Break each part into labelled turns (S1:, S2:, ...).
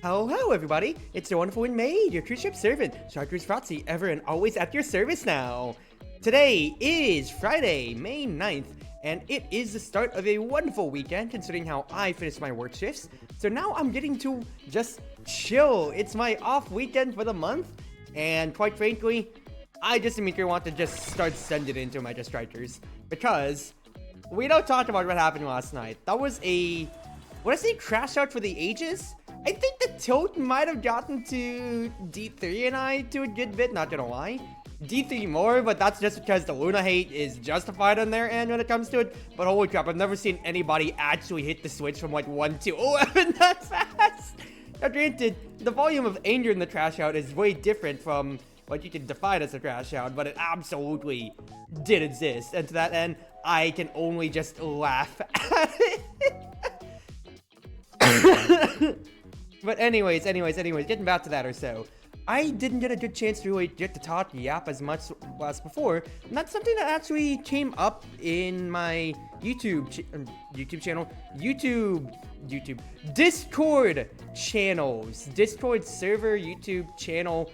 S1: Hello everybody, it's the Wonderful Wind Mage, your cruise ship servant, Chartreuse Proxy, ever and always at your service now. Today is Friday, May 9th, and it is the start of a wonderful weekend considering how I finished my work shifts. So now I'm getting to just chill. It's my off weekend for the month, and quite frankly, I just immediately want to just start sending it into my strikers because we don't talk about what happened last night. That was a, what I say, crash out for the ages? I think the tilt might have gotten to D3 and I to a good bit, not gonna lie. D3 more, but that's just because the Luna hate is justified on their end when it comes to it. But holy crap, I've never seen anybody actually hit the switch from like 1 to 11 that fast. Now granted, the volume of anger in the crash out is way different from what you can define as a crash out, but it absolutely did exist. And to that end, I can only just laugh at it. But anyways, getting back to that or so. I didn't get a good chance to really get to talk yap as much as before. And that's something that actually came up in my Discord channels. Discord server, YouTube channel,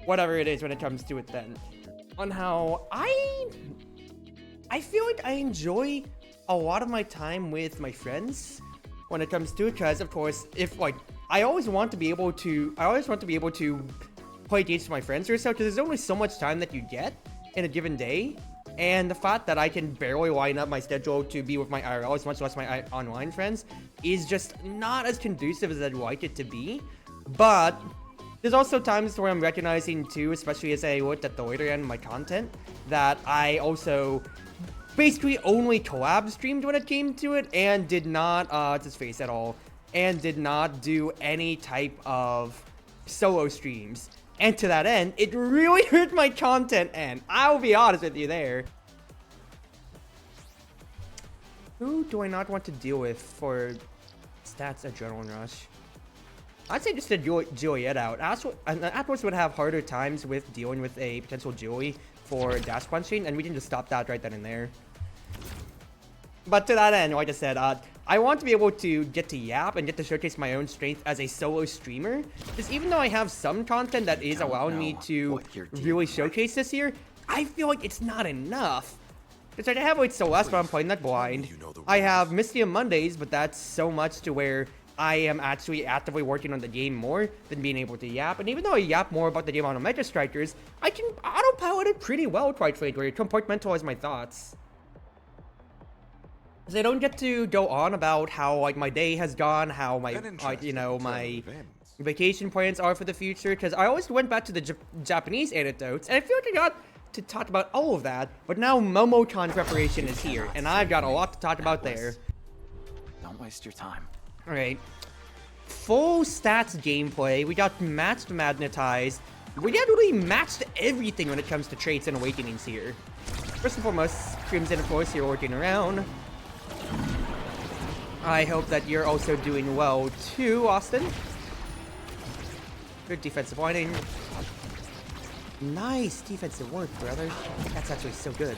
S1: whatever it is when it comes to it then. On how I feel like I enjoy a lot of my time with my friends when it comes to it, because of course, if like, I always want to be able to play games with my friends or so, because there's only so much time that you get in a given day, and the fact that I can barely line up my schedule to be with my IRLs, much less my online friends, is just not as conducive as I'd like it to be. But there's also times where I'm recognizing too, especially as I looked at the later end of my content, that I also basically only collab streamed when it came to it, and did not, it's his face at all, and did not do any type of solo streams. And to that end, it really hurt my content end. I'll be honest with you there. Who do I not want to deal with for stats Adrenaline Rush? I'd say just to Juliet out. Atmos would have harder times with dealing with a potential Julie for dash punching, and we can just stop that right then and there. But to that end, like I said, I want to be able to get to yap and get to showcase my own strength as a solo streamer. Because even though I have some content that is allowing me to really showcase this year, I feel like it's not enough. Because I have like Celeste, but I'm playing that blind. I have Mystium Mondays, but that's so much to where I am actually actively working on the game more than being able to yap. And even though I yap more about the game on Mega Strikers, I can autopilot it pretty well, quite frankly, compartmentalize my thoughts. Because I don't get to go on about how like my day has gone, how my my vacation plans are for the future. Because I always went back to the Japanese anecdotes, and I feel like I got to talk about all of that. But now MomoCon preparation is here, and I've got a lot to talk about there.
S2: Don't waste your time.
S1: All right, full stats gameplay. We got matched magnetized. We actually matched everything when it comes to traits and awakenings here. First and foremost, Crimson, of course, you're working around. I hope that you're also doing well too, Austin. Good defensive lining. Nice defensive work, brother. That's actually so good.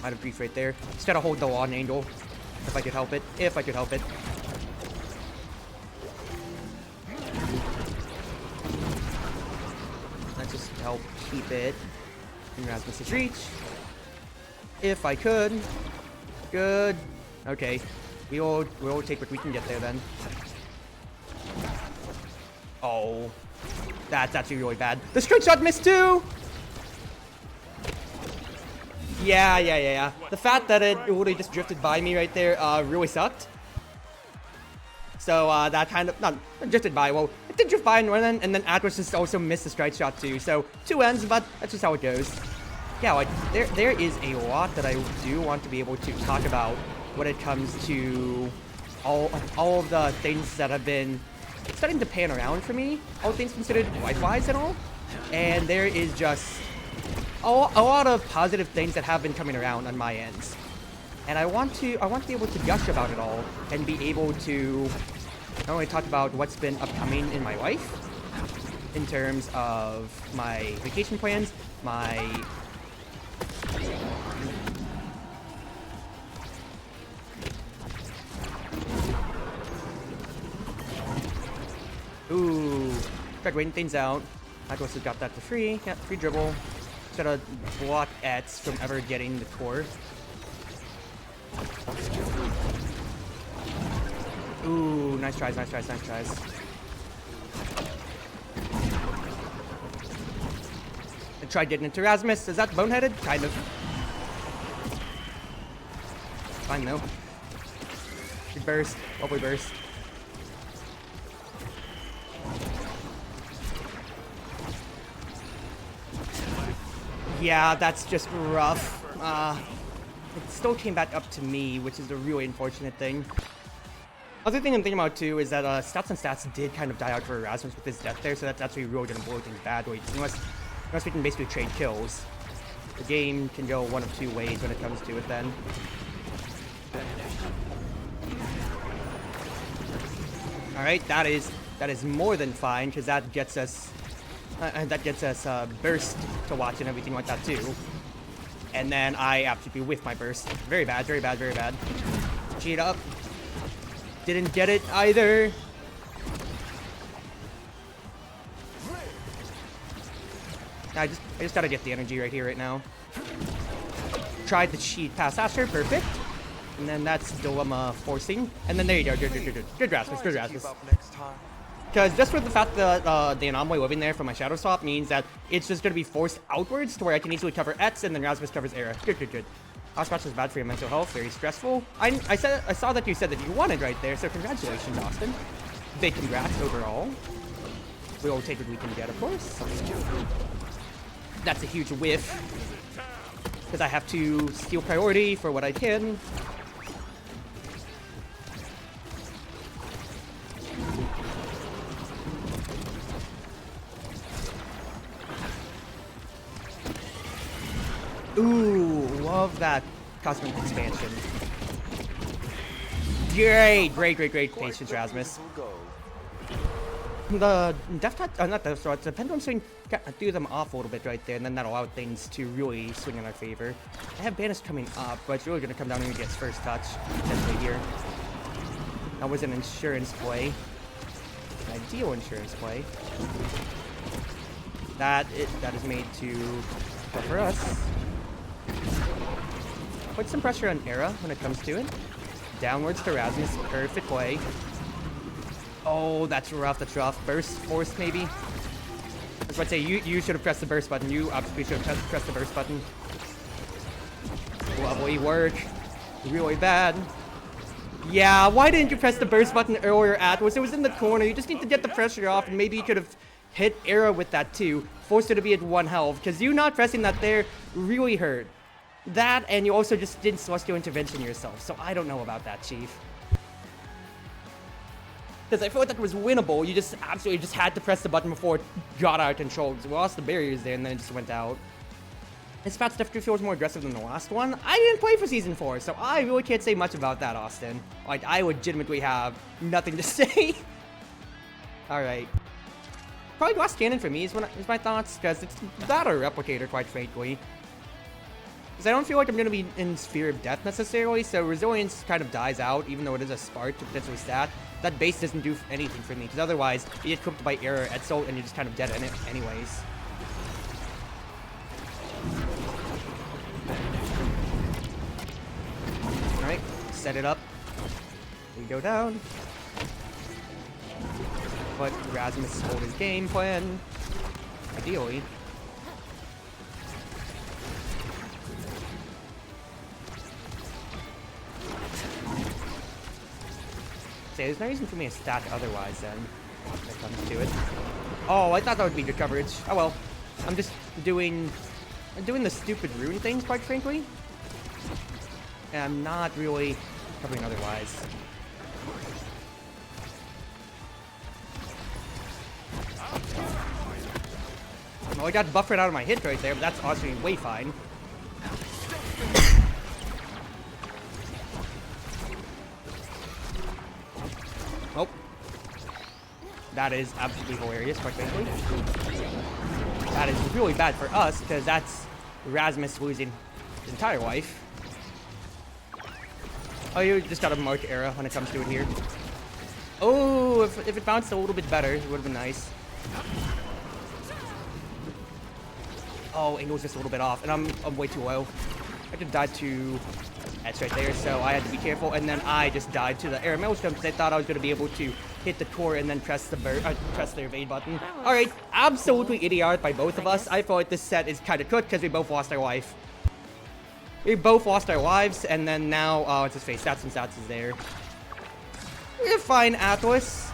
S1: Out of grief right there. Just gotta hold the long angle. If I could help it. If I could help it. Let's just help keep it in Rasmus's reach. If I could. Good. Okay. We'll take what we can get there then. Oh. That's actually really bad. The straight shot missed too! Yeah. The fact that it really just drifted by me right there really sucked. So that kind of, not drifted by, well, it did drift by and then Atlas just also missed the strike shot too. So 2 ends, but that's just how it goes. Yeah, like there is a lot that I do want to be able to talk about when it comes to all of the things that have been starting to pan around for me, all things considered, life-wise and all. And there is just a lot of positive things that have been coming around on my ends. And I want to be able to gush about it all and be able to not only talk about what's been upcoming in my life in terms of my vacation plans, my Ooh. Tried waiting things out. I also got that for free. Yeah, free dribble. Try to block Ets from ever getting the core. Ooh, nice tries, nice tries, nice tries. I tried getting into Erasmus. Is that boneheaded? Kind of. Fine though. Good burst. Hopefully burst. Yeah, that's just rough. It still came back up to me, which is a really unfortunate thing. Other thing I'm thinking about too is that Stats and Stats did kind of die out for Erasmus with his death there, so that's actually really gonna blow things badly. Unless we can basically trade kills. The game can go one of two ways when it comes to it then. Alright, that is more than fine, because that gets us burst to watch and everything like that too. And then I absolutely whiff my burst. Very bad, very bad, very bad. Cheat up. Didn't get it either. I just gotta get the energy right here, right now. Tried the cheat past Asher, perfect. And then that's dilemma forcing. And then there you go, good Rasmus, good Rasmus. Because just for the fact that the anomaly living there from my shadow swap means that it's just going to be forced outwards to where I can easily cover Ets and then Rasmus covers Era. Good. Oscotch is bad for your mental health, very stressful. I saw that you said that you wanted right there, so congratulations, Austin. Big congrats overall. We'll take what we can get, of course. That's a huge whiff. Because I have to steal priority for what I can. Ooh, love that cosmic expansion. Great patience, Rasmus. The Death Touch, not Death Touch, the Pendulum Swing threw them off a little bit right there, and then that allowed things to really swing in our favor. I have Banish coming up, but it's really going to come down when he gets first touch, potentially here. That was an insurance play. An ideal insurance play. That is made to cover us. Put some pressure on Era when it comes to it. Downwards to Rasmus, perfect play. Oh, that's rough, that's rough. Burst force, maybe? I was about to say, you should have pressed the burst button. You obviously should have pressed the burst button. Lovely work. Really bad. Yeah, why didn't you press the burst button earlier, Atlas? It was in the corner. You just need to get the pressure off, and maybe you could have hit Era with that too. Forced her to be at 1 health, because you not pressing that there really hurt. That, and you also just did Celestial Intervention yourself, so I don't know about that, Chief. Because I feel like that was winnable. You just absolutely just had to press the button before it got out of control. We lost the barriers there, and then it just went out. This Fat Stuff feels more aggressive than the last one. I didn't play for Season 4, so I really can't say much about that, Austin. Like, I legitimately have nothing to say. Alright. Probably Glass Cannon for me is my thoughts, because it's not a replicator, quite frankly. Because I don't feel like I'm going to be in Sphere of Death necessarily, so Resilience kind of dies out, even though it is a spark to potentially stat. That base doesn't do anything for me, because otherwise, you get cooked by Error, Etzel, and you're just kind of dead in it anyways. Alright, set it up. We go down. But Rasmus hold his game plan. Ideally. There's no reason for me to stack otherwise then, when it comes to it. Oh, I thought that would be good coverage. Oh well. I'm just doing the stupid rune things, quite frankly. And I'm not really covering otherwise. Oh, I got buffered out of my hit right there, but that's honestly way fine. Oh. That is absolutely hilarious, quite frankly. That is really bad for us, because that's Rasmus losing his entire life. Oh, you just gotta mark Era when it comes to it here. Oh, if it bounced a little bit better, it would have been nice. Oh, angle was just a little bit off, and I'm way too low. I just died to Edge right there, so I had to be careful. And then I just died to the air maelstrom because I thought I was going to be able to hit the core and then press the evade button. All right, absolutely idiot by both of us. I feel like this set is kind of cooked because we both lost our life. We both lost our lives, and then now, what's his face? Stats and Stats is there. We're fine, Atlas.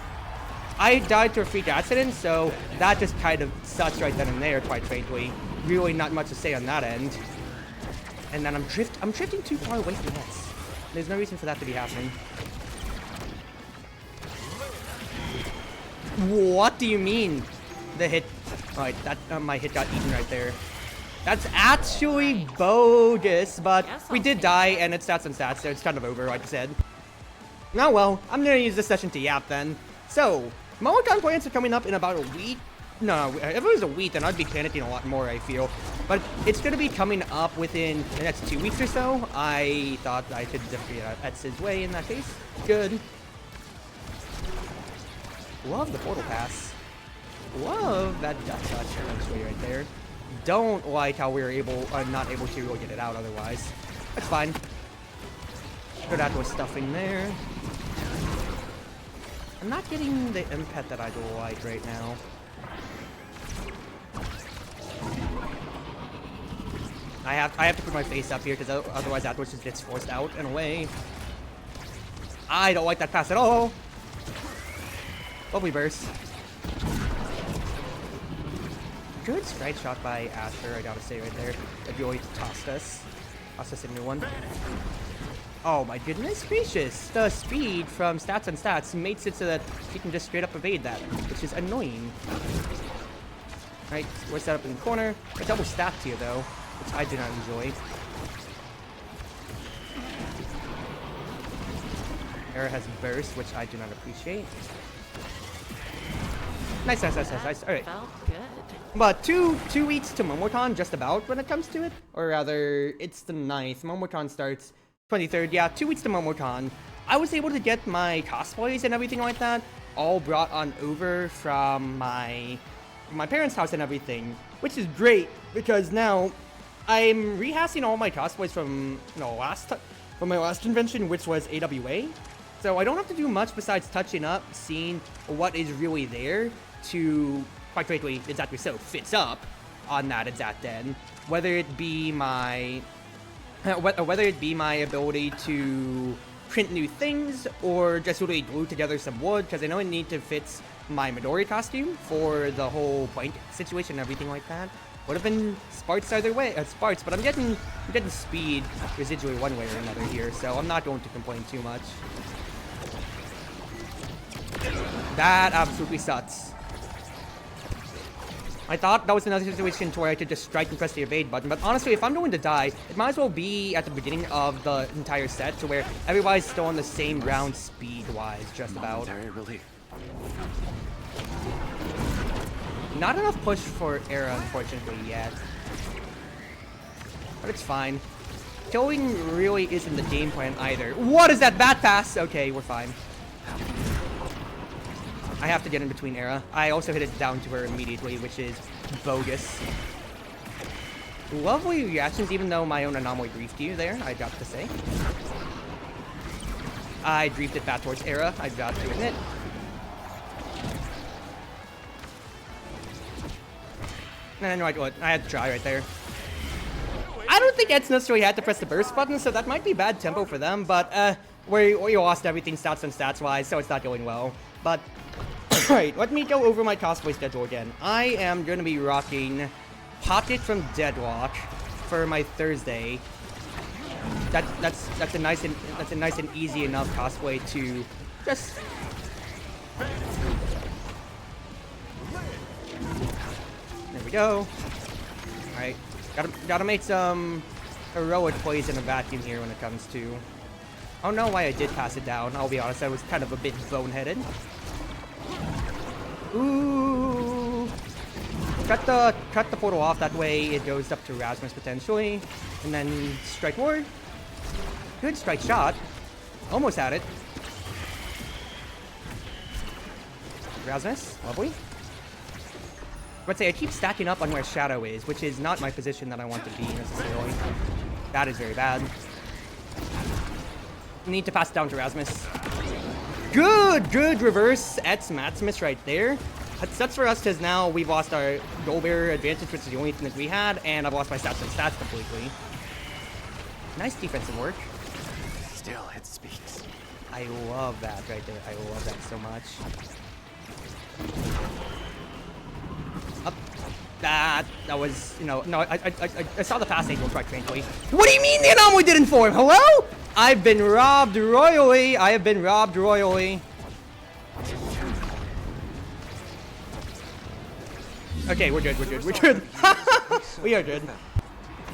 S1: I died to a freak accident, so that just kind of sucks right then and there, quite frankly. Really not much to say on that end. And then I'm drifting too far away from this. There's no reason for that to be happening. What do you mean? The hit... Alright, that my hit got eaten right there. That's actually bogus, but we did die, and it's Stats and Stats, so it's kind of over, like I said. Now, well, I'm gonna use this session to yap then. So, MomoCon plans are coming up in about a week. No, if it was a week, then I'd be panicking a lot more, I feel. But it's gonna be coming up within the next 2 weeks or so. I thought I could definitely that's his way in that case. Good. Love the portal pass. Love that gut touch eventually right there. Don't like how we were not able to really get it out otherwise. That's fine. Good Atlas stuffing there. I'm not getting the impet that I'd like right now. I have to put my face up here because otherwise Atlas just gets forced out and away. I don't like that pass at all. Lovely burst. Good strike shot by Asher, I gotta say right there. It really tossed us. Tossed us a new one. Oh my goodness gracious. The speed from Stats and Stats makes it so that he can just straight up evade that, which is annoying. Right, we're set up in the corner. A double stat here though, which I do not enjoy. Era has burst, which I do not appreciate. Nice. Alright.
S3: Felt good.
S1: But two weeks to MomoCon, just about, when it comes to it. Or rather, it's the 9th. MomoCon starts 23rd. Yeah, 2 weeks to MomoCon. I was able to get my cosplays and everything like that all brought on over from my parents' house and everything, which is great because now I'm rehashing all my cosplays from my last convention, which was AWA. So I don't have to do much besides touching up, seeing what is really there to, quite frankly, exactly so, fits up on that exact end. Whether it be my ability to print new things or just really glue together some wood, because I know I need to fit my Midori costume for the whole blanket situation and everything like that. Would have been Sparts either way, Sparts, but I'm getting speed residually one way or another here, so I'm not going to complain too much. That absolutely sucks. I thought that was another situation to where I could just strike and press the evade button, but honestly, if I'm going to die, it might as well be at the beginning of the entire set to where everybody's still on the same ground speed-wise, just about.
S2: Momentary relief.
S1: Not enough push for Era, unfortunately, yet. But it's fine. Killing really isn't the game plan either. What is that bat pass? Okay, we're fine. I have to get in between Era. I also hit it down to her immediately, which is bogus. Lovely reactions, even though my own anomaly griefed you there, I got to say. I griefed it back towards Era, I've got to admit. And right, what? I had to try right there. I don't think Ed's necessarily had to press the burst button, so that might be bad tempo for them, but we lost everything stats and stats-wise, so it's not going well. But, alright, let me go over my cosplay schedule again. I am going to be rocking Pocket from Deadlock for my Thursday. That's a nice and easy enough cosplay to just... There we go. Alright. Gotta make some heroic plays in a vacuum here when it comes to... I don't know why I did pass it down, I'll be honest, I was kind of a bit boneheaded. Ooh! Cut the portal off, that way it goes up to Rasmus potentially. And then strike more. Good strike shot. Almost had it. Rasmus, lovely. Let's say I keep stacking up on where Shadow is, which is not my position that I want to be necessarily. That is very bad. Need to pass it down to Rasmus. Good reverse Etz Maximus right there. That sucks for us because now we've lost our goal bearer advantage, which is the only thing that we had, and I've lost my stats and stats completely. Nice defensive work.
S2: Still, it speaks.
S1: I love that right there. I love that so much. Up. That was, you know, no, I saw the pass angle quite frankly. What do you mean the anomaly didn't form? Hello? I've been robbed royally. I have been robbed royally. Okay, we're good. We are good.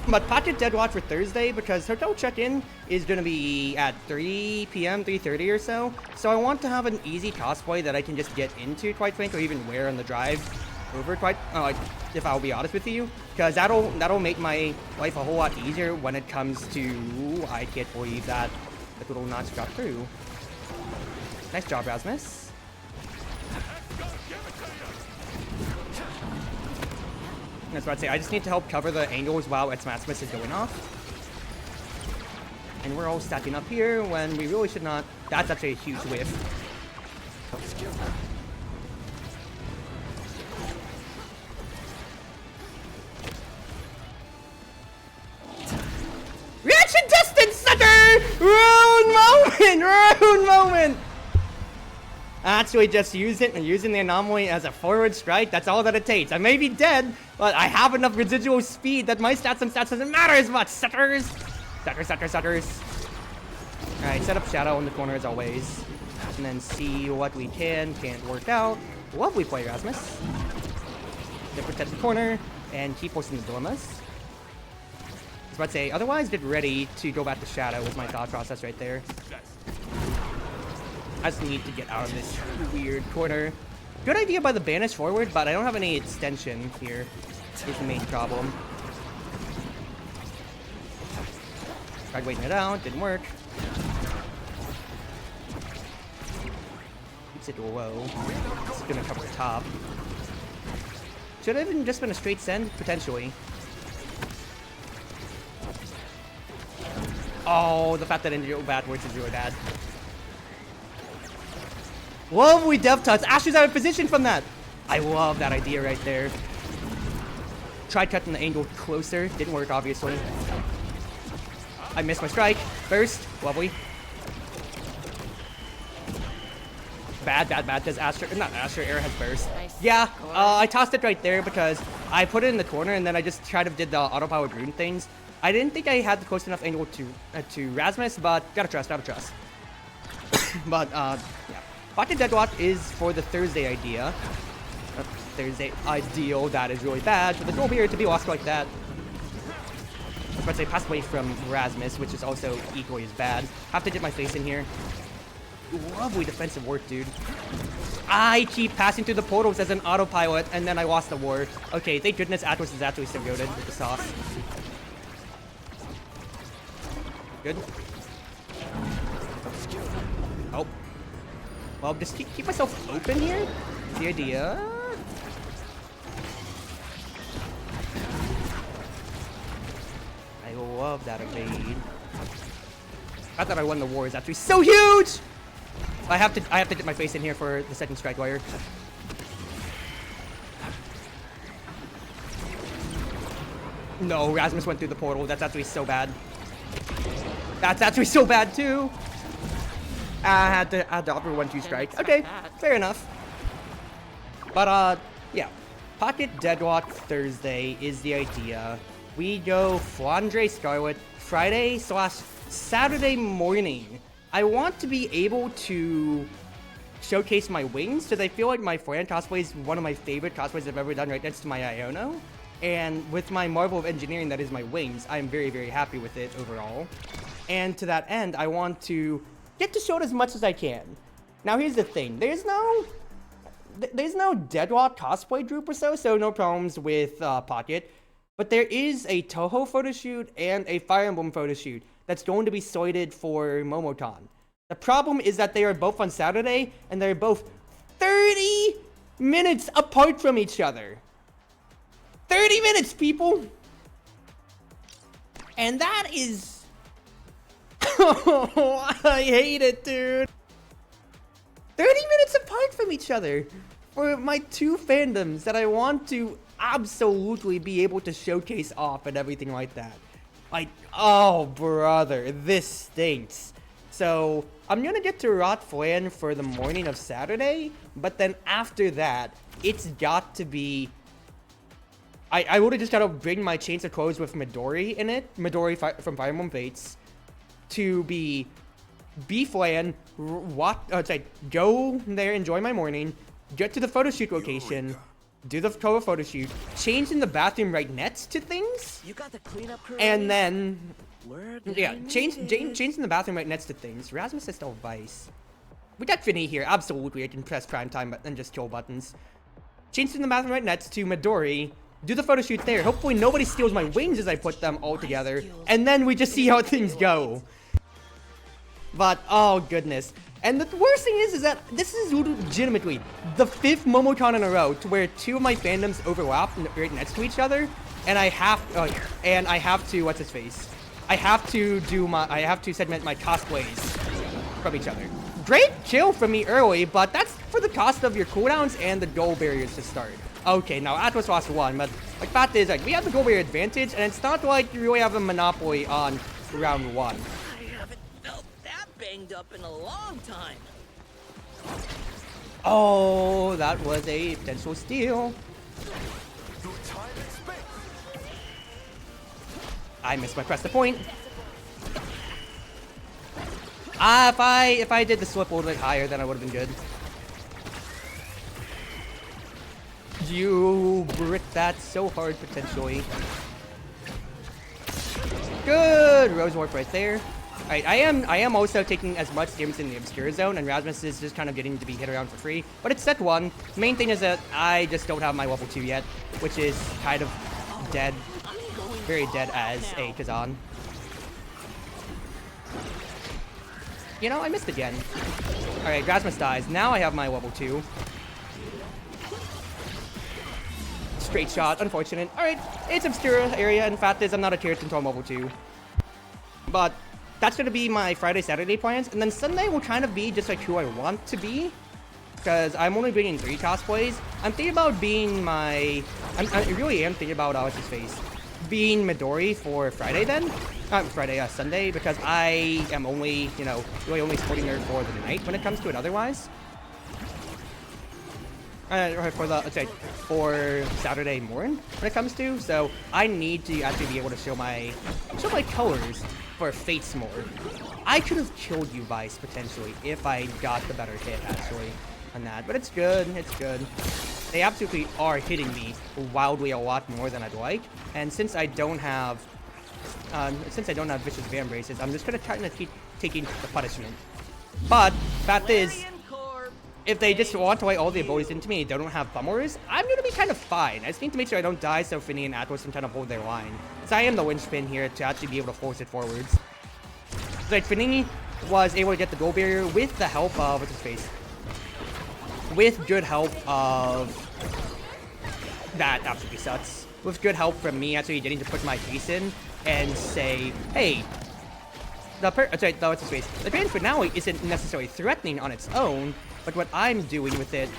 S1: But Pocket Dead Watch for Thursday because hotel check-in is going to be at 3 p.m., 3:30 or so. So I want to have an easy cosplay that I can just get into, quite frankly, or even wear on the drive over, like, if I'll be honest with you. Because that'll make my life a whole lot easier when it comes to, I can't believe that the little notch got through. Nice job, Rasmus. That's what I'd say. I just need to help cover the angles while Etz Maximus is going off. And we're all stacking up here when we really should not. That's actually a huge whiff. Reaction distance, sucker! Rune moment! Actually, just using the anomaly as a forward strike, that's all that it takes. I may be dead, but I have enough residual speed that my stats and stats doesn't matter as much, suckers! Suckers. Alright, set up Shadow in the corner as always. And then see what we can't work out. Lovely play, Rasmus. Then protect the corner, and keep forcing the dilemmas. I was about to say, otherwise get ready to go back to Shadow with my thought process right there. I just need to get out of this weird corner. Good idea by the banish forward, but I don't have any extension here. Is the main problem. Tried waiting it out, didn't work. Keeps it low. It's gonna cover the top. Should have even just been a straight send, potentially. Oh, the fact that it ended up backwards is really bad. Lovely dev touch. Asher's out of position from that. I love that idea right there. Tried cutting the angle closer. Didn't work, obviously. I missed my strike. Burst. Lovely. Bad. Does Asher... Not Asher. Air has burst.
S3: Nice.
S1: Yeah. I tossed it right there because I put it in the corner and then I just did the auto-powered rune things. I didn't think I had the close enough angle to Rasmus, but gotta trust. But, yeah. Pocket Dead Watch is for the Thursday idea. Thursday ideal, that is really bad. For the goal here to be lost like that. I was about to say pass away from Rasmus, which is also equally as bad. Have to get my face in here. Lovely defensive work, dude. I keep passing through the portals as an autopilot, and then I lost the war. Okay, thank goodness Atlas is actually so goated with the sauce. Good. Oh. Well, just keep myself open here. Is the idea. I love that evade. I thought I won the war is actually so huge. I have to get my face in here for the second strike wire. No, Rasmus went through the portal. That's actually so bad. That's actually so bad too. I had to offer 1-2 strike. Okay, fair enough. But yeah, Pocket Deadlock Thursday is the idea. We go Flandre Scarlet Friday/Saturday morning. I want to be able to showcase my wings because I feel like my Fran cosplay is one of my favorite cosplays I've ever done, right next to my Iono. And with my Marvel of Engineering that is my wings, I'm very, very happy with it overall. And to that end, I want to get to show it as much as I can. Now here's the thing, there's no Deadlock cosplay group or so no problems with Pocket. But there is a Toho photoshoot and a Fire Emblem photoshoot that's going to be slated for Momocon. The problem is that they are both on Saturday, and they're both 30 minutes apart from each other. 30 minutes, people. And that is... Oh, I hate it, dude. 30 minutes apart from each other for my two fandoms that I want to absolutely be able to showcase off and everything like that. Like, oh, brother, this stinks. So, I'm gonna get to Rot Flan for the morning of Saturday, but then after that, it's got to be... I would have just gotta bring my Chains of Clothes with Midori in it, Midori from Fire Emblem Fates, to be Flan, go there, enjoy my morning, get to the photo shoot location, do the cover photo shoot, change in the bathroom right next to things,
S3: You got the cleanup crew
S1: and
S3: ready?
S1: then...
S3: Word
S1: Yeah, change in the bathroom right next to things. Rasmus is still Vice. We got Finny here, absolutely. I can press prime time and just kill buttons. Change in the bathroom right next to Midori. Do the photo shoot there. Hopefully nobody steals my wings as I put them all together. And then we just see how things go. But, oh goodness. And the worst thing is that this is legitimately the 5th Momocon in a row to where 2 of my fandoms overlap right next to each other. And I have to, what's his face? I have to segment my cosplays from each other. Great kill from me early, but that's for the cost of your cooldowns and the goal barriers to start. Okay, now Atlas lost 1, but the fact is, like, we have the goal barrier advantage, and it's not like you really have a monopoly on round 1.
S3: I haven't felt that banged up in a long time.
S1: Oh, that was a potential steal. I missed my press the point. If I did the slip a little bit higher, then I would have been good. You bricked that so hard, potentially. Good Rose Warp right there. Alright, I am also taking as much damage in the Obscure Zone, and Rasmus is just kind of getting to be hit around for free. But it's set 1. The main thing is that I just don't have my level 2 yet, which is kind of dead. Very dead as a Kazan. You know, I missed again. Alright, Rasmus dies. Now I have my level 2. Straight shot, unfortunate. Alright, it's Obscura area, and fact is I'm not a tier until I'm level 2. But that's gonna be my Friday, Saturday plans, and then Sunday will kind of be just like who I want to be. Because I'm only bringing 3 cosplays. I'm thinking about being I really am thinking about, what's his face? Being Midori for Friday then. Not Friday, Sunday, because I am only, you know, really only supporting her for the night when it comes to it otherwise. For Saturday morning when it comes to, so I need to actually be able to show my colors for Fates more. I could have killed you, Vice, potentially, if I got the better hit, actually, on that, but it's good, it's good. They absolutely are hitting me wildly a lot more than I'd like, and since I don't have vicious van braces, I'm just gonna try to keep taking the punishment. But fact is, if they just want to lay all the abilities into me and they don't have bummers, I'm gonna be kind of fine. I just need to make sure I don't die so Finny and Atlas can kind of hold their line. So I am the linchpin here to actually be able to force it forwards. So like Finny was able to get the goal barrier with the help of, what's his face? With good help of... That absolutely sucks. With good help from me actually getting to put my face in and say, hey, what's his face? The Grand Finale isn't necessarily threatening on its own, but what I'm doing with it,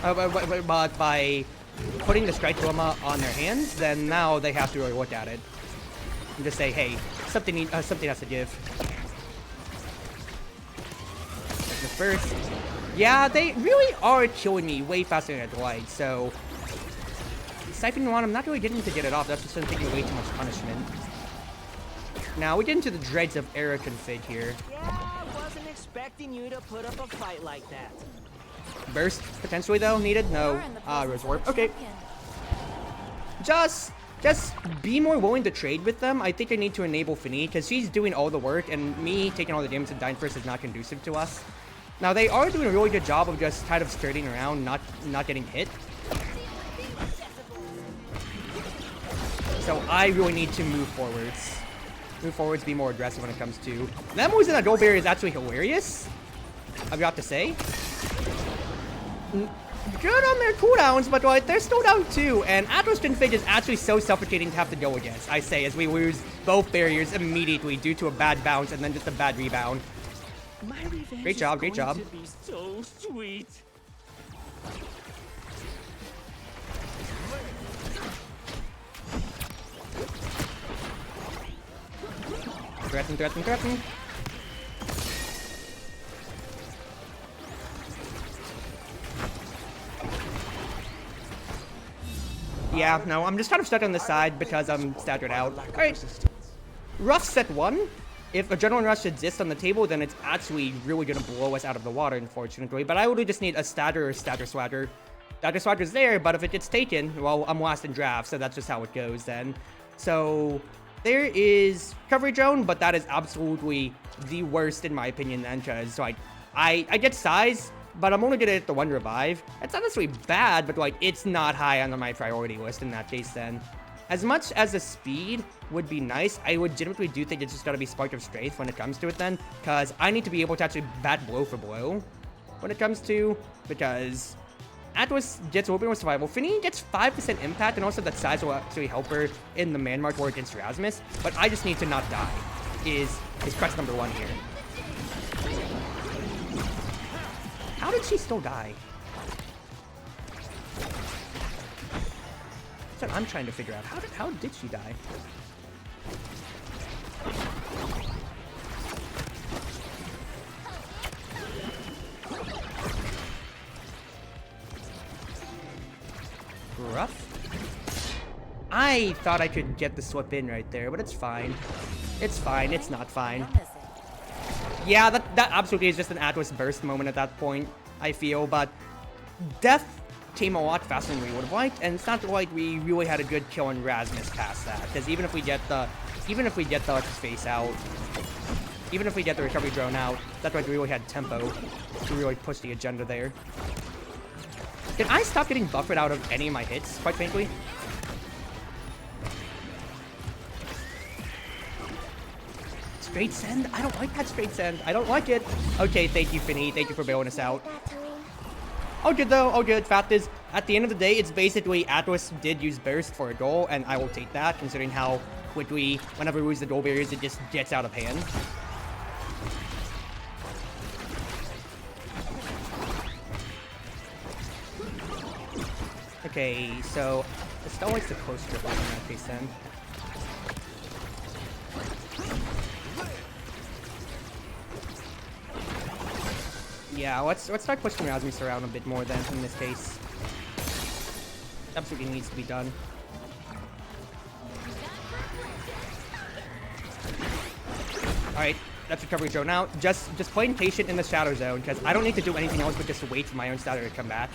S1: by putting the Strike Dilemma on their hands, then now they have to really look at it and just say, hey, something has to give. The first, yeah, they really are killing me way faster than I'd like. So, Siphoning on, I'm not really getting to get it off. That's just taking way too much punishment. Now we get into the dregs of error config here.
S3: Yeah, I wasn't expecting you to put up a fight like that.
S1: Burst, potentially though, needed? No. Rose Warp. Okay. Just be more willing to trade with them. I think I need to enable Finny, because she's doing all the work, and me taking all the damage and dying first is not conducive to us. Now, they are doing a really good job of just kind of skirting around, not getting hit. So I really need to move forwards. Move forwards, be more aggressive when it comes to... That moves in that goal barrier is actually hilarious, I've got to say. good on their cooldowns, but like they're still down too. And Atlas Fade is actually so suffocating to have to go against, I say, as we lose both barriers immediately due to a bad bounce and then just a bad rebound.
S3: My revenge
S1: Great job, great
S3: is going
S1: job.
S3: to be so sweet.
S1: Threaten. Yeah, no, I'm just kind of stuck on the side because I'm staggered out. Alright, rough set 1. If Adrenaline Rush exists on the table, then it's actually really going to blow us out of the water, unfortunately. But I would just need a Stagger or Stagger Swagger. Stagger Swagger's there, but if it gets taken, well, I'm last in draft, so that's just how it goes then. So there is Recovery Drone, but that is absolutely the worst in my opinion then, because like, I get size, but I'm only gonna hit the 1 revive. It's not necessarily bad, but like, it's not high on my priority list in that case then. As much as the speed would be nice, I legitimately do think it's just gotta be Spark of Strength when it comes to it then, because I need to be able to actually bat blow for blow when it comes to, because Atlas gets a little bit more survival. Finny gets 5% impact, and also that size will actually help her in the man mark war against Rasmus, but I just need to not die, is crux number 1 here. How did she still die? That's what I'm trying to figure out. How did she die? Rough? I thought I could get the slip in right there, but it's fine. It's fine. It's not fine. Yeah, that absolutely is just an Atlas burst moment at that point, I feel, but Death came a lot faster than we would have liked, and it's not like we really had a good kill on Rasmus past that, because even if we get the face out, even if we get the recovery drone out, that's like we really had tempo to really push the agenda there. Can I stop getting buffered out of any of my hits, quite frankly? Straight send? I don't like that straight send. I don't like it. Okay, thank you, Finny. Thank you for bailing us out. All good, though. All good. Fact is, at the end of the day, it's basically Atlas did use burst for a goal, and I will take that, considering how quickly, whenever we lose the goal barriers, it just gets out of hand. Okay, so Estelle likes the close dribble in that case then. Yeah, let's start pushing Rasmus around a bit more then in this case. Absolutely needs to be done. Alright, that's recovery drone out. Just playing patient in the shadow zone, because I don't need to do anything else but just wait for my own shadow to come back.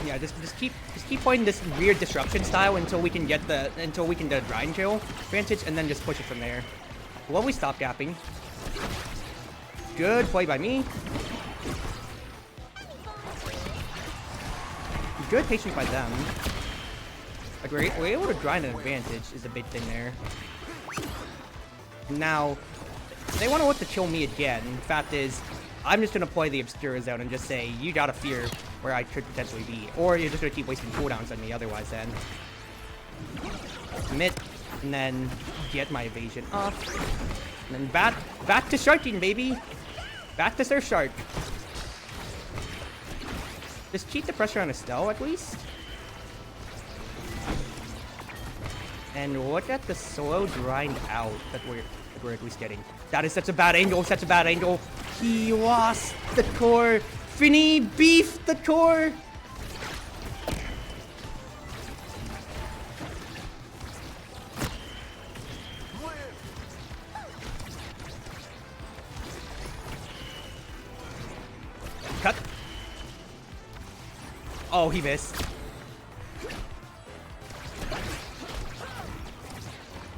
S1: Yeah, just keep playing this weird disruption style until we can get the grind kill advantage, and then just push it from there. Lovely stop gapping. Good play by me. Good patience by them. Like we're able to grind an advantage is a big thing there. Now, they want to look to kill me again. Fact is, I'm just gonna play the Obscura zone and just say, you gotta fear where I could potentially be. Or you're just gonna keep wasting cooldowns on me otherwise then. Commit, and then get my evasion off. And then back to sharking, baby! Back to Surf Shark. Just keep the pressure on Estelle at least. And look at the slow grind out that we're at least getting. That is such a bad angle, such a bad angle. He lost the core. Finny beefed the core. Cut. Oh, he missed.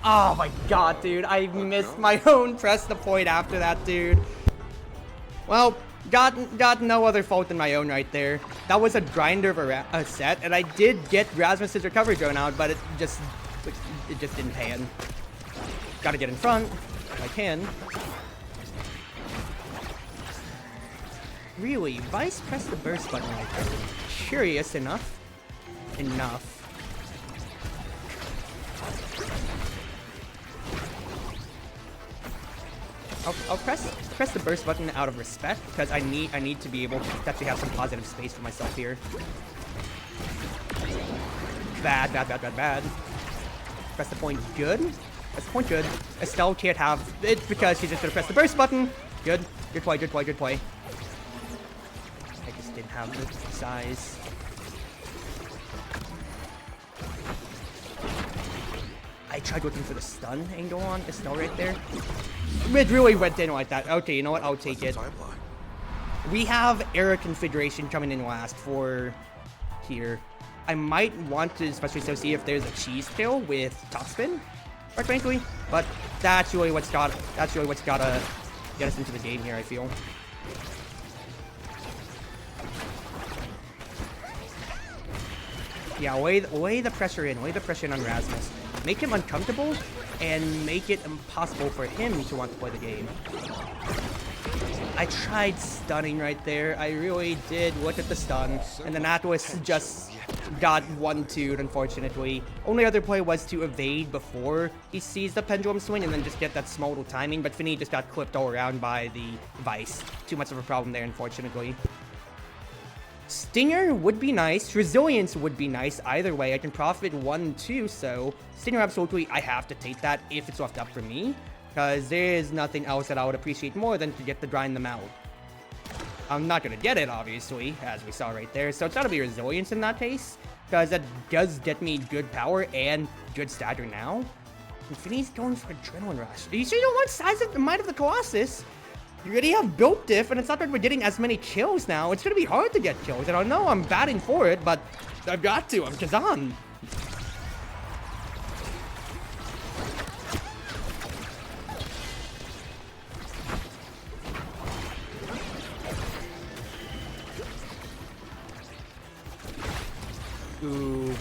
S1: Oh my god, dude. I missed my own press the point after that, dude. Well, got no other fault than my own right there. that was a grinder of a set, and I did get Rasmus's recovery drone out, but it just didn't pan. Gotta get in front if I can. Really, Vice pressed the burst button right there. Curious enough. I'll press the burst button out of respect because I need to be able to actually have some positive space for myself here. Bad. Press the point, good. Press the point, good. Estelle can't have it because she's just gonna press the burst button. Good play. I just didn't have the size. I tried looking for the stun angle on Estelle right there. It really went in like that. Okay, you know what? I'll take it. We have error configuration coming in last for here. I might want to especially so see if there's a cheese tail with topspin, quite frankly. But that's really what's gotta get us into the game here, I feel. Yeah, lay the pressure in on Rasmus. Make him uncomfortable, and make it impossible for him to want to play the game. I tried stunning right there. I really did look at the stun, and then Atlas just got 1-2'd, unfortunately. Only other play was to evade before he sees the pendulum swing, and then just get that small little timing, but Finny just got clipped all around by the Vice. Too much of a problem there, unfortunately. Stinger would be nice. Resilience would be nice. Either way, I can profit 1-2, so Stinger, absolutely, I have to take that if it's left up for me, because there is nothing else that I would appreciate more than to get to grind them out. I'm not going to get it, obviously, as we saw right there, so it's got to be Resilience in that case, because that does get me good power and good stagger now. And Finny's going for Adrenaline Rush. Are you sure you don't want Size of the Might of the Colossus? You already have built diff, and it's not that we're getting as many kills now. It's going to be hard to get kills, and I know I'm batting for it, but I've got to. I'm Kazan. Ooh.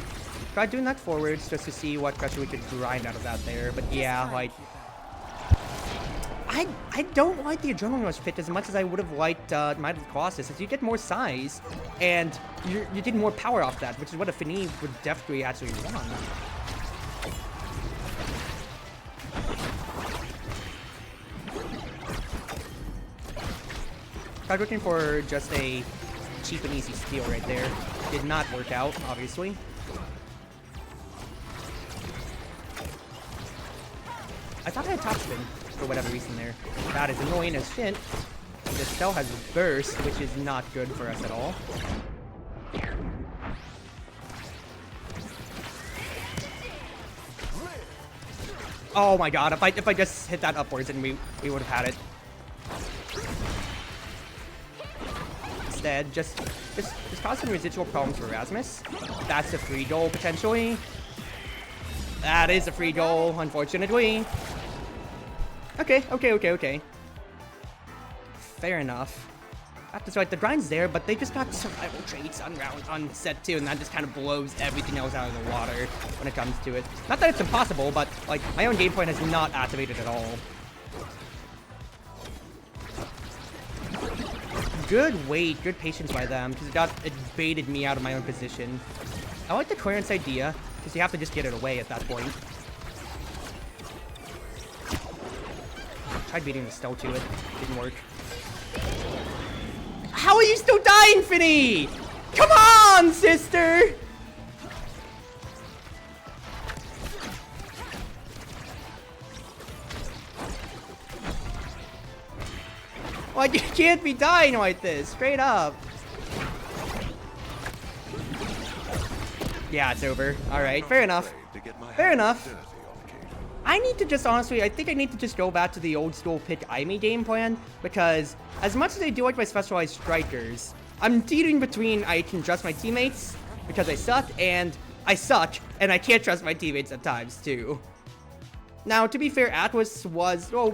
S1: Try doing that forwards just to see what pressure we could grind out of that there, but yeah, like... I don't like the Adrenaline Rush pit as much as I would have liked Might of the Colossus, as you get more size, and you get more power off that, which is what a Finny would definitely actually want. Tried looking for just a cheap and easy steal right there. Did not work out, obviously. I thought I had topspin for whatever reason there. That is annoying as shit. The cell has burst, which is not good for us at all. Oh my god, if I just hit that upwards, then we would have had it. Instead, just cause some residual problems for Rasmus. That's a free goal, potentially. That is a free goal, unfortunately. Okay. Fair enough. That's right, the grind's there, but they just got survival traits on set 2, and that just kind of blows everything else out of the water when it comes to it. Not that it's impossible, but, like, my own game point has not activated at all. Good wait, good patience by them, because it baited me out of my own position. I like the clearance idea, because you have to just get it away at that point. Tried beating the Stell to it. Didn't work. How are you still dying, Finny? Come on, sister! Like, you can't be dying like this. Straight up. Yeah, it's over. Alright, fair enough. Fair enough. I need to just, honestly, I think I need to just go back to the old school pick Aimee game plan, because as much as I do like my specialized strikers, I'm teetering between I can trust my teammates because I suck, and I can't trust my teammates at times, too. Now, to be fair, Atlas was, well,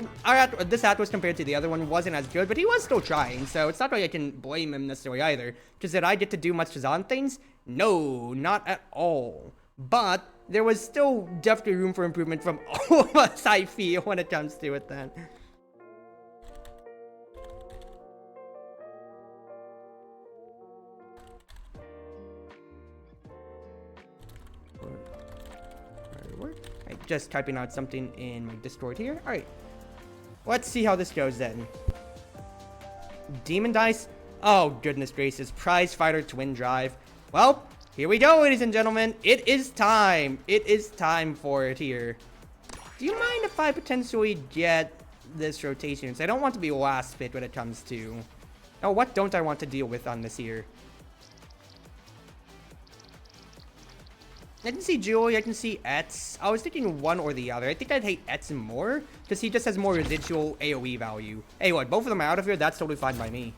S1: this Atlas compared to the other one wasn't as good, but he was still trying, so it's not like I can blame him necessarily either. Just did I get to do much Shazam things? No, not at all. But there was still definitely room for improvement from all of us, I feel, when it comes to it then. Just typing out something in my Discord here. Alright. Let's see how this goes then. Demon Dice. Oh, goodness gracious. Prize Fighter Twin Drive. Well, here we go, ladies and gentlemen. It is time. It is time for it here. Do you mind if I potentially get this rotation? So I don't want to be last pick when it comes to... Oh, what don't I want to deal with on this here? I can see Julie, I can see Etz. I was thinking one or the other. I think I'd hate Etz more, because he just has more residual AoE value. Hey, what, both of them are out of here? That's totally fine by me.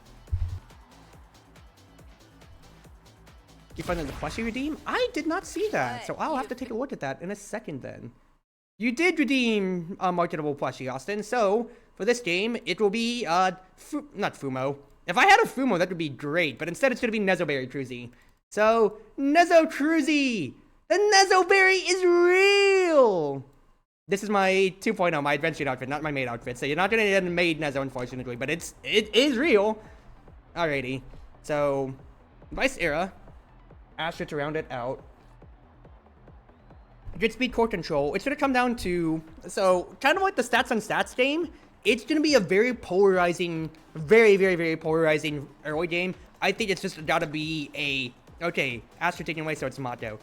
S1: You find the plushie redeem? I did not see that, so I'll have to take a look at that in a second then. You did redeem a marketable plushie, Austin, so for this game, it will be, not Fumo. If I had a Fumo, that would be great, but instead it's going to be Nezoberry Cruzy. So, Nezo Cruzy! The Nezoberry is real! This is my 2.0, my adventure outfit, not my maid outfit. So you're not gonna get a maid Nezo, unfortunately, but it is real. Alrighty. So, Vice Era. Asher to round it out. Good speed core control. It's gonna come down to, so kind of like the stats on stats game. It's gonna be a very polarizing, very polarizing early game. I think it's just gotta be a, okay, Asher taken away, so it's Mato.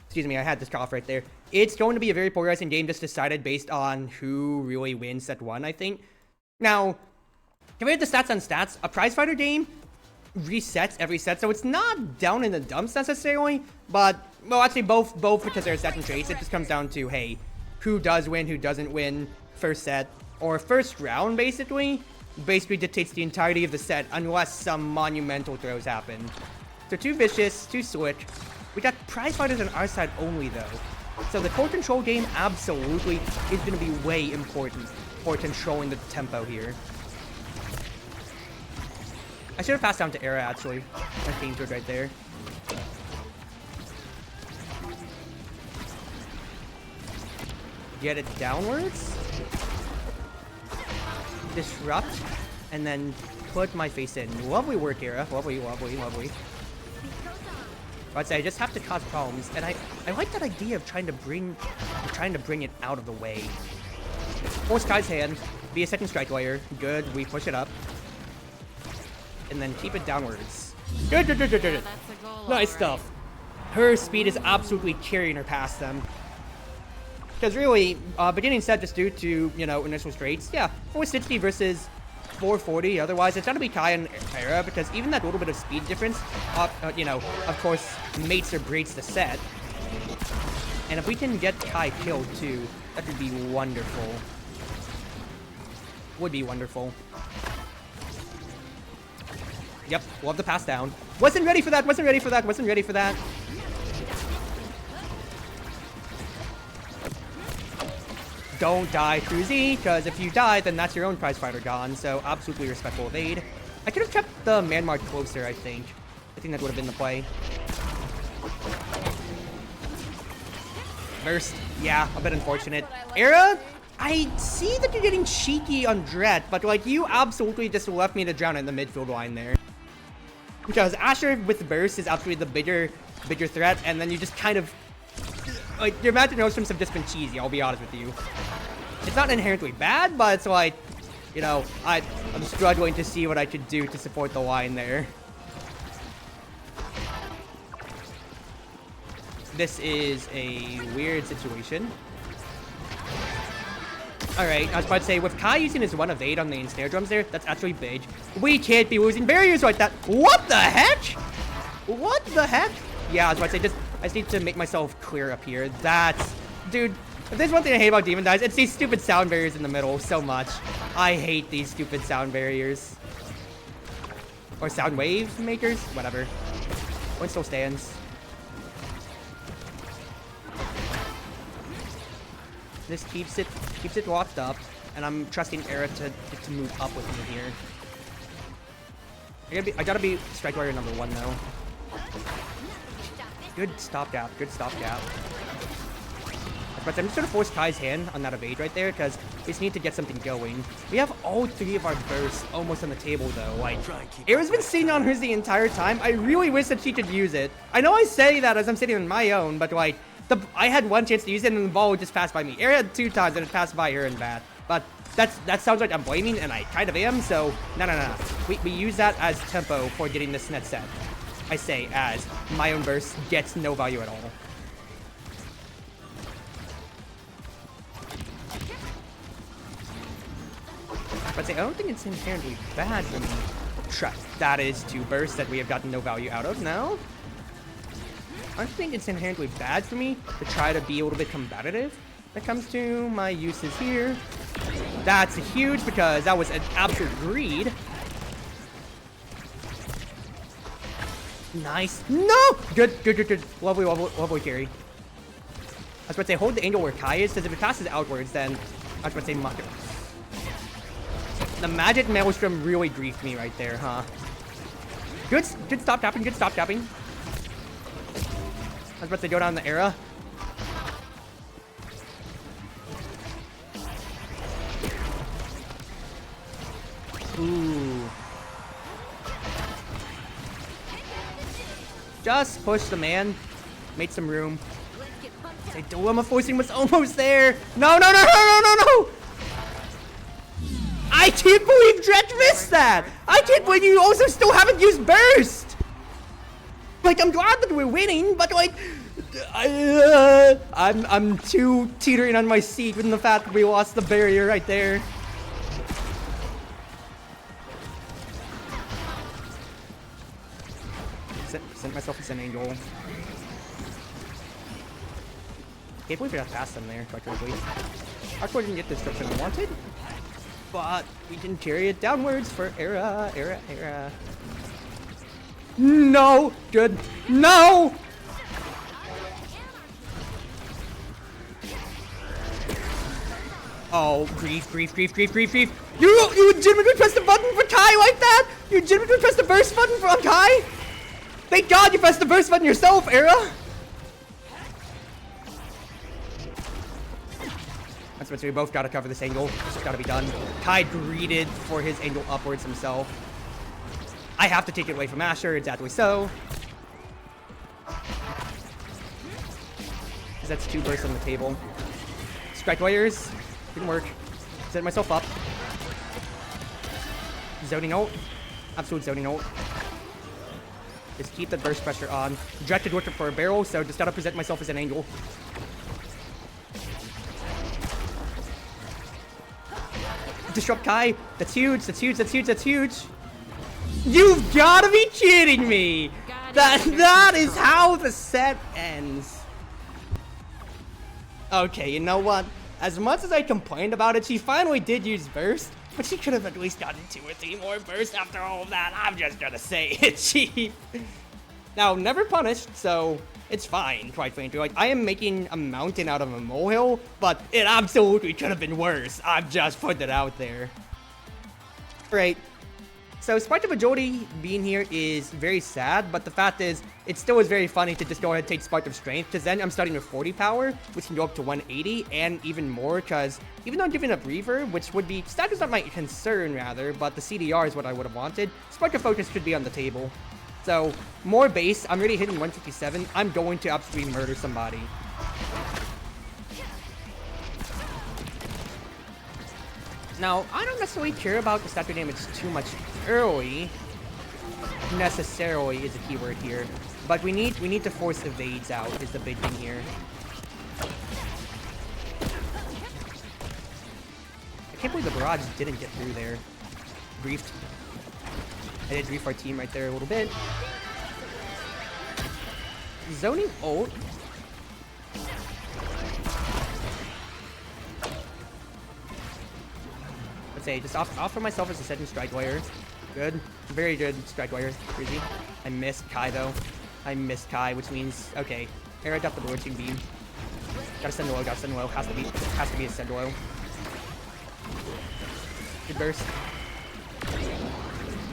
S1: Excuse me, I had this cough right there. It's going to be a very polarizing game, just decided based on who really wins set 1, I think. Now, compared to stats on stats, a prize fighter game resets every set, so it's not down in the dumps necessarily, but, well, actually both because they're sets and traits, it just comes down to, hey, who does win, who doesn't win, first set, or first round, basically dictates the entirety of the set, unless some monumental throws happen. So 2 Vicious, 2 Slick. We got prize fighters on our side only, though. So the core control game absolutely is going to be way important for controlling the tempo here. I should have passed down to Era, actually. My theme took right there. Get it downwards. Disrupt. And then put my face in. Lovely work, Era. Lovely. I'd say I just have to cause problems, and I like that idea of trying to bring it out of the way. Force Kai's hand, be a second strike layer. Good, we push it up. And then keep it downwards. Good. Nice stuff. Her speed is absolutely carrying her past them. Because really, beginning set just due to, you know, initial straights, yeah, 460 versus 440. Otherwise, it's gonna be Kai and Era, because even that little bit of speed difference, you know, of course, mates or breaks the set. And if we can get Kai killed too, that would be wonderful. Would be wonderful. Yep, love the pass down. Wasn't ready for that. Don't die, Cruzy, because if you die, then that's your own prize fighter gone, so absolutely respectful of aid. I could have kept the man mark closer, I think. I think that would have been the play. Burst, yeah, a bit unfortunate. Era, I see that you're getting cheeky on Dret, but like, you absolutely just left me to drown in the midfield line there. Because Asher with Burst is absolutely the bigger threat, and then you just kind of, like, your magic nostrums have just been cheesy, I'll be honest with you. It's not inherently bad, but it's like, you know, I'm struggling to see what I could do to support the line there. This is a weird situation. Alright, I was about to say, with Kai using his 1 of 8 on the snare drums there, that's actually big. We can't be losing barriers like that. What the heck? What the heck? Yeah, I was about to say, I just need to make myself clear up here. That's... Dude, if there's one thing I hate about Demon Dice, it's these stupid sound barriers in the middle so much. I hate these stupid sound barriers. Or sound wave makers? Whatever. One still stands. This keeps it locked up, and I'm trusting Era to move up with me here. I gotta be strike warrior number 1 though. Good stopgap. Good stopgap. But I'm just gonna force Kai's hand on that evade right there because we just need to get something going. We have all 3 of our bursts almost on the table though. Like, Era's been sitting on hers the entire time. I really wish that she could use it. I know I say that as I'm sitting on my own, but like, I had 1 chance to use it and the ball would just pass by me. Era had 2 times and it passed by her in bat. But that sounds like I'm blaming, and I kind of am. So no. We use that as tempo for getting this net set. I say as my own burst gets no value at all. But I don't think it's inherently bad for me. Trust. That is 2 bursts that we have gotten no value out of now. I don't think it's inherently bad for me to try to be a little bit combative when it comes to my uses here. That's huge because that was an absolute greed. Nice. No! Good. Lovely carry. I was about to say, hold the angle where Kai is, because if it passes outwards, then I was about to say, muck it. The magic maelstrom really griefed me right there, huh? Good stop tapping, good stop tapping. I was about to go down the Era. Ooh. Just push the man. Made some room. The dilemma forcing was almost there. No. I can't believe Dretch missed that! I can't believe you also still haven't used burst! Like, I'm glad that we're winning, but like, I'm too teetering on my seat with the fact that we lost the barrier right there. Sent myself a send angle. Can't believe we got past them there, quite quickly. Hardcore didn't get the destruction I wanted, but we can carry it downwards for Era. No! Good. No! Oh, grief. You legitimately pressed the button for Kai like that? You legitimately pressed the burst button for Kai? Thank God you pressed the burst button yourself, Era! That's what we both gotta cover this angle. It's just gotta be done. Kai greeted for his angle upwards himself. I have to take it away from Asher, exactly so. Because that's 2 bursts on the table. Strike warriors. Didn't work. Set myself up. Zoning ult. Absolute zoning ult. Just keep the burst pressure on. Directed work for a barrel, so just gotta present myself as an angle. Disrupt Kai. That's huge. You've gotta be kidding me! That is how the set ends. Okay, you know what? As much as I complained about it, she finally did use burst, but she could have at least gotten 2 or 3 more bursts after all of that. I'm just gonna say it's cheap. Now, never punished, so it's fine, quite frankly. Like, I am making a mountain out of a molehill, but it absolutely could have been worse. I've just put it out there. Right. So, Spark of Agility being here is very sad, but the fact is, it still is very funny to just go ahead and take Spark of Strength, because then I'm starting with 40 power, which can go up to 180, and even more, because even though I'm giving up Reaver, which would be, stack is not my concern, rather, but the CDR is what I would have wanted, Spark of Focus should be on the table. So, more base, I'm already hitting 157, I'm going to absolutely murder somebody. Now, I don't necessarily care about the statue damage too much early. Necessarily is a keyword here. But we need to force evades out is the big thing here. I can't believe the barrage didn't get through there. Briefed. I did grief our team right there a little bit. Zoning ult. Let's say, just offer myself as a second strike warrior. Good. Very good strike warrior. Crazy. I missed Kai though. I missed Kai, which means, okay. Era got the Lord Team Beam. Gotta send oil, gotta send oil. Has to be a send oil. Good burst.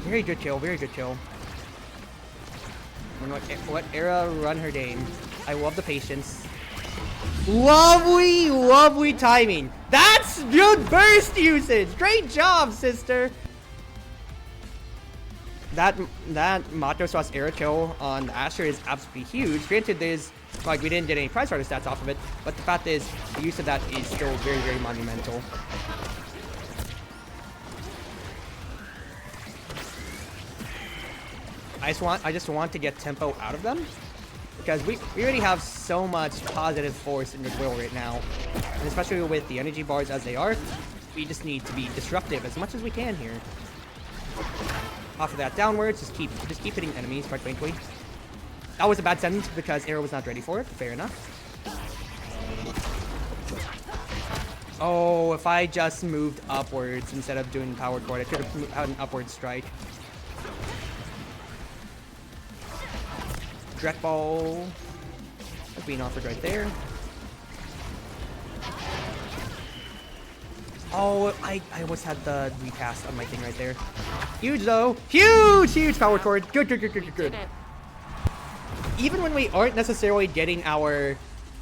S1: Very good kill, very good kill. What era run her Dame? I love the patience. Lovely, lovely timing. That's good burst usage. Great job, sister. That Mato / era kill on Asher is absolutely huge. Granted, there's like we didn't get any prize starter stats off of it, but the fact is the use of that is still very, very monumental. I just want to get tempo out of them because we already have so much positive force in the Will right now, and especially with the energy bars as they are, we just need to be disruptive as much as we can here. Off of that downwards, just keep hitting enemies quite frankly. That was a bad sentence because Arrow was not ready for it. Fair enough. Oh, if I just moved upwards instead of doing power chord, I could have had an upward strike. Dreck Ball. That's being offered right there. Oh, I almost had the recast on my thing right there. Huge though. Huge power chord. Good. Even when we aren't necessarily getting our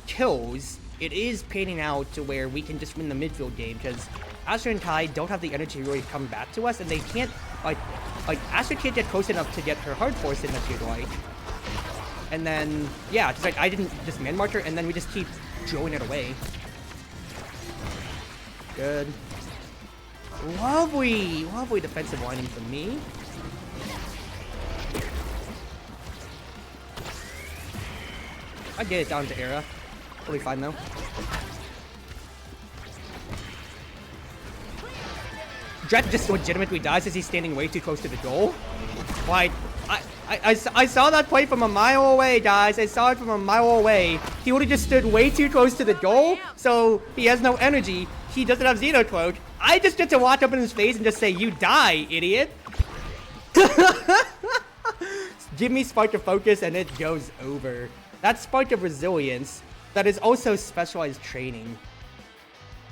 S1: kills, it is panning out to where we can just win the midfield game because Asher and Kai don't have the energy to really come back to us, and they can't like Asher can't get close enough to get her hard force in that she'd like. And then yeah, just like I didn't just man march her, and then we just keep throwing it away. Good. Lovely defensive lining from me. I get it down to Era. Totally fine though. Dret just legitimately dies as he's standing way too close to the goal. Like, I saw that play from a mile away, guys. I saw it from a mile away. He would have just stood way too close to the goal, so he has no energy. He doesn't have Xeno Cloak. I just get to walk up in his face and just say, "You die, idiot." Give me Spark of Focus and it goes over. That's Spark of Resilience. That is also Specialized Training.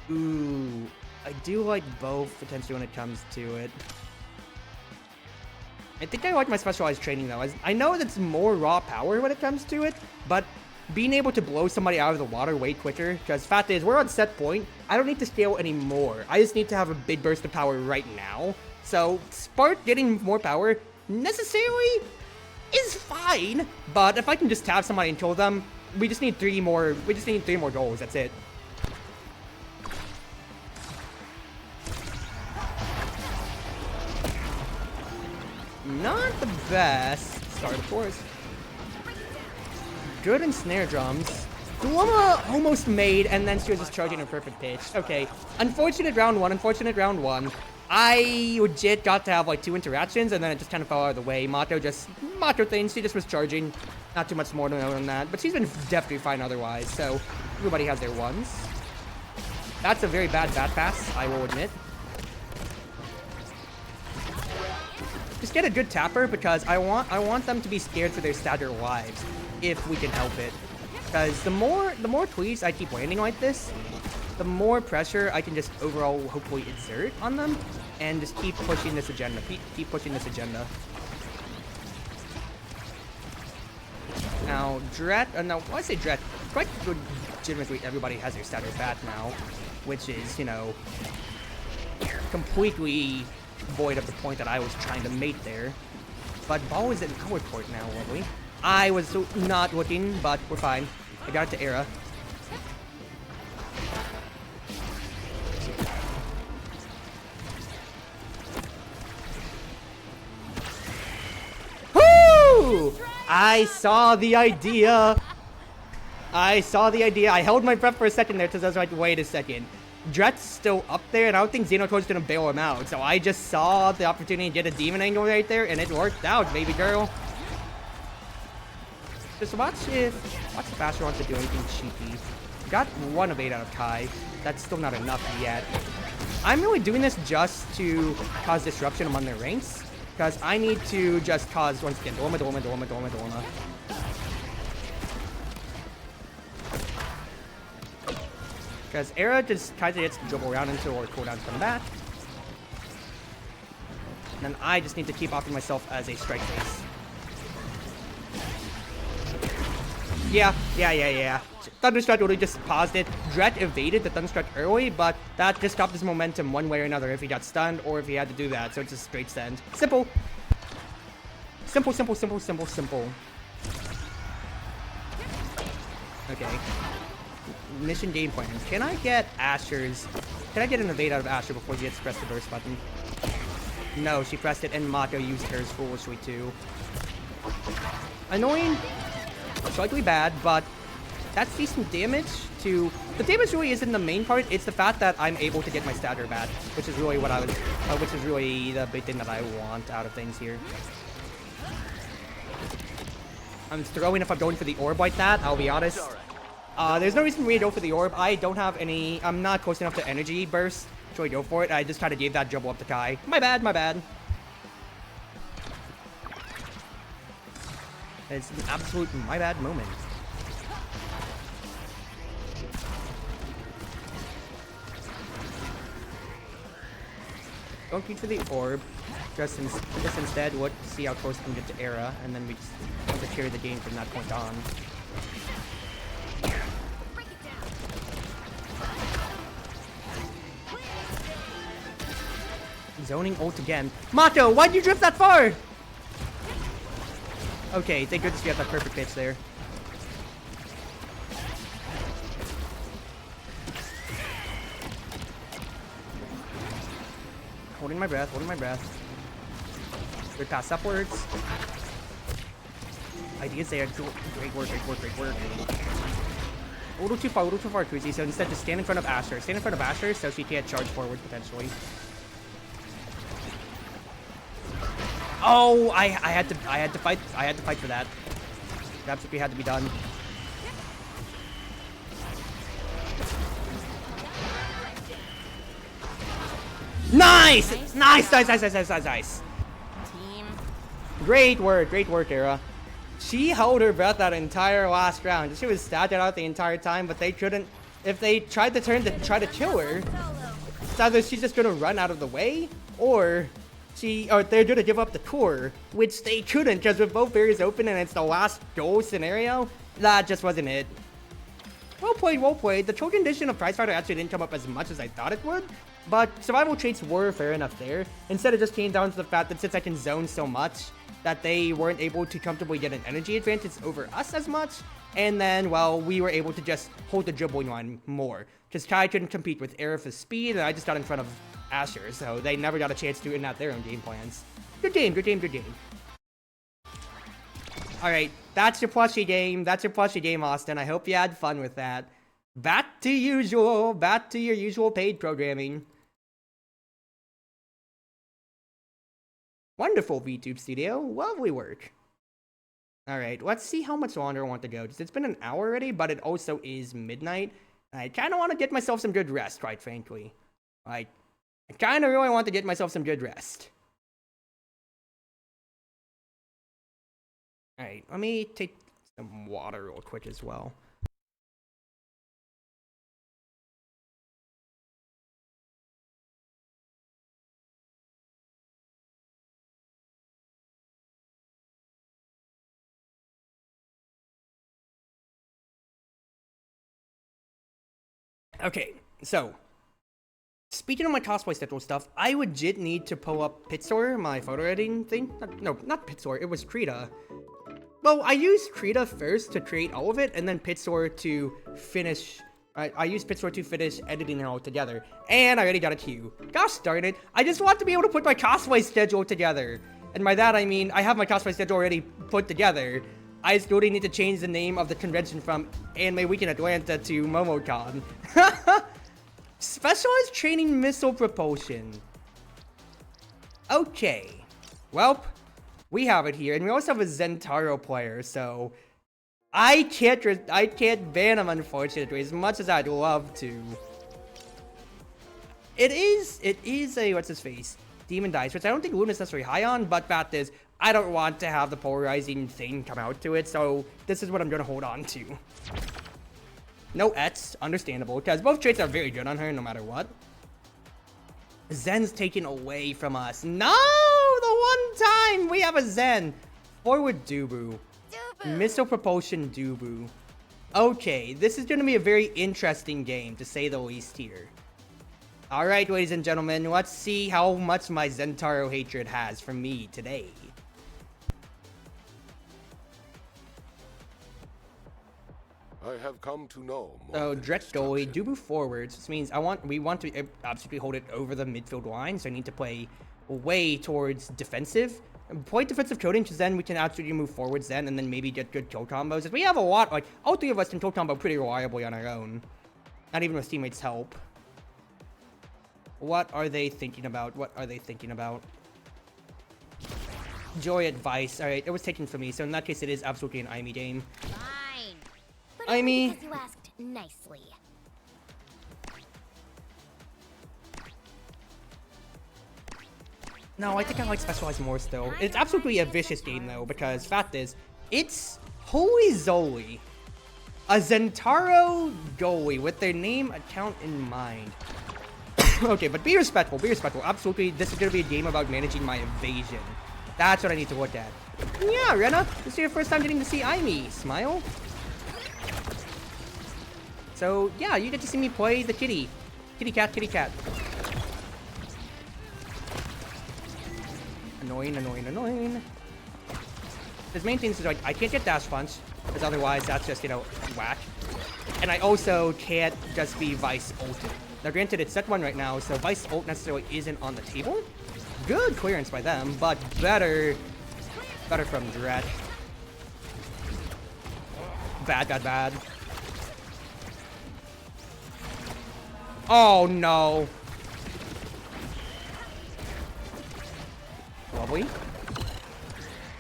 S1: Ooh, I do like both potentially when it comes to it. I think I like my Specialized Training though. I know that's more raw power when it comes to it, but being able to blow somebody out of the water way quicker, because fact is, we're on set point. I don't need to scale anymore. I just need to have a big burst of power right now. So, Spark getting more power necessarily is fine, but if I can just tap somebody and kill them, we just need three more goals, that's it. Not the best start, of course. Good in snare drums. Dilemma almost made, and then she was just charging a perfect pitch. Okay, unfortunate round one. I legit got to have like 2 interactions, and then it just kind of fell out of the way. Mato things, she just was charging. Not too much more than that, but she's been definitely fine otherwise, so everybody has their ones. That's a very bad pass, I will admit. Just get a good tapper because I want them to be scared for their stagger lives, if we can help it. Because the more tweets I keep landing like this, the more pressure I can just overall hopefully exert on them, and just keep pushing this agenda. Keep pushing this agenda. Now Dret, no, I say Dret. Quite legitimately, everybody has their stagger back now, which is, you know, completely void of the point that I was trying to make there. But ball is in our court now, lovely. I was not looking, but we're fine. I got it to Era. Woo! I saw the idea. I held my breath for a second there because I was like, wait a second. Dret's still up there, and I don't think Xenocode's gonna bail him out. So I just saw the opportunity to get a demon angle right there, and it worked out, baby girl. Just watch if Basher wants to do anything cheeky. Got 1 of 8 out of Kai. That's still not enough yet. I'm really doing this just to cause disruption among their ranks, because I need to just cause, once again, Dolma. Because Era just tries to get dribble around until our cooldowns come back. And then I just need to keep offering myself as a strike base. Yeah. Thunderstruck would have just paused it. Dret evaded the Thunderstruck early, but that just stopped his momentum one way or another if he got stunned or if he had to do that. So it's a straight send. Simple. Simple. Okay. Mission game plan. Can I get Asher's... Can I get an evade out of Asher before he gets pressed the burst button? No, she pressed it and Mato used hers foolishly too. Annoying. Slightly bad, but that's decent damage to... The damage really isn't the main part, it's the fact that I'm able to get my stagger back, which is really what I was... which is really the big thing that I want out of things here. I'm throwing if I'm going for the orb like that, I'll be honest. There's no reason for me to go for the orb. I don't have any... I'm not close enough to energy burst to really go for it. I just kind of gave that jumble up to Kai. My bad. It's an absolute my bad moment. Don't reach for the orb. Just instead look to see how close we can get to Era, and then we just have to carry the game from that point on. Zoning ult again. Mato, why'd you drift that far? Okay, thank goodness you have that perfect pitch there. Holding my breath. Good pass upwards. Ideas there. Great work. A little too far, Cruzy. So instead, just stand in front of Asher. Stand in front of Asher so she can't charge forward potentially. Oh, I had to fight for that. It absolutely had to be done. Nice!
S4: Team.
S1: Great work, Era. She held her breath that entire last round. She was stacked out the entire time, but they couldn't. If they tried to try to kill her, it's either she's just gonna run out of the way, or they're gonna give up the core, which they couldn't, because with both barriers open and it's the last goal scenario, that just wasn't it. Well played. The choke condition of Prize Fighter actually didn't come up as much as I thought it would, but survival traits were fair enough there. Instead, it just came down to the fact that since I can zone so much, that they weren't able to comfortably get an energy advantage over us as much, and then, well, we were able to just hold the dribbling line more. Because Kai couldn't compete with Era for speed, and I just got in front of Asher, so they never got a chance to enact their own game plans. Good game. Alright, that's your plushie game, Austin. I hope you had fun with that. Back to your usual paid programming. Wonderful, VTube Studio. Lovely work. Alright, let's see how much longer I want to go. It's been an hour already, but it also is midnight. I kind of want to get myself some good rest, quite frankly. I kind of really want to get myself some good rest. Alright, let me take some water real quick as well. Okay, so speaking of my cosplay schedule stuff, I legit need to pull up Pitsor, my photo editing thing. Not Pitsor, it was Krita. Well, I used Krita first to create all of it, and then Pitsor to finish. I used Pitsor to finish editing it all together, and I already got a queue. Gosh darn it, I just want to be able to put my cosplay schedule together. And by that I mean, I have my cosplay schedule already put together. I still need to change the name of the convention from Anime Weekend Atlanta to MomoCon. Specialized Training Missile Propulsion. Okay. Well, we have it here, and we also have a Zentaro player, so I can't ban him, unfortunately, as much as I'd love to. It is a, what's his face? Demon Dice, which I don't think Luna's necessarily high on, but fact is, I don't want to have the polarizing thing come out to it, so this is what I'm going to hold on to. No Ets, understandable, because both traits are very good on her no matter what. Zen's taken away from us. No! The one time we have a Zen! Forward Dubu. Missile Propulsion Dubu. Okay, this is going to be a very interesting game, to say the least here. Alright, ladies and gentlemen, let's see how much my Zentaro hatred has for me today.
S4: I have come to know more
S1: So,
S4: than
S1: Dret goalie,
S4: destruction.
S1: Dubu forwards, which means we want to absolutely hold it over the midfield line, so I need to play way towards defensive. Play defensive coding, because then we can absolutely move forwards then, and then maybe get good kill combos. If we have a lot, like, all three of us can kill combo pretty reliably on our own. Not even with teammates' help. What are they thinking about? What are they thinking about? Joy advice. Alright, it was taken from me, so in that case it is absolutely an Aimee game.
S5: Fine. But
S1: I
S5: only
S1: mean-
S5: because you asked nicely.
S1: No, I think I like Specialized more still. It's absolutely a vicious game though, because fact is, it's holy zoly. A Zentaro goalie with their name account in mind. Okay, but be respectful, be respectful. Absolutely, this is going to be a game about managing my evasion. That's what I need to look at. Yeah, Rena, this is your first time getting to see Aimee. Smile. So, yeah, you get to see me play the kitty. Kitty cat, kitty cat. Annoying, annoying, annoying. His main thing is like, I can't get dash punch, because otherwise that's just, you know, whack. And I also can't just be Vice ulted. Now granted, it's set 1 right now, so Vice ult necessarily isn't on the table. Good clearance by them, but better from Dret. Bad, bad, bad. Oh no. Lovely. The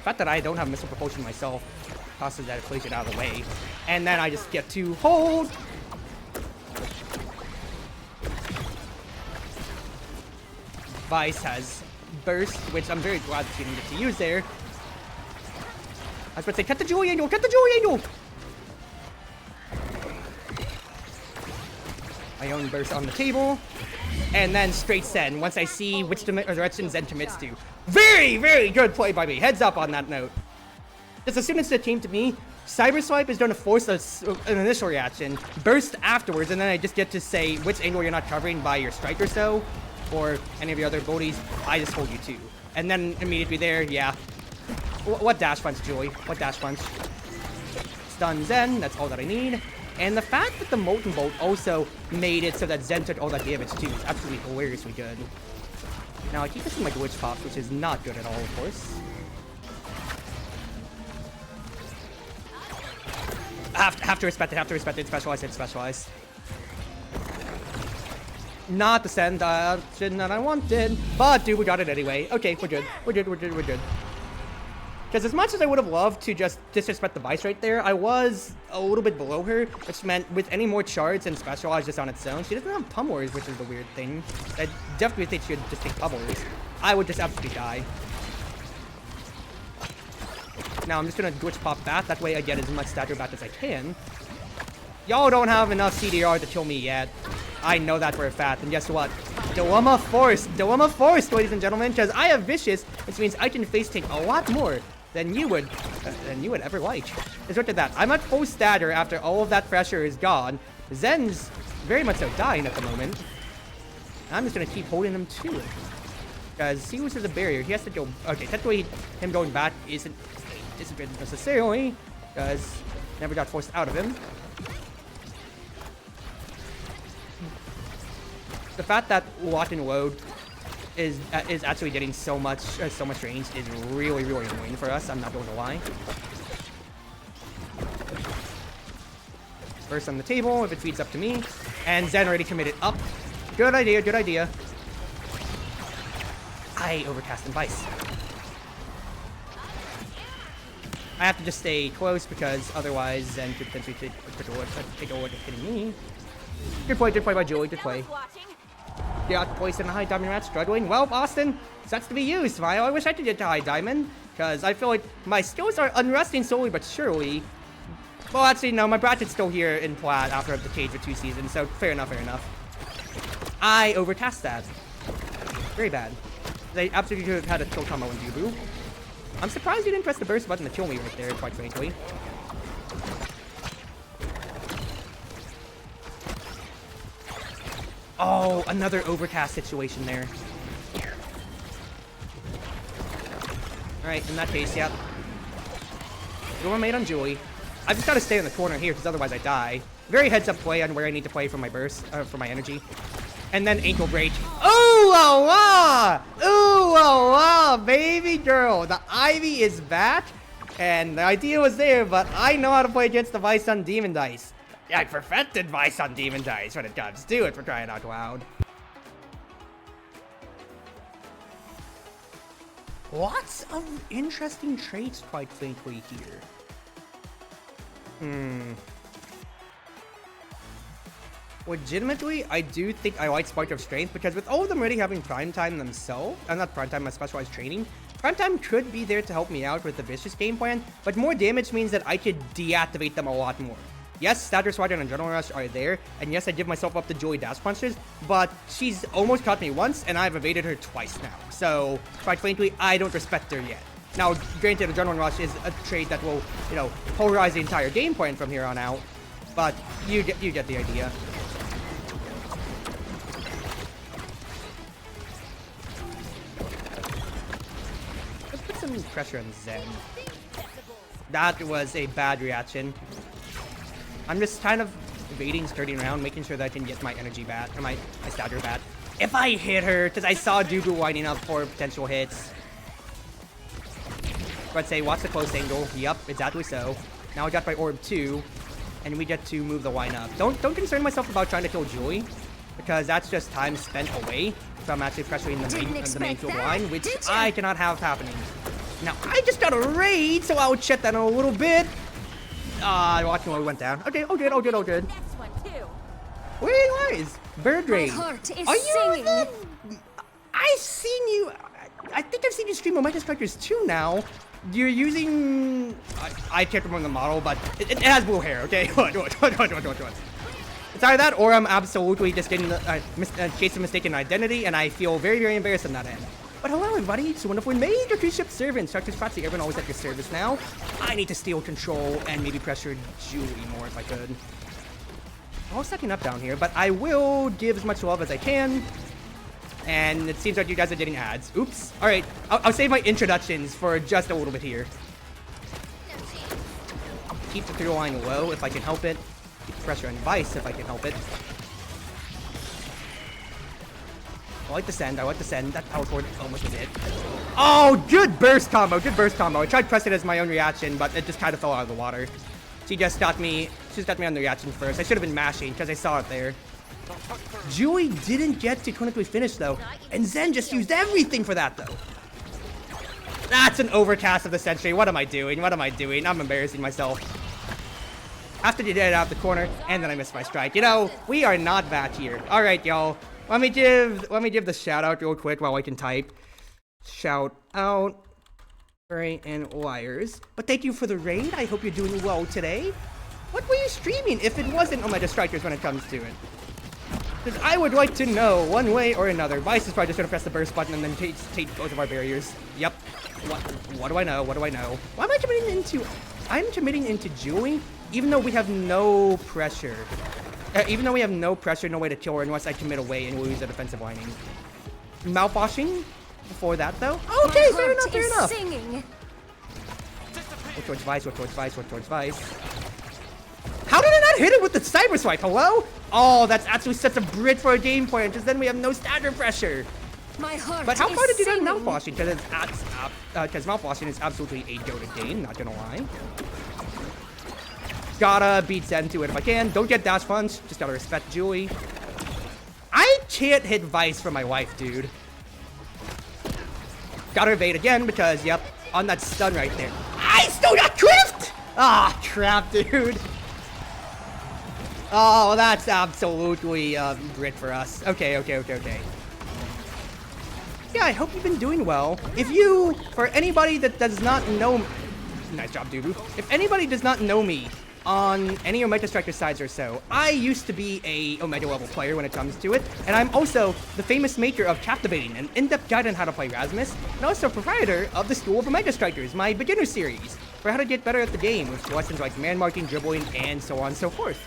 S1: fact that I don't have missile propulsion myself tosses that equation out of the way. And then I just get to hold. Vice has burst, which I'm very glad that she didn't get to use there. I was about to say, cut the Joy Angel! Cut the Joy Angel! My own burst on the table. And then straight Zen, once I see which direction Zen commits to. Very, very good play by me. Heads up on that note. Just as soon as it came to me, Cyber Swipe is going to force an initial reaction, burst afterwards, and then I just get to say which angle you're not covering by your strike or so, or any of your other abilities. I just hold you to. And then immediately there, yeah. What dash punch, Joy? What dash punch? Stun Zen, that's all that I need. And the fact that the Molten Bolt also made it so that Zen took all that damage too is absolutely hilariously good. Now I keep missing my glitch pops, which is not good at all, of course. Have to respect it, it's specialized, it's specialized. Not the send option that I wanted, but dude, we got it anyway. Okay, we're good, we're good, we're good, we're good. Because as much as I would have loved to just disrespect the Vice right there, I was a little bit below her, which meant with any more charts and specialized just on its own, she doesn't have pummelers, which is the weird thing. I definitely think she would just take pummelers. I would just absolutely die. Now I'm just gonna glitch pop that way I get as much stagger back as I can. Y'all don't have enough CDR to kill me yet. I know that for a fact, and guess what? Dilemma forced, ladies and gentlemen, because I have Vicious, which means I can face tank a lot more than you would ever like. Just look at that. I'm at full stagger after all of that pressure is gone. Zen's very much so dying at the moment. I'm just gonna keep holding him to it. Because he uses a barrier. He has to go. Okay, technically him going back isn't good necessarily, because never got forced out of him. The fact that lock and load is actually getting so much range is really annoying for us. I'm not going to lie. First on the table, if it feeds up to me, and Zen already committed up. Good idea, good idea. I overcast and Vice. I have to just stay close because otherwise Zen could potentially take a look at hitting me. Good play by Julie, good play. Got placed in a high diamond match, struggling. Well, Austin, sucks to be you, Smile. I wish I could get to high diamond, because I feel like my skills are unresting slowly but surely. Well, actually, no, my Bratchet's still here in Plat after I've decayed for 2 seasons, so fair enough, fair enough. I overtasked that. Very bad. They absolutely could have had a kill combo in Jubu. I'm surprised you didn't press the burst button to kill me right there, quite frankly. Oh, another overcast situation there. Alright, in that case, yep. Go on Maid on Julie. I just gotta stay in the corner here, because otherwise I die. Very heads-up play on where I need to play for my burst, for my energy. And then ankle break. Ooh, ah, wah! Ooh, wah, baby girl. The Ivy is back, and the idea was there, but I know how to play against the Vice on Demon Dice. I perfected Vice on Demon Dice when it comes to it, for crying out loud. Lots of interesting traits, quite frankly, here. Legitimately, I do think I like Spark of Strength because with all of them already having Prime Time themselves, not Prime Time, my specialized training, Prime Time could be there to help me out with the vicious game plan, but more damage means that I could deactivate them a lot more. Yes, Stature Squadron and Adrenaline Rush are there, and yes, I give myself up to Joey Dash Punches, but she's almost caught me once, and I've evaded her twice now. So, quite frankly, I don't respect her yet. Now, granted, Adrenaline Rush is a trait that will, you know, polarize the entire game plan from here on out, but you get the idea. Let's put some pressure on Zen. That was a bad reaction. I'm just kind of evading, skirting around, making sure that I can get my energy back, or my stagger back. If I hit her, because I saw Dubu winding up for potential hits. So I'd say, watch the close angle. Yup, exactly so. Now I got my orb too, and we get to move the line up. Don't concern myself about trying to kill Julie, because that's just time spent away from actually pressuring the main field line, which I cannot have happening. Now, I just got a raid, so I'll check that in a little bit. Watching where we went down. Okay, all good.
S5: Next one too.
S1: Wait, wise. Bird raid.
S5: My heart is
S1: Are you
S5: singing.
S1: I've seen you. I think I've seen you stream Omega Strikers too now. You're using. I can't remember the model, but it has blue hair, okay? What? It's either that or I'm absolutely just getting chasing mistaken identity, and I feel very, very embarrassed on that end. But hello everybody, it's Wonderful Wind Mage, your Cruz Ship servant. Chartreuse Proxy, everyone always at your service now. I need to steal control and maybe pressure Julie more if I could. I'm all stacking up down here, but I will give as much love as I can. And it seems like you guys are getting ads. Oops. Alright, I'll save my introductions for just a little bit here. Keep the through line low if I can help it. Keep the pressure on Vice if I can help it. I like the send. That power forward almost was it. Oh, good burst combo. I tried pressing it as my own reaction, but it just kind of fell out of the water. She just got me on the reaction first. I should have been mashing because I saw it there. Julie didn't get to clinically finish though, and Zen just used everything for that though. That's an overcast of the century. What am I doing? I'm embarrassing myself. After you did it out the corner, and then I missed my strike. You know, we are not bad here. All right, y'all. Let me give the shout out real quick while I can type. Shout out, Ray and Wires. But thank you for the raid. I hope you're doing well today. What were you streaming if it wasn't Omega Strikers when it comes to it? Because I would like to know one way or another. Vice is probably just gonna press the burst button and then take both of our barriers. Yep. What do I know? Why am I committing into? I'm committing into Julie, even though we have no pressure. No way to kill her unless I commit away and lose the defensive lining. Mouthwashing before that, though? Okay, fair enough.
S5: Singing.
S1: Work towards Vice. How did I not hit it with the Cyber Swipe? Hello? Oh, that's actually such a Brit for a game plan, because then we have no stagger pressure. But how far did you get mouthwashing? Because mouthwashing is absolutely a goated game, not gonna lie. Gotta beat Zen to it if I can. Don't get dash punch. Just gotta respect Julie. I can't hit Vice for my life, dude. Gotta evade again because, yep, on that stun right there. I still got criffed! Ah, crap, dude. Oh, that's absolutely grit for us. Okay. Yeah, I hope you've been doing well. For anybody that does not know... Nice job, Dubu. If anybody does not know me on any Omega Striker sides or so. I used to be a Omega level player when it comes to it, and I'm also the famous maker of Captivating, an in-depth guide on how to play Rasmus, and also proprietor of the School of Omega Strikers, my beginner series, for how to get better at the game, with lessons like man marking, dribbling, and so on and so forth.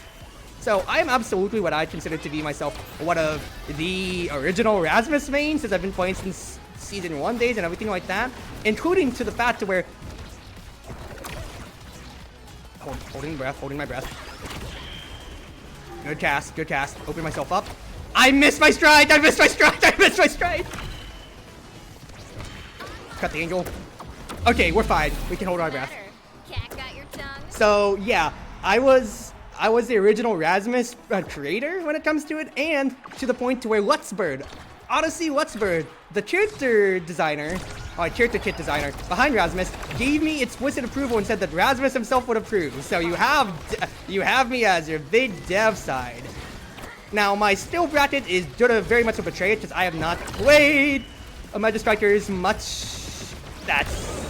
S1: So I am absolutely what I consider to be myself one of the original Rasmus mains, as I've been playing since Season 1 days and everything like that, including to the fact to where... Holding my breath. Good cast, good cast. Open myself up. I missed my stride! I missed my stride! Cut the angle. Okay, we're fine. We can hold our breath.
S5: Cat got your tongue?
S1: So, yeah, I was the original Rasmus creator when it comes to it, and to the point to where Lutzbird, Odyssey Lutzbird, the character designer, character kit designer behind Rasmus, gave me explicit approval and said that Rasmus himself would approve. So you have me as your big dev side. Now my skill bracket is gonna very much betray it because I have not played Omega Strikers much. That's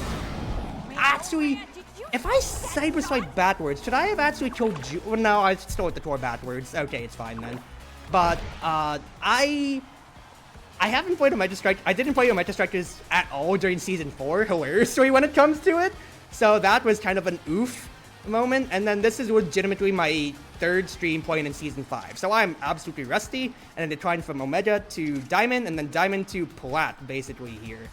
S1: actually, if I cyber swipe backwards, should I have actually killed you? Well, no, I stole the core backwards. Okay, it's fine then. But I haven't played Omega Strikers. I didn't play Omega Strikers at all during Season 4, hilariously, when it comes to it. So that was kind of an oof moment. And then this is legitimately my third stream playing in Season 5. So I'm absolutely rusty. And then declined from Omega to Diamond, and then Diamond to Plat, basically, here.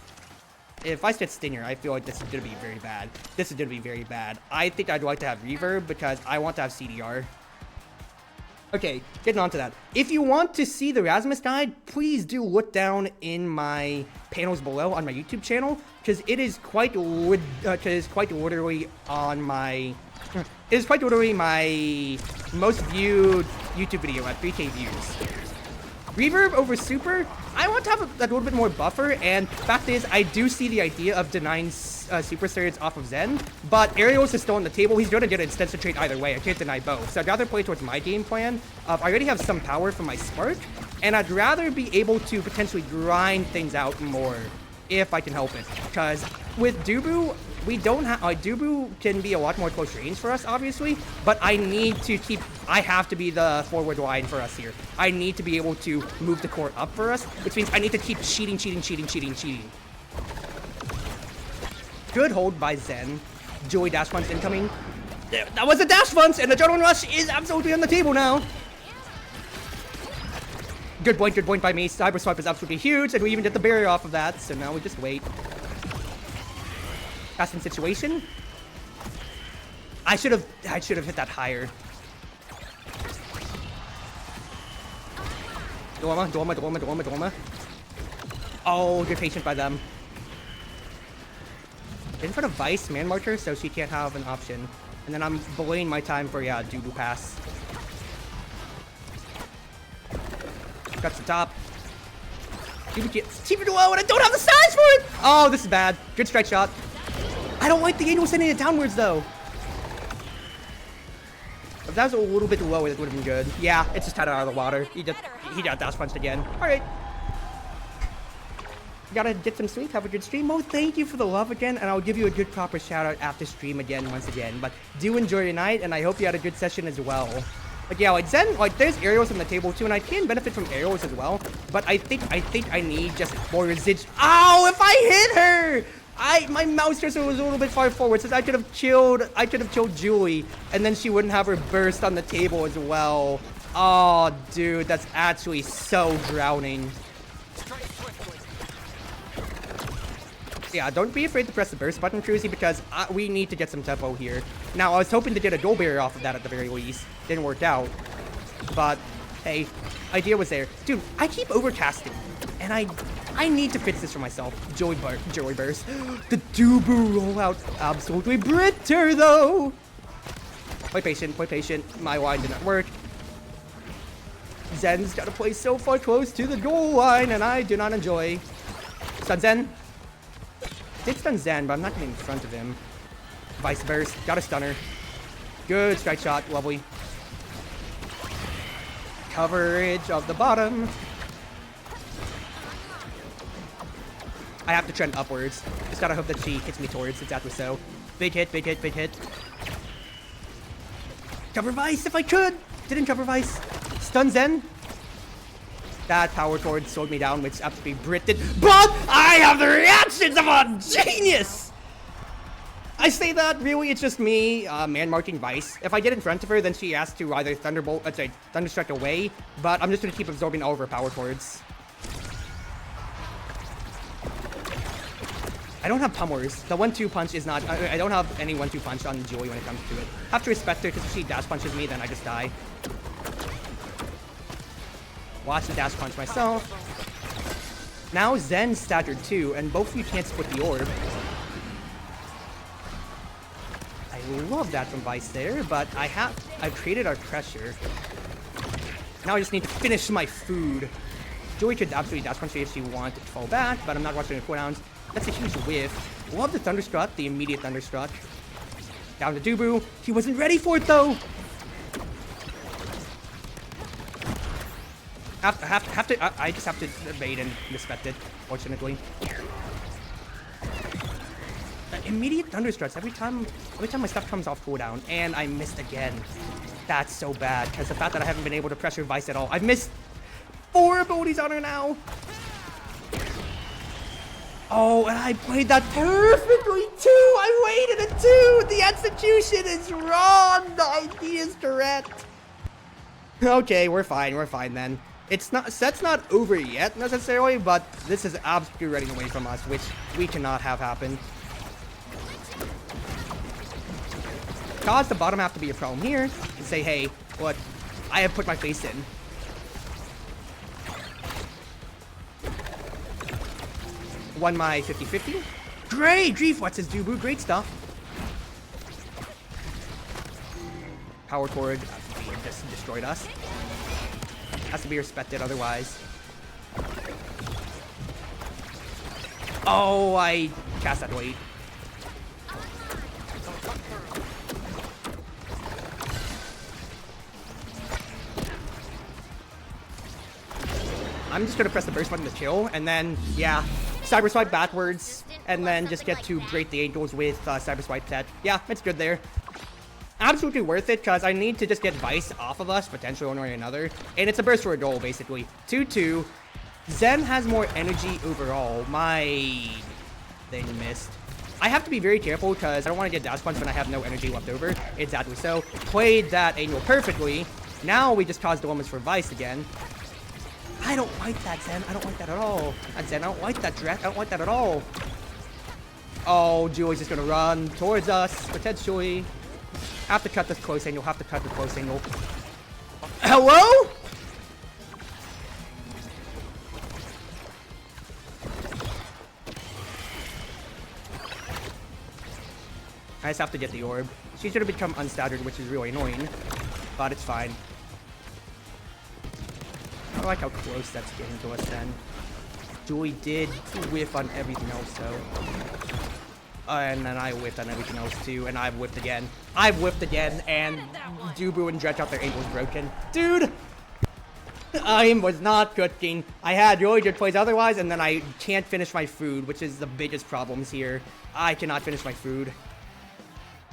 S1: If I said Stinger, I feel like this is going to be very bad. This is going to be very bad. I think I'd like to have Reverb because I want to have CDR. Okay, getting on to that. If you want to see the Rasmus guide, please do look down in my panels below on my YouTube channel, because it is quite literally on my... It is quite literally my most viewed YouTube video at 3K views. Reverb over Super, I want to have a little bit more buffer, and fact is, I do see the idea of denying Super Surge off of Zen, but Aerials is still on the table. He's going to get an Extensive Trait either way. I can't deny both. So I'd rather play towards my game plan. I already have some power from my Spark, and I'd rather be able to potentially grind things out more if I can help it. Because with Dubu, we don't have... Dubu can be a lot more close range for us, obviously, but I need to keep... I have to be the forward line for us here. I need to be able to move the core up for us, which means I need to keep cheating. Good hold by Zen. Joey dash punch incoming. That was a dash punch, and the Adrenaline Rush is absolutely on the table now. Good point by me. Cyber Swipe is absolutely huge, and we even get the barrier off of that, so now we just wait. Casting situation. I should have hit that higher. Dorma. Oh, good patient by them. In front of Vice, man marker, so she can't have an option. And then I'm belaying my time for, yeah, Dubu pass. Cuts the top. Dubu gets cheaper low, and I don't have the size for it! Oh, this is bad. Good strike shot. I don't like the angle sending it downwards, though. If that was a little bit lower, that would have been good. Yeah, it's just kind of out of the water. He got dash punched again. All right. Gotta get some sleep, have a good stream. Oh, thank you for the love again, and I'll give you a good proper shout out after stream again, once again. But do enjoy your night, and I hope you had a good session as well. Like, yeah, like Zen, like there's aerials on the table too, and I can benefit from aerials as well. But I think I need just more residual. Ow! If I hit her, my mouse cursor was a little bit far forward, so I could have killed Julie, and then she wouldn't have her burst on the table as well. Oh, dude, that's actually so drowning. Yeah, don't be afraid to press the burst button, Cruzy, because we need to get some tempo here. Now, I was hoping to get a goal barrier off of that at the very least. Didn't work out. But, hey, idea was there. Dude, I keep overcasting, and I need to fix this for myself. Joey burst. The Dubu rollout. Absolutely britter, though. Play patient. My line did not work. Zen's got to play so far close to the goal line, and I do not enjoy. Stun Zen. Did stun Zen, but I'm not getting in front of him. Vice burst. Got a stunner. Good strike shot. Lovely. Coverage of the bottom. I have to trend upwards. Just gotta hope that she hits me towards. Exactly so. Big hit. Cover Vice if I could. Didn't cover Vice. Stun Zen. That power chord slowed me down, which absolutely Britted. But I have the reactions of a genius! I say that, really, it's just me, man-marking Vice. If I get in front of her, then she has to either Thunderstruck away, but I'm just gonna keep absorbing all of her power chords. I don't have Pummers. The 1-2 punch is not... I don't have any 1-2 punch on Joey when it comes to it. Have to respect her, because if she dash punches me, then I just die. Watch the dash punch myself. Now Zen's staggered too, and both of you can't split the orb. I love that from Vice there, but I've created our pressure. Now I just need to finish my food. Joey could absolutely dash punch me if she wanted to fall back, but I'm not watching the cooldowns. That's a huge whiff. Love the Thunderstruck, the immediate Thunderstruck. Down to Dubu. He wasn't ready for it though. I just have to evade and respect it, fortunately. Immediate Thunderstrucks every time my stuff comes off cooldown, and I missed again. That's so bad, because the fact that I haven't been able to pressure Vice at all. I've missed 4 abilities on her now. Oh, and I played that perfectly too. I waited a 2. The execution is wrong. The idea is correct. Okay, we're fine then. Set's not over yet necessarily, but this is absolutely running away from us, which we cannot have happen. Cause the bottom half to be a problem here, and say, hey, look, I have put my face in. Won my 50-50. Great! Reflex is Dubu, great stuff. Power chord just destroyed us. Has to be respected otherwise. Oh, I cast that late. I'm just gonna press the burst button to chill, and then, yeah, Cyber Swipe backwards, and then just get to break the angles with Cyber Swipe set. Yeah, it's good there. Absolutely worth it, because I need to just get Vice off of us, potentially one way or another. And it's a burst for a goal, basically. 2-2. Zen has more energy overall. My thing missed. I have to be very careful, because I don't want to get dash punch when I have no energy left over. Exactly so. Played that angle perfectly. Now we just caused dilemmas for Vice again. I don't like that, Zen. I don't like that at all. Zen, I don't like that, Drek. I don't like that at all. Oh, Julie's just going to run towards us, potentially. Have to cut this close angle. Have to cut the close angle. Hello? I just have to get the orb. She's gonna become unstaggered, which is really annoying, but it's fine. I like how close that's getting to us then. Julie did whiff on everything else though. And then I whiffed on everything else too, and I've whiffed again. I've whiffed again, and Dubu and Dretch out their ankles broken. Dude! I was not cooking. I had really good plays otherwise, and then I can't finish my food, which is the biggest problems here. I cannot finish my food.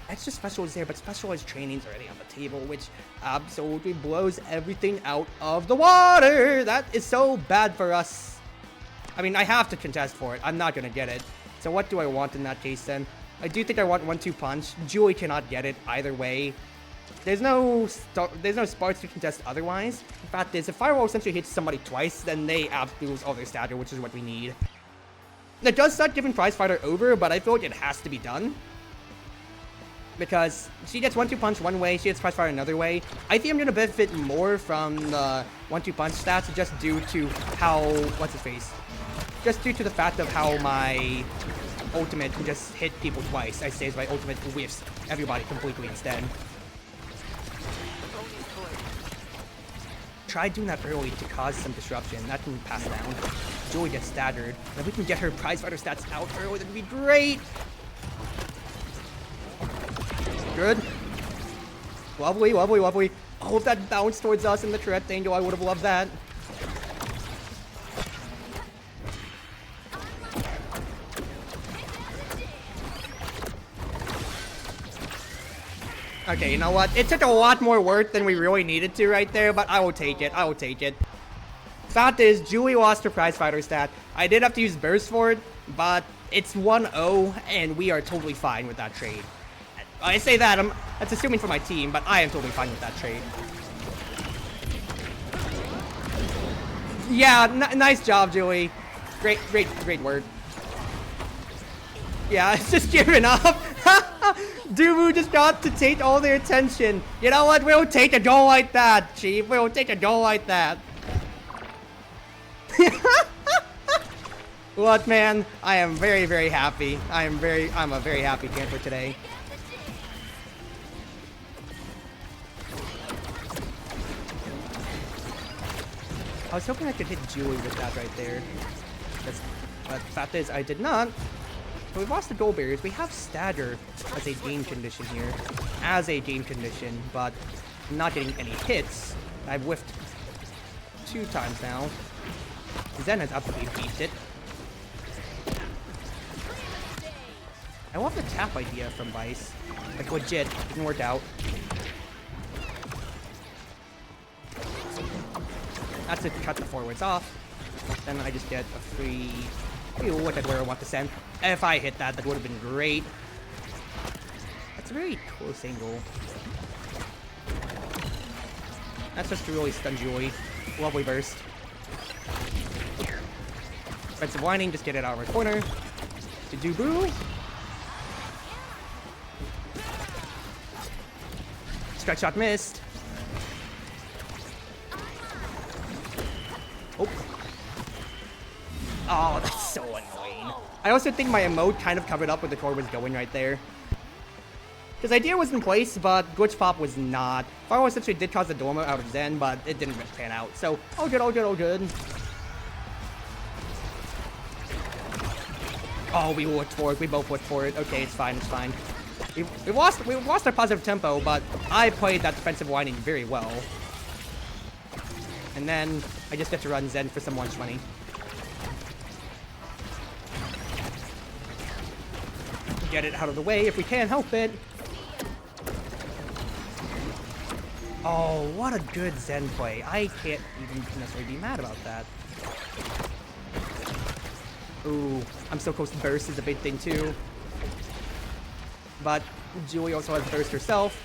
S1: Extra special is there, but specialized training's already on the table, which absolutely blows everything out of the water. That is so bad for us. I mean, I have to contest for it. I'm not gonna get it. So what do I want in that case then? I do think I want 1-2 punch. Julie cannot get it either way. There's no sparks to contest otherwise. The fact is, if Firewall essentially hits somebody twice, then they absolutely lose all their stagger, which is what we need. It does start giving Prize Fighter over, but I feel like it has to be done. Because she gets 1-2 punch one way, she gets Prize Fighter another way. I think I'm going to benefit more from the 1-2 punch stats just due to how... what's his face? Just due to the fact of how my ultimate can just hit people twice. I say my ultimate whiffs everybody completely instead. Try doing that early to cause some disruption. That can pass down. Julie gets staggered. If we can get her Prize Fighter stats out early, that'd be great. Good. Lovely, lovely, lovely. Oh, if that bounced towards us in the Tourette angle, I would have loved that. Okay, you know what? It took a lot more work than we really needed to right there, but I will take it. I will take it. Fact is, Julie lost her prize fighter stat. I did have to use burst for it, but it's 1-0, and we are totally fine with that trade. I say that, that's assuming for my team, but I am totally fine with that trade. Yeah, nice job, Julie. Great work. Yeah, it's just giving up. Dubu just got to take all their attention. You know what? We'll take a goal like that, Chief. We'll take a goal like that. Look, man, I am very happy. I'm a very happy camper today. I was hoping I could hit Julie with that right there. But the fact is, I did not. So we've lost the goal barriers. We have stagger as a game condition here. But I'm not getting any hits. I've whiffed 2 times now. Zen has absolutely beefed it. I love the tap idea from Vice. Like, legit, didn't work out. That's to cut the forwards off. Then I just get a free... look at where I want to send. If I hit that, that would have been great. That's a very close angle. That's just to really stun Julie. Lovely burst. Defensive winding, just get it out of our corner. To Dubu. Stretch shot missed. Oh. Oh, that's so annoying. I also think my emote kind of covered up where the core was going right there. His idea was in place, but Glitch Pop was not. Faro essentially did cause the Dormo out of Zen, but it didn't pan out. So, all good. Oh, we looked for it. We both looked for it. Okay, it's fine. We lost our positive tempo, but I played that defensive winding very well. And then I just get to run Zen for some lunch money. Get it out of the way if we can help it. Oh, what a good Zen play. I can't even necessarily be mad about that. Ooh, I'm so close to burst is a big thing too. But Julie also has burst herself.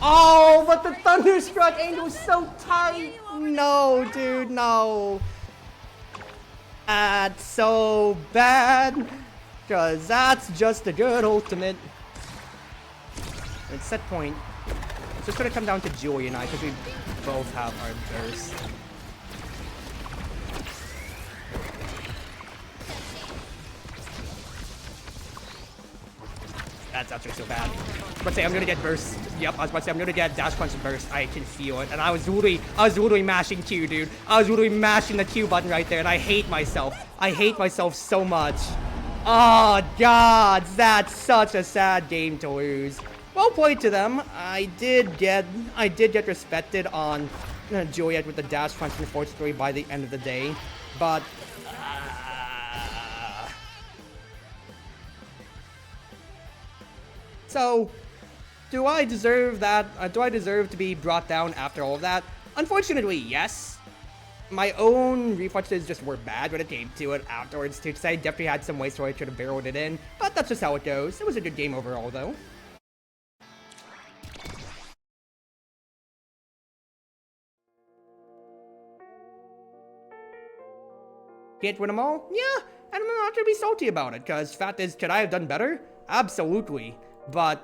S1: Oh, but the Thunderstruck angle is so tight. No, dude, no. That's so bad. Because that's just a good ultimate. It's set point. It's just going to come down to Julie and I because we both have our burst. That's actually so bad. I was about to say I'm gonna get burst. Yep, I was about to say I'm gonna get dash punch and burst. I can feel it. And I was literally mashing Q, dude. I was literally mashing the Q button right there, and I hate myself. I hate myself so much. Oh god, that's such a sad game to lose. Well played to them. I did get respected on Juliet with the dash punch and force 3 by the end of the day, but so, do I deserve that? Do I deserve to be brought down after all of that? Unfortunately, yes. My own reflexes just were bad when it came to it afterwards, too, because I definitely had some ways where I could have barreled it in, but that's just how it goes. It was a good game overall, though. Can't win them all? Yeah, and I'm not gonna be salty about it, because fact is, could I have done better? Absolutely. But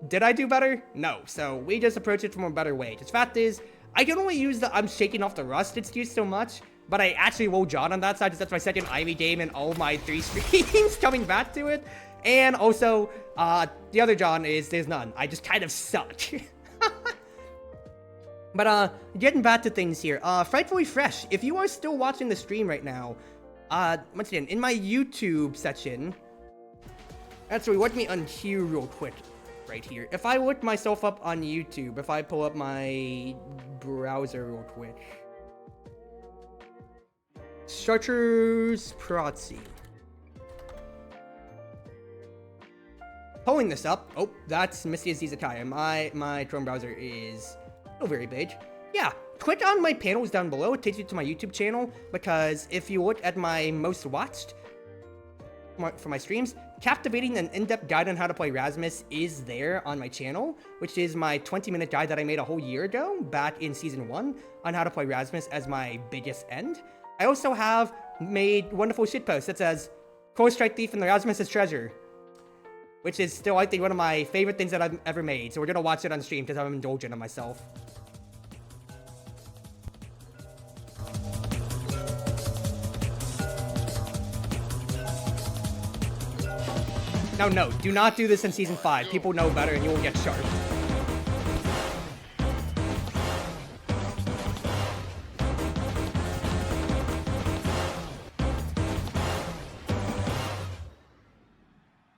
S1: did I do better? No. So we just approach it from a better way. Just fact is, I can only use the I'm shaking off the rust excuse so much, but I actually roll John on that side because that's my second Ivy game in all my 3 streams coming back to it. And also, the other John is there's none. I just kind of suck. But getting back to things here, Frightfully Fresh, if you are still watching the stream right now, once again, in my YouTube section, actually, let me unqueue real quick right here. If I look myself up on YouTube, if I pull up my browser real quick. Chartreuse Proxy. pulling this up. Oh, that's Misty Azizakaya. My Chrome browser is still very big. Yeah, click on my panels down below. It takes you to my YouTube channel, because if you look at my most watched for my streams, Captivating an in-depth guide on how to play Rasmus is there on my channel, which is my 20-minute guide that I made a whole year ago, back in Season 1, on how to play Rasmus as my biggest end. I also have made wonderful shitpost that says, Core Strike Thief and the Rasmus's Treasure, which is still, I think, one of my favorite things that I've ever made, so we're gonna watch it on stream because I'm indulgent on myself. Now, no, do not do this in Season 5. People know better and you will get sharp.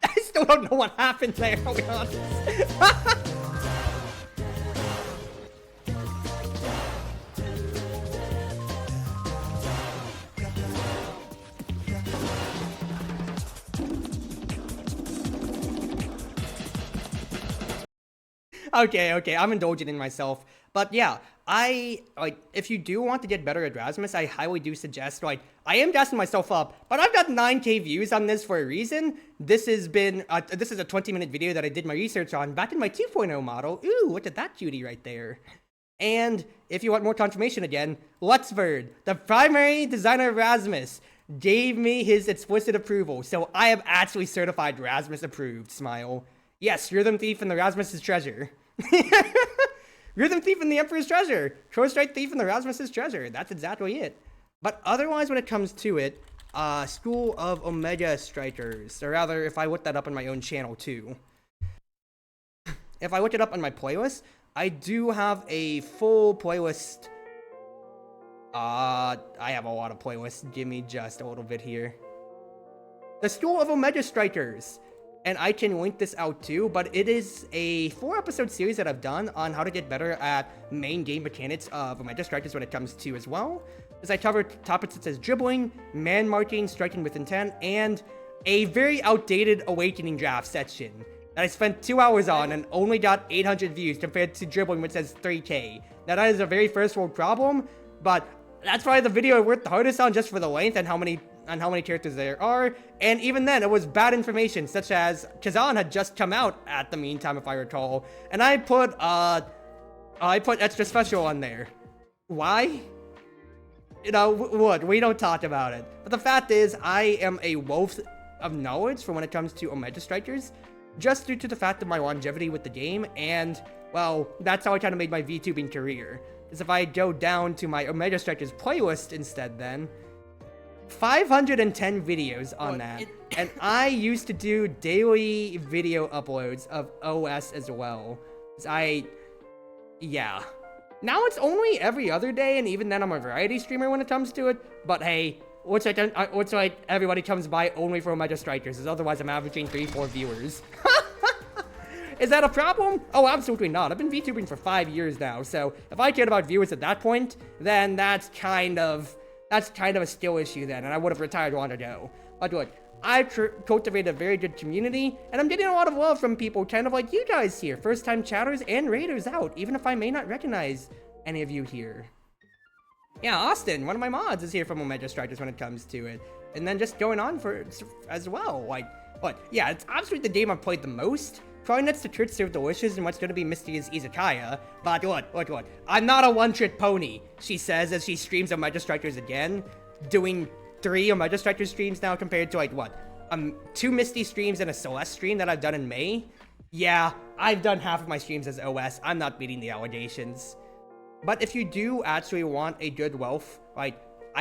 S1: I still don't know what happened there, I'll be honest. Okay, I'm indulging in myself. But yeah, if you do want to get better at Rasmus, I highly do suggest, I am gassing myself up, but I've got 9K views on this for a reason. This is a 20-minute video that I did my research on back in my 2.0 model. Ooh, look at that cutie right there. And if you want more confirmation again, Lutzford, the primary designer of Rasmus, gave me his explicit approval, so I am actually certified Rasmus approved, smile. Yes, Rhythm Thief and the Rasmus's Treasure. Rhythm Thief and the Emperor's Treasure. Core Strike Thief and the Rasmus's Treasure. That's exactly it. But otherwise, when it comes to it, School of Omega Strikers. Or rather, if I look that up on my own channel too. If I look it up on my playlist, I do have a full playlist. I have a lot of playlists. Give me just a little bit here. The School of Omega Strikers. And I can link this out too, but it is a 4-episode series that I've done on how to get better at main game mechanics of Omega Strikers when it comes to as well. As I covered topics such as dribbling, man marking, striking with intent, and a very outdated Awakening draft section that I spent 2 hours on and only got 800 views compared to dribbling, which says 3K. Now that is a very first world problem, but that's probably the video I worked the hardest on just for the length and how many characters there are, and even then it was bad information, such as Kazan had just come out at the meantime, if I recall, and I put extra special on there. Why? You know, what? We don't talk about it. But the fact is, I am a wealth of knowledge for when it comes to Omega Strikers, just due to the fact of my longevity with the game, and, well, that's how I kind of made my VTubing career. Is if I go down to my Omega Strikers playlist instead then, 510 videos on that, and I used to do daily video uploads of OS as well. Yeah. Now it's only every other day, and even then I'm a variety streamer when it comes to it, but hey, looks like everybody comes by only for Omega Strikers, as otherwise I'm averaging 3-4 viewers. Is that a problem? Oh, absolutely not. I've been VTubing for 5 years now, so if I cared about viewers at that point, then that's kind of a skill issue then, and I would have retired long ago. But look, I've cultivated a very good community, and I'm getting a lot of love from people kind of like you guys here, first-time chatters and raiders out, even if I may not recognize any of you here. Yeah, Austin, one of my mods, is here from Omega Strikers when it comes to it. And then just going on for as well, yeah, it's absolutely the game I've played the most. Probably next to Church Serve Delicious and what's gonna be Misty's Izakaya, but look, I'm not a one-trick pony, she says as she streams Omega Strikers again, doing 3 Omega Strikers streams now compared to 2 Misty streams and a Celeste stream that I've done in May. Yeah, I've done half of my streams as OS, I'm not meeting the allegations. But if you do actually want a good wealth, I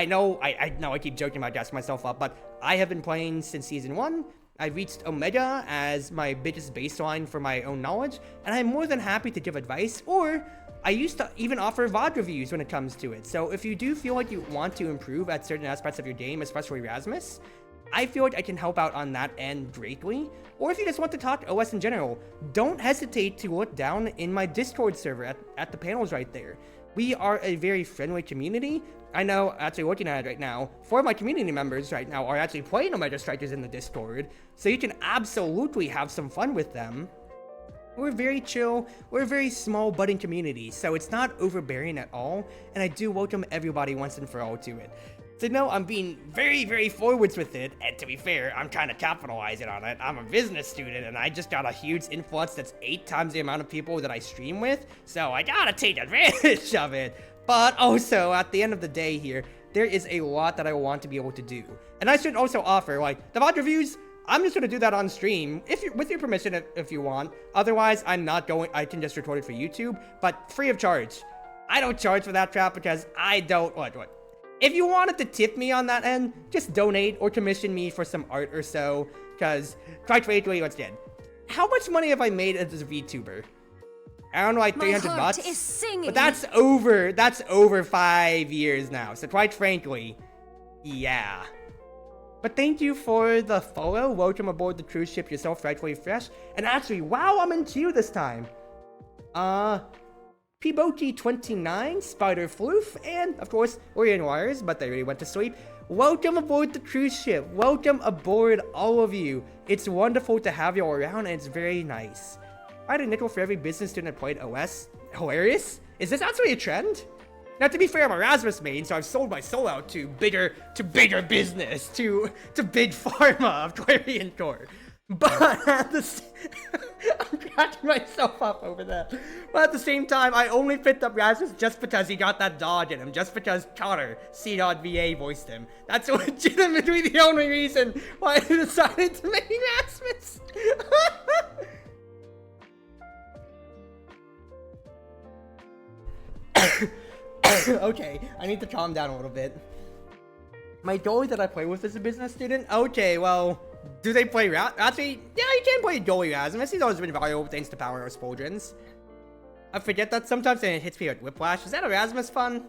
S1: know I keep joking about gassing myself up, but I have been playing since Season 1, I've reached Omega as my biggest baseline for my own knowledge, and I'm more than happy to give advice, or I used to even offer VOD reviews when it comes to it. So if you do feel like you want to improve at certain aspects of your game, especially Rasmus, I feel like I can help out on that end greatly. Or if you just want to talk OS in general, don't hesitate to look down in my Discord server at the panels right there. we are a very friendly community. I know, actually looking at it right now, 4 of my community members right now are actually playing Omega Strikers in the Discord, so you can absolutely have some fun with them. We're very chill, we're a very small budding community, so it's not overbearing at all, and I do welcome everybody once and for all to it. So no, I'm being very, very forwards with it, and to be fair, I'm trying to capitalize it on it. I'm a business student, and I just got a huge influx that's 8 times the amount of people that I stream with, so I gotta take advantage of it. But also, at the end of the day here, there is a lot that I want to be able to do. And I should also offer, like, the VOD reviews, I'm just gonna do that on stream, with your permission if you want. Otherwise, I'm not going, I can just record it for YouTube, but free of charge. I don't charge for that crap because I don't, what? If you wanted to tip me on that end, just donate or commission me for some art or so, because, quite frankly, once again, how much money have I made as a VTuber? I don't know, like 300 bucks?
S5: Is singing.
S1: But that's over 5 years now, so quite frankly, yeah. But thank you for the follow. Welcome aboard the cruise ship yourself, Rightfully Fresh. And actually, wow, I'm in queue this time. Piboki29, Spider Floof, and of course, Orion Wires, but they already went to sleep. Welcome aboard the cruise ship. Welcome aboard, all of you. It's wonderful to have you all around, and it's very nice. I had a nickel for every business student that played OS. Hilarious? Is this actually a trend? Now, to be fair, I'm Erasmus main, so I've sold my soul out to bigger business, to big pharma of Clarion Core. But at the I'm cracking myself up over that. But at the same time, I only picked up Rasmus just because he got that dodge in him, just because Connor, C.VA, voiced him. That's legitimately the only reason why I decided to make Rasmus. Okay, I need to calm down a little bit. My goalie that I play with is a business student? Okay, well, do they play actually, yeah, you can play goalie Rasmus. He's always been valuable thanks to Power or Spoldrins. I forget that sometimes and it hits me with Whiplash. Is that Erasmus fun?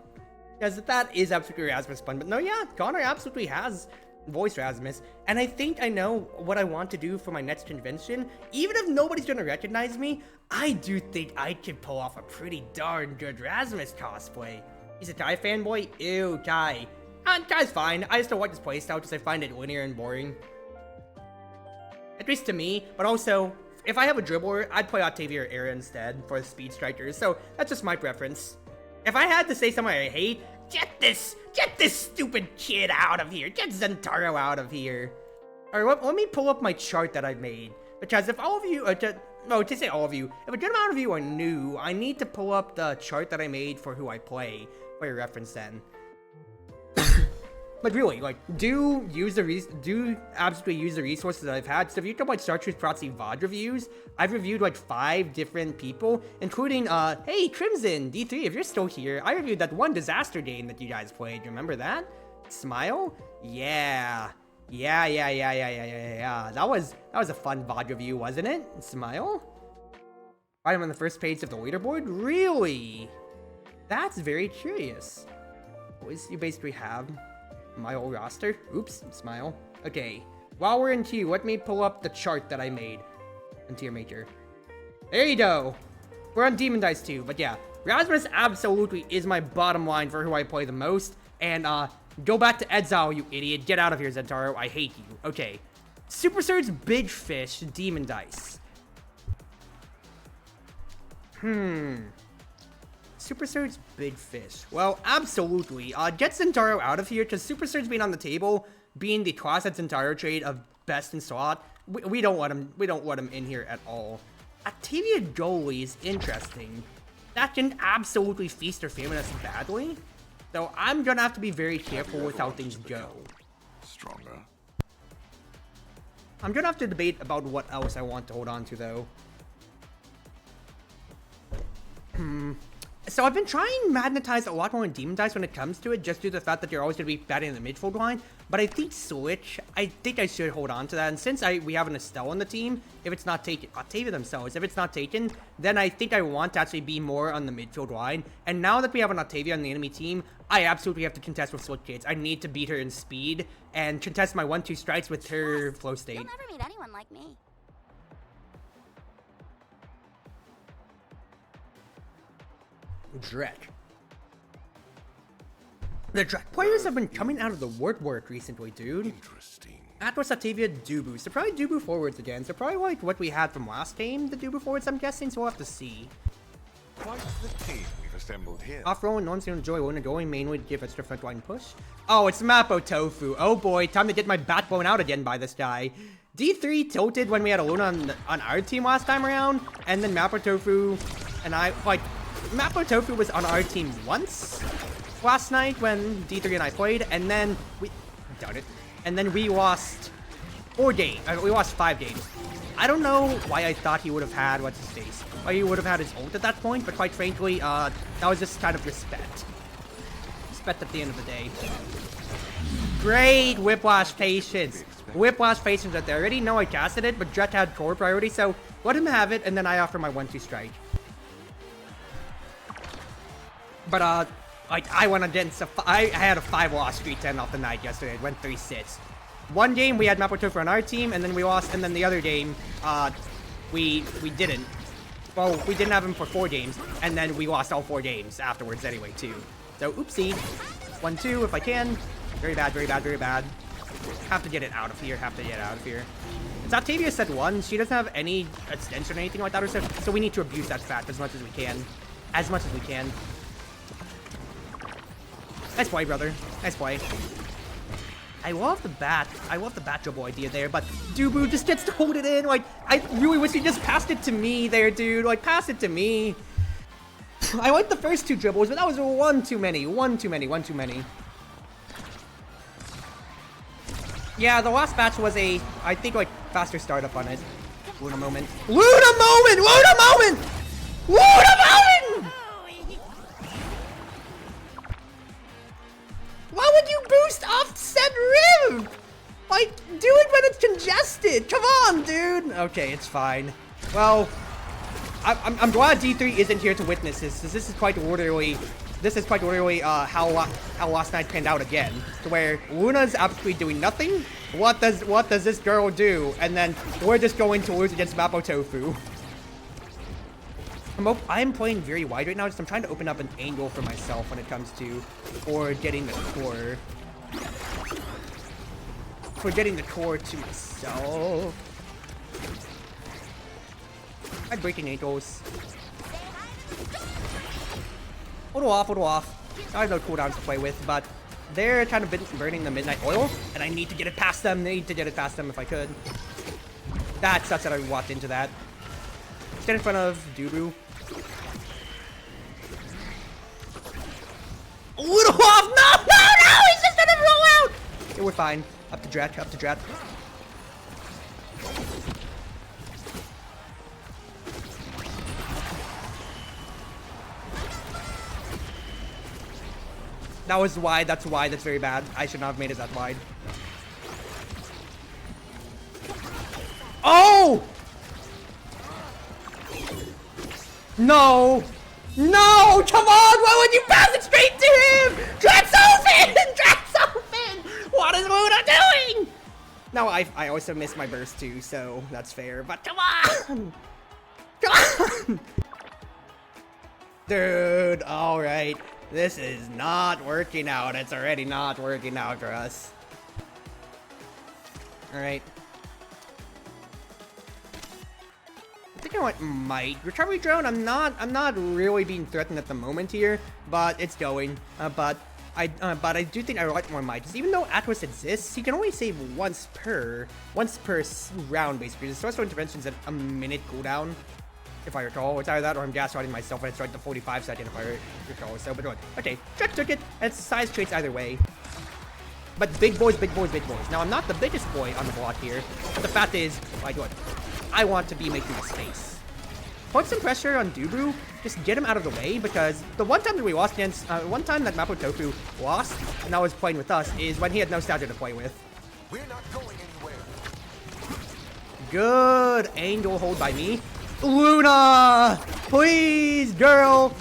S1: Because that is absolutely Erasmus fun. But no, yeah, Connor absolutely has voice Rasmus. And I think I know what I want to do for my next convention. Even if nobody's gonna recognize me, I do think I could pull off a pretty darn good Rasmus cosplay. He's a Kai fanboy? Ew, Kai. Kai's fine. I just don't like his playstyle because I find it linear and boring. At least to me, but also, if I have a dribbler, I'd play Octavia or Era instead for the Speed Strikers, so that's just my preference. If I had to say someone I hate, get this stupid kid out of here. Get Zentaro out of here. Alright, let me pull up my chart that I made. Because if all of you, to say all of you, if a good amount of you are new, I need to pull up the chart that I made for who I play, for your reference then. But really, like, do absolutely use the resources that I've had. So if you talk about Chartreuse Proxy VOD reviews, I've reviewed like 5 different people, including, hey, Crimson, D3, if you're still here, I reviewed that one disaster game that you guys played. Remember that? Smile? Yeah. Yeah. That was a fun VOD review, wasn't it? Smile? I'm on the first page of the leaderboard? Really? That's very curious. You basically have my whole roster. Oops, smile. Okay, while we're in queue, let me pull up the chart that I made in Tier Major. There you go. We're on Demon Dice too, but yeah, Rasmus absolutely is my bottom line for who I play the most. And go back to Exile, you idiot. Get out of here, Zentaro. I hate you. Okay, Super Surge, Big Fish, Demon Dice. Super Surge, Big Fish. Well, absolutely. Get Zentaro out of here, because Super Surge being on the table, being the class at Zentaro trade of best in slot, we don't want him in here at all. Octavia goalie is interesting. That can absolutely feast or famine us badly. So I'm gonna have to be very careful with how things go.
S4: Stronger.
S1: I'm gonna have to debate about what else I want to hold on to though. So I've been trying Magnetize a lot more in Demon Dice when it comes to it, just due to the fact that you're always going to be batting in the midfield line. But I think Switch, I think I should hold on to that. And since we have an Estelle on the team, if it's not taken, Octavia themselves, if it's not taken, then I think I want to actually be more on the midfield line. And now that we have an Octavia on the enemy team, I absolutely have to contest with Switch Kids. I need to beat her in speed and contest my 1-2 strikes with her flow state.
S5: You'll never meet anyone like me.
S1: Drek. The Drek players have been coming out of the woodwork recently, dude.
S4: Interesting.
S1: Atlas, Octavia, Dubu. So probably Dubu forwards again. So probably like what we had from last game, the Dubu forwards, I'm guessing. So we'll have to see.
S2: Quite the team we've assembled here.
S1: Off-roll and norms to enjoy when going mainly to give extra frontline push. Oh, it's Mappo Tofu. Oh boy, time to get my bat blown out again by this guy. D3 tilted when we had a Luna on our team last time around, and then Mappo Tofu and I, like, Mappo Tofu was on our team once last night when D3 and I played, and then we, doubt it, and then we lost 4 games, we lost 5 games. I don't know why I thought he would have had, what's his face, why he would have had his ult at that point, but quite frankly, that was just kind of respect. Respect at the end of the day. Great Whiplash patience. Whiplash patience that they already know I casted it, but Jet had core priority, so let him have it, and then I offer my 1-2 strike. But, like, I went against I had a 5-loss 3-10 off the night yesterday. It went 3-6. One game, we had Mappo Tofu on our team, and then we lost, and then the other game, we didn't. Well, we didn't have him for 4 games, and then we lost all 4 games afterwards anyway, too. So, oopsie. 1-2 if I can. Very bad, very bad, very bad. Have to get it out of here, have to get it out of here. It's Octavia said 1. She doesn't have any extension or anything like that, so we need to abuse that fact as much as we can. As much as we can. Nice play, brother. Nice play. I love the bat double idea there, but Dubu just gets to hold it in. Like, I really wish he just passed it to me there, dude. Like, pass it to me. I like the first 2 dribbles, but that was one too many. One too many. Yeah, the last batch was a, I think, like, faster startup on it. Luna moment. Luna moment! Luna moment! Luna moment! Why would you boost offset rim? Like, do it when it's congested. Come on, dude. Okay, it's fine. Well, I'm glad D3 isn't here to witness this. This is quite orderly. This is quite orderly how last night panned out again, to where Luna's absolutely doing nothing. What does this girl do? And then we're just going to lose against Mappo Tofu. I'm playing very wide right now, so I'm trying to open up an angle for myself when it comes to getting the core. For getting the core to myself. I'm breaking ankles. Hold off. I have no cooldowns to play with, but they're kind of burning the midnight oil, and I need to get it past them. If I could. That sucks that I walked into that. Stand in front of Dubu. A little off! No! He's just gonna roll out! Okay, we're fine. Up to Drat. That was wide, that's very bad. I should not have made it that wide. Oh! No! No! Come on! Why would you pass it straight to him? Drat's open! What is Luna doing? No, I also missed my burst too, so that's fair. But come on! Come on! Dude, alright. This is not working out. It's already not working out for us. Alright. I think I want Maid. Recovery drone, I'm not really being threatened at the moment here, but it's going. But I do think I like more Maid. Because even though Atlas exists, he can only save once per round basically. The social intervention's at a minute cooldown, if I recall. It's either that or I'm gaslighting myself and it's right to 45 seconds if I recall. So, but okay, Drek took it, and it's size traits either way. But big boys. Now, I'm not the biggest boy on the block here, but the fact is, like, look, I want to be making a space. Put some pressure on Dubu, just get him out of the way, because the one time that we lost against, one time that Mappo Tofu lost, and now was playing with us, is when he had no stature to play with.
S2: We're not going anywhere.
S1: Good angle hold by me. Luna! Please, girl!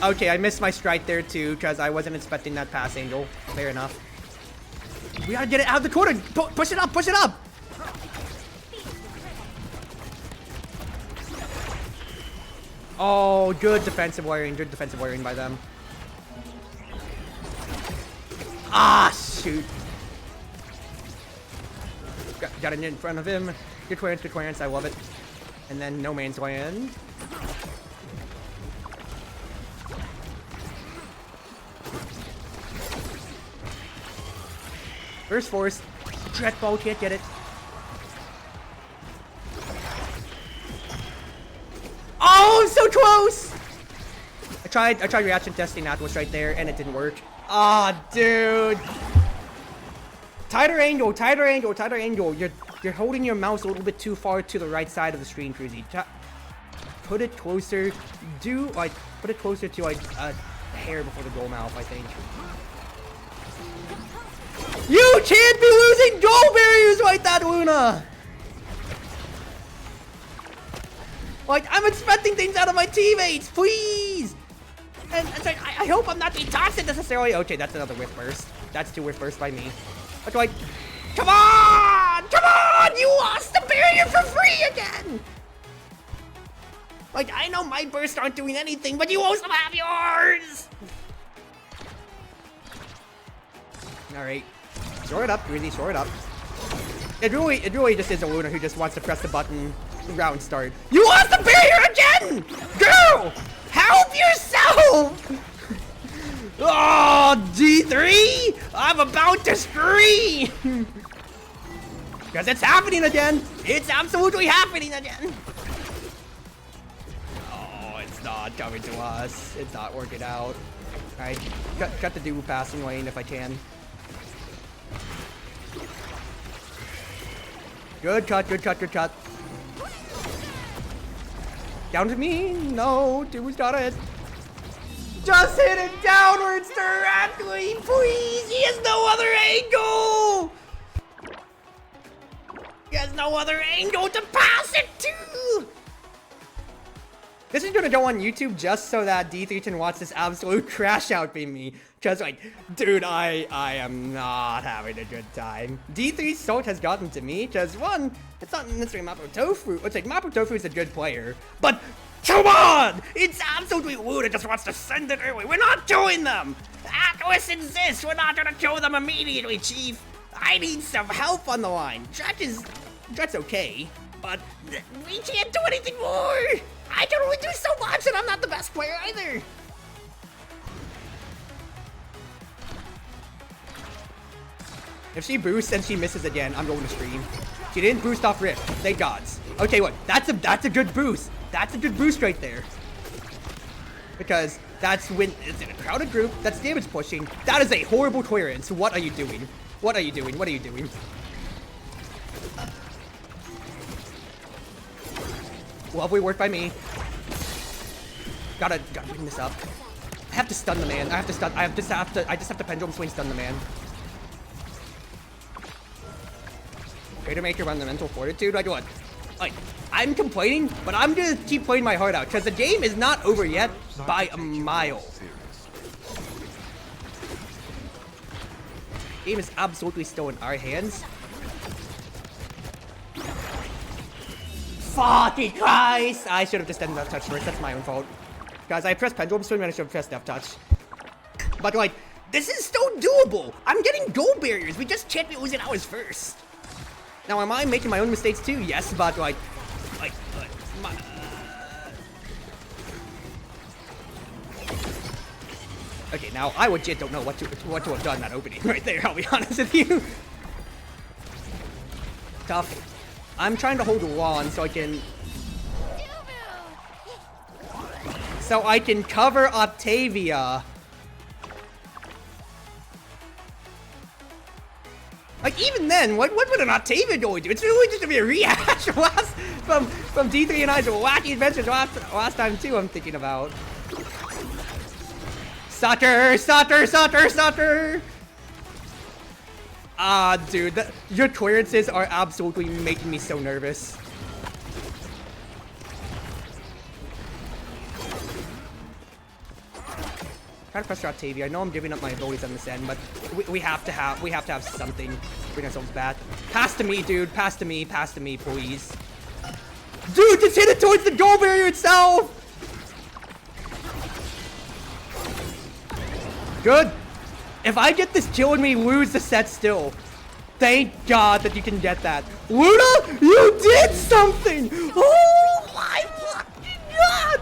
S1: Okay, I missed my strike there too, because I wasn't expecting that pass angle. Fair enough. We gotta get it out of the corner! Push it up! Oh, good defensive wiring by them. Ah, shoot. Got it in front of him. Good clearance, I love it. And then no man's land. First force. Dread ball, can't get it. Oh, I'm so close! I tried reaction testing Atlas right there, and it didn't work. Ah, dude. Tighter angle, tighter angle, tighter angle. You're holding your mouse a little bit too far to the right side of the screen, Cruzy. Put it closer. Put it closer to like a hair before the goal mouth, I think. You can't be losing goal barriers like that, Luna! Like, I'm expecting things out of my teammates, please! And it's like, I hope I'm not being toxic necessarily. Okay, that's another whiff burst. That's 2 whiff bursts by me. Okay, like, come on! Come on! You lost the barrier for free again! Like, I know my bursts aren't doing anything, but you also have yours! Alright. Shore it up, really, shore it up. It really just is a Luna who just wants to press the button, round start. You lost the barrier again! Girl! Help yourself! Oh, D3! I'm about to scream! Because it's happening again! It's absolutely happening again! Oh, it's not coming to us. It's not working out. Alright, cut the dual passing lane if I can. Good cut, good cut, good cut. Down to me. No, dude's got it. Just hit it downwards directly, please. He has no other angle. He has no other angle to pass it to. This is gonna go on YouTube just so that D3 can watch this absolute crash out by me. Cause like, dude, I am not having a good time. D3's salt has gotten to me, cause one, it's not necessarily Mapo Tofu. It's like Mapo Tofu is a good player, but come on! It's absolutely Luna just wants to send it early. We're not killing them! Atlas exists! We're not gonna kill them immediately, Chief! I need some help on the line. Dret's okay, but we can't do anything more! I can only do so much and I'm not the best player either! If she boosts and she misses again, I'm going to stream. She didn't boost off Rift, thank gods. Okay, look, that's a good boost. That's a good boost right there. Because that's when it's in a crowded group, that's damage pushing. That is a horrible clearance. What are you doing? What are you doing? What are you doing? Lovely work by me. Gotta bring this up. I have to stun the man. I just have to pendulum swing stun the man. Way to make your run the mental fortitude. Like what? Like, I'm complaining, but I'm gonna keep playing my heart out because the game is not over yet by a mile. The game is absolutely still in our hands. Fucking Christ! I should have just done Death Touch first. That's my own fault. Guys, I pressed Pendulum Swing and I should have pressed Death Touch. But like, this is still doable. I'm getting goal barriers. We just can't be losing ours first. Now, am I making my own mistakes too? Yes, but like okay, now I legit don't know what to have done that opening right there. I'll be honest with you. Tough. I'm trying to hold a wand so I can cover Octavia. Like, even then, what would an Octavia goalie do? It's really just gonna be a rehash from D3 and I's wacky adventures last time too, I'm thinking about. Sutter! Ah, dude, your clearances are absolutely making me so nervous. Try to press for Octavia. I know I'm giving up my abilities on this end, but we have to have something to bring ourselves back. Pass to me, dude. Pass to me, please. Dude, just hit it towards the goal barrier itself. Good. If I get this kill and we lose the set still, thank God that you can get that. Luna, you did something! Oh my fucking God!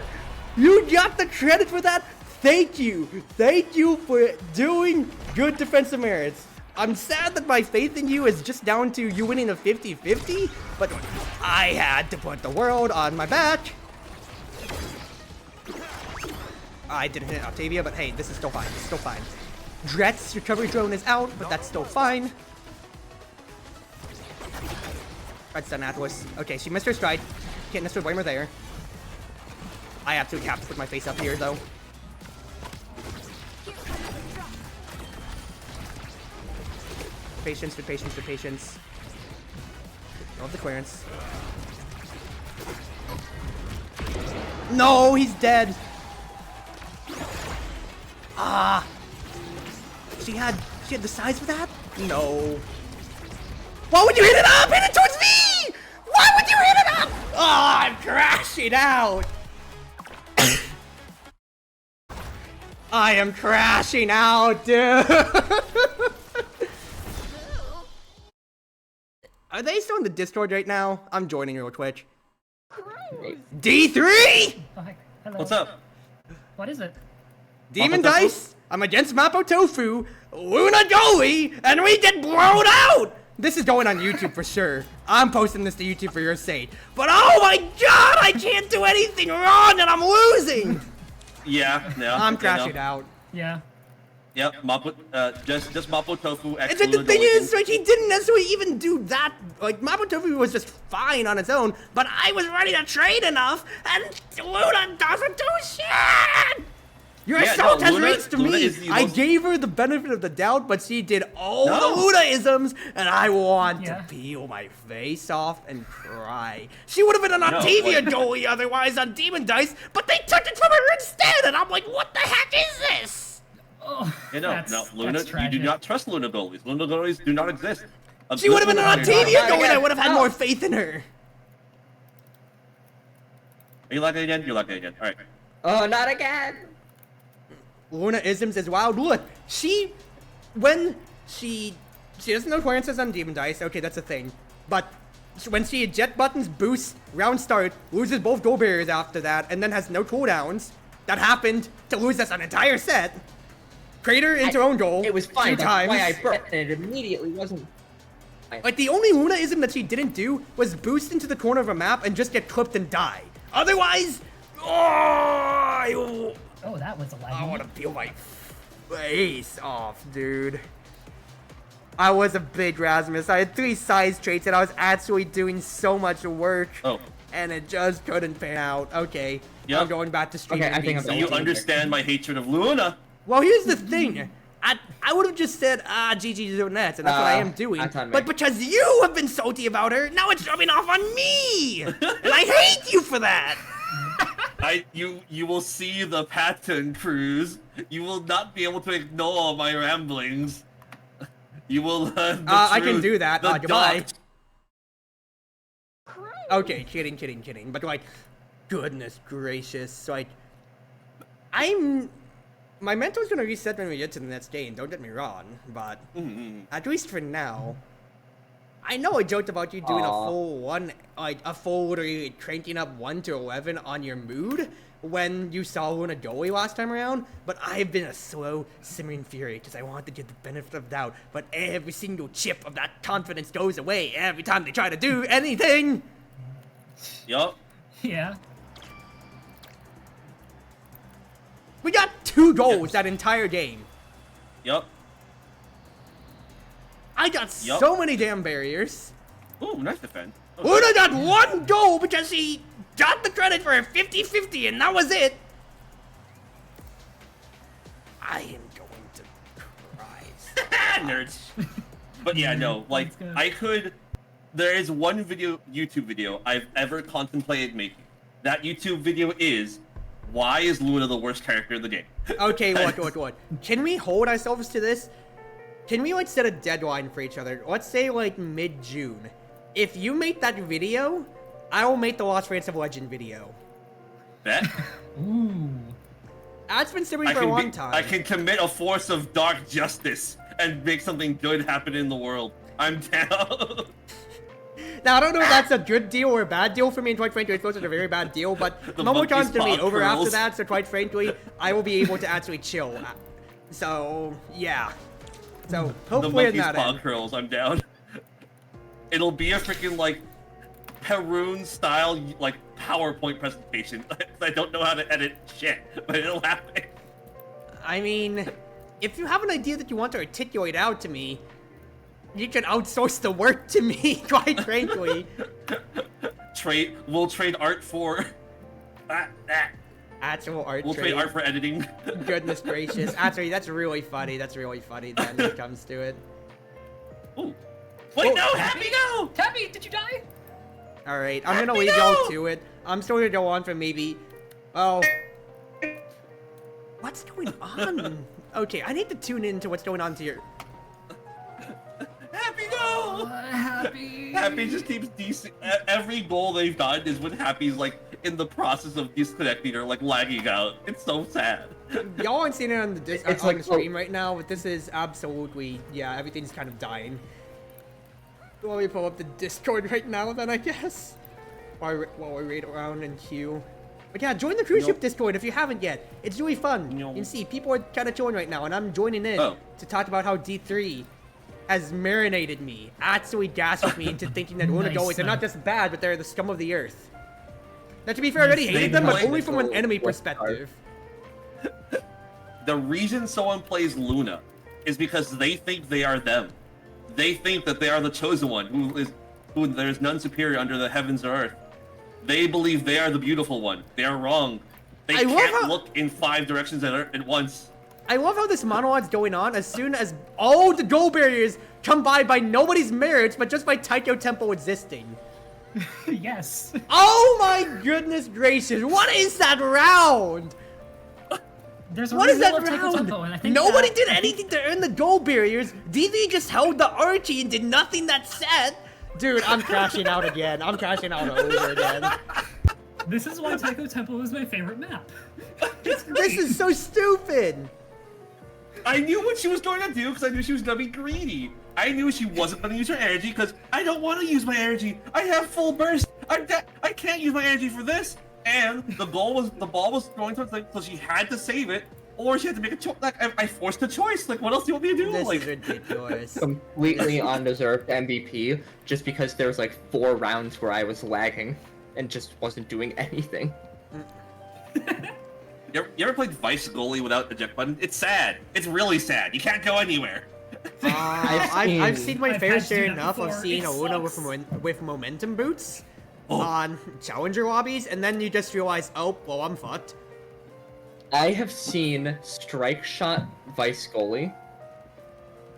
S1: You got the credit for that. Thank you. Thank you for doing good defensive merits. I'm sad that my faith in you is just down to you winning a 50-50, but I had to put the world on my back. I didn't hit Octavia, but hey, this is still fine. It's still fine. Dret's recovery drone is out, but that's still fine. Right, stun Atlas. Okay, she missed her stride. Can't necessarily blame her there. I absolutely have to put my face up here, though. Patience, good patience, good patience. Love the clearance. No, he's dead. Ah. She had the size for that? No. Why would you hit it up? Hit it towards me! Why would you hit it up? Oh, I'm crashing out. I am crashing out, dude. Are they still in the Discord right now? I'm joining your Twitch. D3!
S6: Oh, hi. Hello.
S7: What's up?
S6: What is it?
S1: Demon
S7: Mapo Tofu?
S1: Dice, I'm against Mapo Tofu, Luna Joey, and we get blown out! This is going on YouTube for sure. I'm posting this to YouTube for your sake. But oh my God, I can't do anything wrong and I'm losing!
S7: Yeah,
S1: I'm crashing out.
S6: Yeah.
S7: Yep, Mapo, just Mapo Tofu.
S1: And then the thing is, like, he didn't necessarily even do that. Like, Mapo Tofu was just fine on its own, but I was ready to trade enough, and Luna doesn't do shit! Your assault has
S7: Luna-
S1: reached
S7: Luna
S1: me.
S7: is the
S1: I
S7: most-
S1: gave her the benefit of the doubt, but she did all
S7: No.
S1: the Luna-isms, and I want
S6: Yeah.
S1: to peel my face off and cry. She would have been an Octavia
S7: like-
S1: goalie otherwise on Demon Dice, but they took it from her instead, and I'm like, what the heck is this?
S6: Oh,
S7: Yeah, no, Luna,
S6: that's
S7: you
S6: tragic.
S7: do not trust Luna goalies. Luna goalies do not exist. A
S1: She
S7: good
S1: would have been an
S7: Luna goalie-
S1: Octavia
S3: Not
S1: goalie, and I
S3: again.
S1: would have had
S3: No.
S1: more faith in her.
S7: Are you lagging again? You're lagging again. All right.
S3: Oh, not again.
S1: Luna-isms is wild. Look, she doesn't know clearances on Demon Dice. Okay, that's a thing. But when she jet buttons boost round start, loses both goal barriers after that, and then has no cooldowns, that happened to lose us an entire set. Crater into her own goal.
S3: It was fine.
S1: 2
S3: That's
S1: times.
S3: why I burnt, and it immediately wasn't.
S1: Like, the only Luna-ism that she didn't do was boost into the corner of a map and just get clipped and die. Otherwise, oh,
S6: Oh, that was a
S1: I
S6: lag.
S1: want to peel my face off, dude. I was a big Rasmus. I had 3 size traits and I was actually doing so much work.
S7: Oh.
S1: And it just couldn't pan out. Okay.
S7: Yep.
S1: I'm going back to streaming.
S3: Okay, I think I'm
S7: So
S3: done.
S7: you understand my hatred of Luna.
S1: Well, here's the thing. I would have just said, GG's doing that, and that's what I am doing.
S3: that's on me.
S1: But because you have been salty about her, now it's rubbing off on me! And I hate you for that!
S7: You will see the pattern, Cruz. You will not be able to ignore my ramblings. You will learn the
S1: I can
S7: truth,
S1: do that.
S7: the
S1: Goodbye.
S7: dark-
S1: Okay, kidding. But, like, goodness gracious. Like, my mental's gonna reset when we get to the next game, don't get me wrong. But, at least for now, I know I joked about you doing a full literally cranking up 1 to 11 on your mood when you saw Luna Goalie last time around, but I've been a slow simmering fury because I wanted to give the benefit of doubt, but every single chip of that confidence goes away every time they try to do anything!
S7: Yup.
S6: Yeah.
S1: We got 2 goals that entire game.
S7: Yup.
S1: I got
S7: Yup.
S1: so many damn barriers.
S7: Ooh, nice defense. Oh,
S1: Luna got 1 goal because he got the credit for a 50-50 and that was it. I am going to cry.
S7: nerds. But yeah, no, like,
S6: That's good.
S7: there is one YouTube video I've ever contemplated making. That YouTube video is, why is Luna the worst character in the game?
S1: Okay, look. Can we hold ourselves to this? Can we, like, set a deadline for each other? Let's say, like, mid-June. If you make that video, I will make the Lost Ransom Legend video.
S7: Bet?
S6: Ooh.
S1: That's been simmering for a long time.
S7: I can commit a force of dark justice and make something good happen in the world. I'm down.
S1: Now, I don't know if that's a good deal or a bad deal for me, and quite frankly, it's supposed to be a very bad deal, but
S7: The
S1: Momo-chan's gonna be
S7: monkey's paw
S1: over after
S7: curls.
S1: that, so quite frankly, I will be able to actually chill. So, yeah. So,
S7: The
S1: hopefully in
S7: monkey's
S1: that
S7: paw
S1: end.
S7: curls. I'm down. It'll be a freaking like Haroon style like PowerPoint presentation. I don't know how to edit shit, but it'll happen.
S1: I mean, if you have an idea that you want to articulate out to me, you can outsource the work to me, quite frankly.
S7: We'll trade art for
S1: Actual art
S7: We'll trade art for editing.
S1: Goodness gracious. Actually, that's really funny. That's really funny then when it comes to it.
S7: Ooh. Wait,
S1: Oh.
S7: no, Happy, no!
S6: Happy, did you die?
S1: Alright, I'm gonna
S7: Happy,
S1: leave
S7: no!
S1: y'all to it. I'm still gonna go on for maybe... Oh. What's going on? Okay, I need to tune into what's going on here.
S7: Happy, no!
S6: Happy.
S7: Happy just keeps every goal they've done is when Happy's like in the process of disconnecting or like lagging out. It's so sad.
S1: Y'all aren't seeing it on the
S8: It's
S1: on
S8: like-
S1: the stream right now, but this is absolutely... Yeah, everything's kind of dying. Let me pull up the Discord right now then, I guess. While we raid around and queue. But yeah, join the cruise ship Discord if you haven't yet. It's really fun.
S7: No.
S1: You can see people are kind of chilling right now, and I'm joining in
S7: Oh.
S1: to talk about how D3 has marinated me, absolutely gaslit me into thinking that Luna
S6: Nice,
S1: Goalies are not
S6: son.
S1: just bad, but they're the scum of the earth. Now, to be fair, I already
S6: Nice.
S1: hated
S7: They
S1: them, but
S7: play
S1: only from an
S8: little
S1: enemy
S8: West Park.
S1: perspective.
S7: The reason someone plays Luna is because they think they are them. They think that they are the chosen one, who there is none superior under the heavens or earth. They believe they are the beautiful one. They are wrong. They
S1: I love
S7: can't
S1: how-
S7: look in 5 directions at once.
S1: I love how this monologue's going on as soon as all the goal barriers come by nobody's merits, but just by Taiko Temple existing.
S6: Yes.
S1: Oh my goodness gracious, what is that round?
S6: There's a
S1: What is that
S6: removal of Taiko
S1: round?
S6: Tempo, and I think
S1: Nobody
S6: that-
S1: did anything to earn the goal barriers. DV just held the Archie and did nothing that said. Dude, I'm crashing out again. I'm crashing out over again.
S6: This is why Taiko Tempo is my favorite map.
S1: This is so stupid.
S7: I knew what she was going to do because I knew she was going to be greedy. I knew she wasn't going to use her energy because I don't want to use my energy. I have full burst. I can't use my energy for this. And the ball was going towards like, so she had to save it, or she had to make a choice. Like I forced a choice. Like what else do you want me to do?
S1: This
S7: Like
S1: is ridiculous.
S8: Completely undeserved MVP, just because there was like 4 rounds where I was lagging and just wasn't doing anything.
S7: you ever played Vice Goalie without eject button? It's sad. It's really sad. You can't go anywhere.
S1: I've seen my
S6: I've
S1: fair
S6: had to do
S1: share
S6: that
S1: enough of
S6: before.
S1: seeing
S6: It
S1: a Luna
S6: sucks.
S1: with momentum boots
S7: Oh.
S1: on challenger lobbies, and then you just realize, oh, well, I'm fucked.
S8: I have seen Strike Shot Vice Goalie,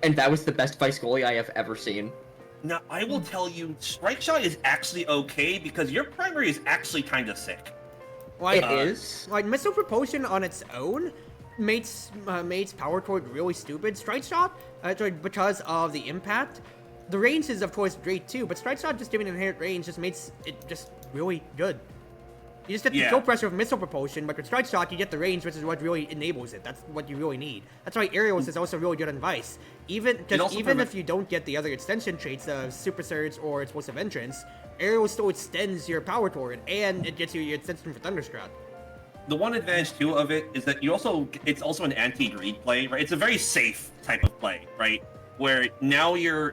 S8: and that was the best Vice Goalie I have ever seen.
S7: Now I will tell you, Strike Shot is actually okay because your primary is actually kind of sick.
S1: Like,
S8: It is.
S1: like Missile Propulsion on its own makes power chord really stupid. Strike Shot, because of the impact, the range is of course great too, but Strike Shot just giving inherent range just makes it just really good. You just get the
S7: Yeah.
S1: kill pressure of Missile Propulsion, but with Strike Shot you get the range, which is what really enables it. That's what you really need. That's why Aerials is also really good on Vice. Even
S7: also
S1: if you don't get the other extension traits of Super Surge or Explosive Entrance, Aerial still extends your power chord, and it gets you your extension for Thunderstruck.
S7: The one advantage too of it is that it's also an anti-greed play, right? It's a very safe type of play, right? Where now your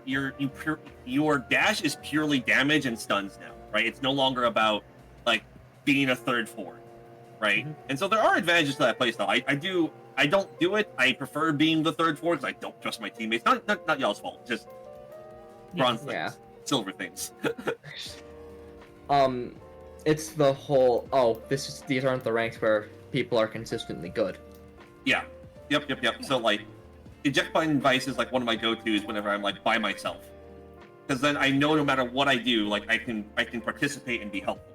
S7: dash is purely damage and stuns now, right? It's no longer about like being a third forward, right? And so there are advantages to that playstyle. I don't do it. I prefer being the third forward because I don't trust my teammates. Not y'all's fault. Just bronze things,
S8: Yeah.
S7: silver things.
S8: It's the whole, these aren't the ranks where people are consistently good.
S7: Yeah. Yep. So like, eject button Vice is like one of my go-tos whenever I'm like by myself, because then I know no matter what I do, like I can participate and be helpful,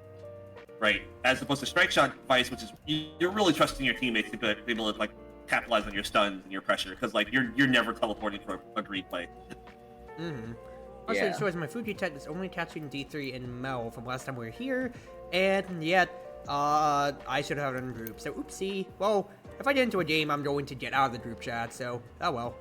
S7: right? As opposed to Strike Shot Vice, which is you're really trusting your teammates to be able to like capitalize on your stuns and your pressure, because like you're never teleporting for a greed play.
S1: Mm-hmm. Also,
S8: Yeah.
S1: so as my Fuji tech is only catching D3 and Mel from last time we were here, and yet, I should have done group, so oopsie. Well, if I get into a game, I'm going to get out of the group chat. So, oh well.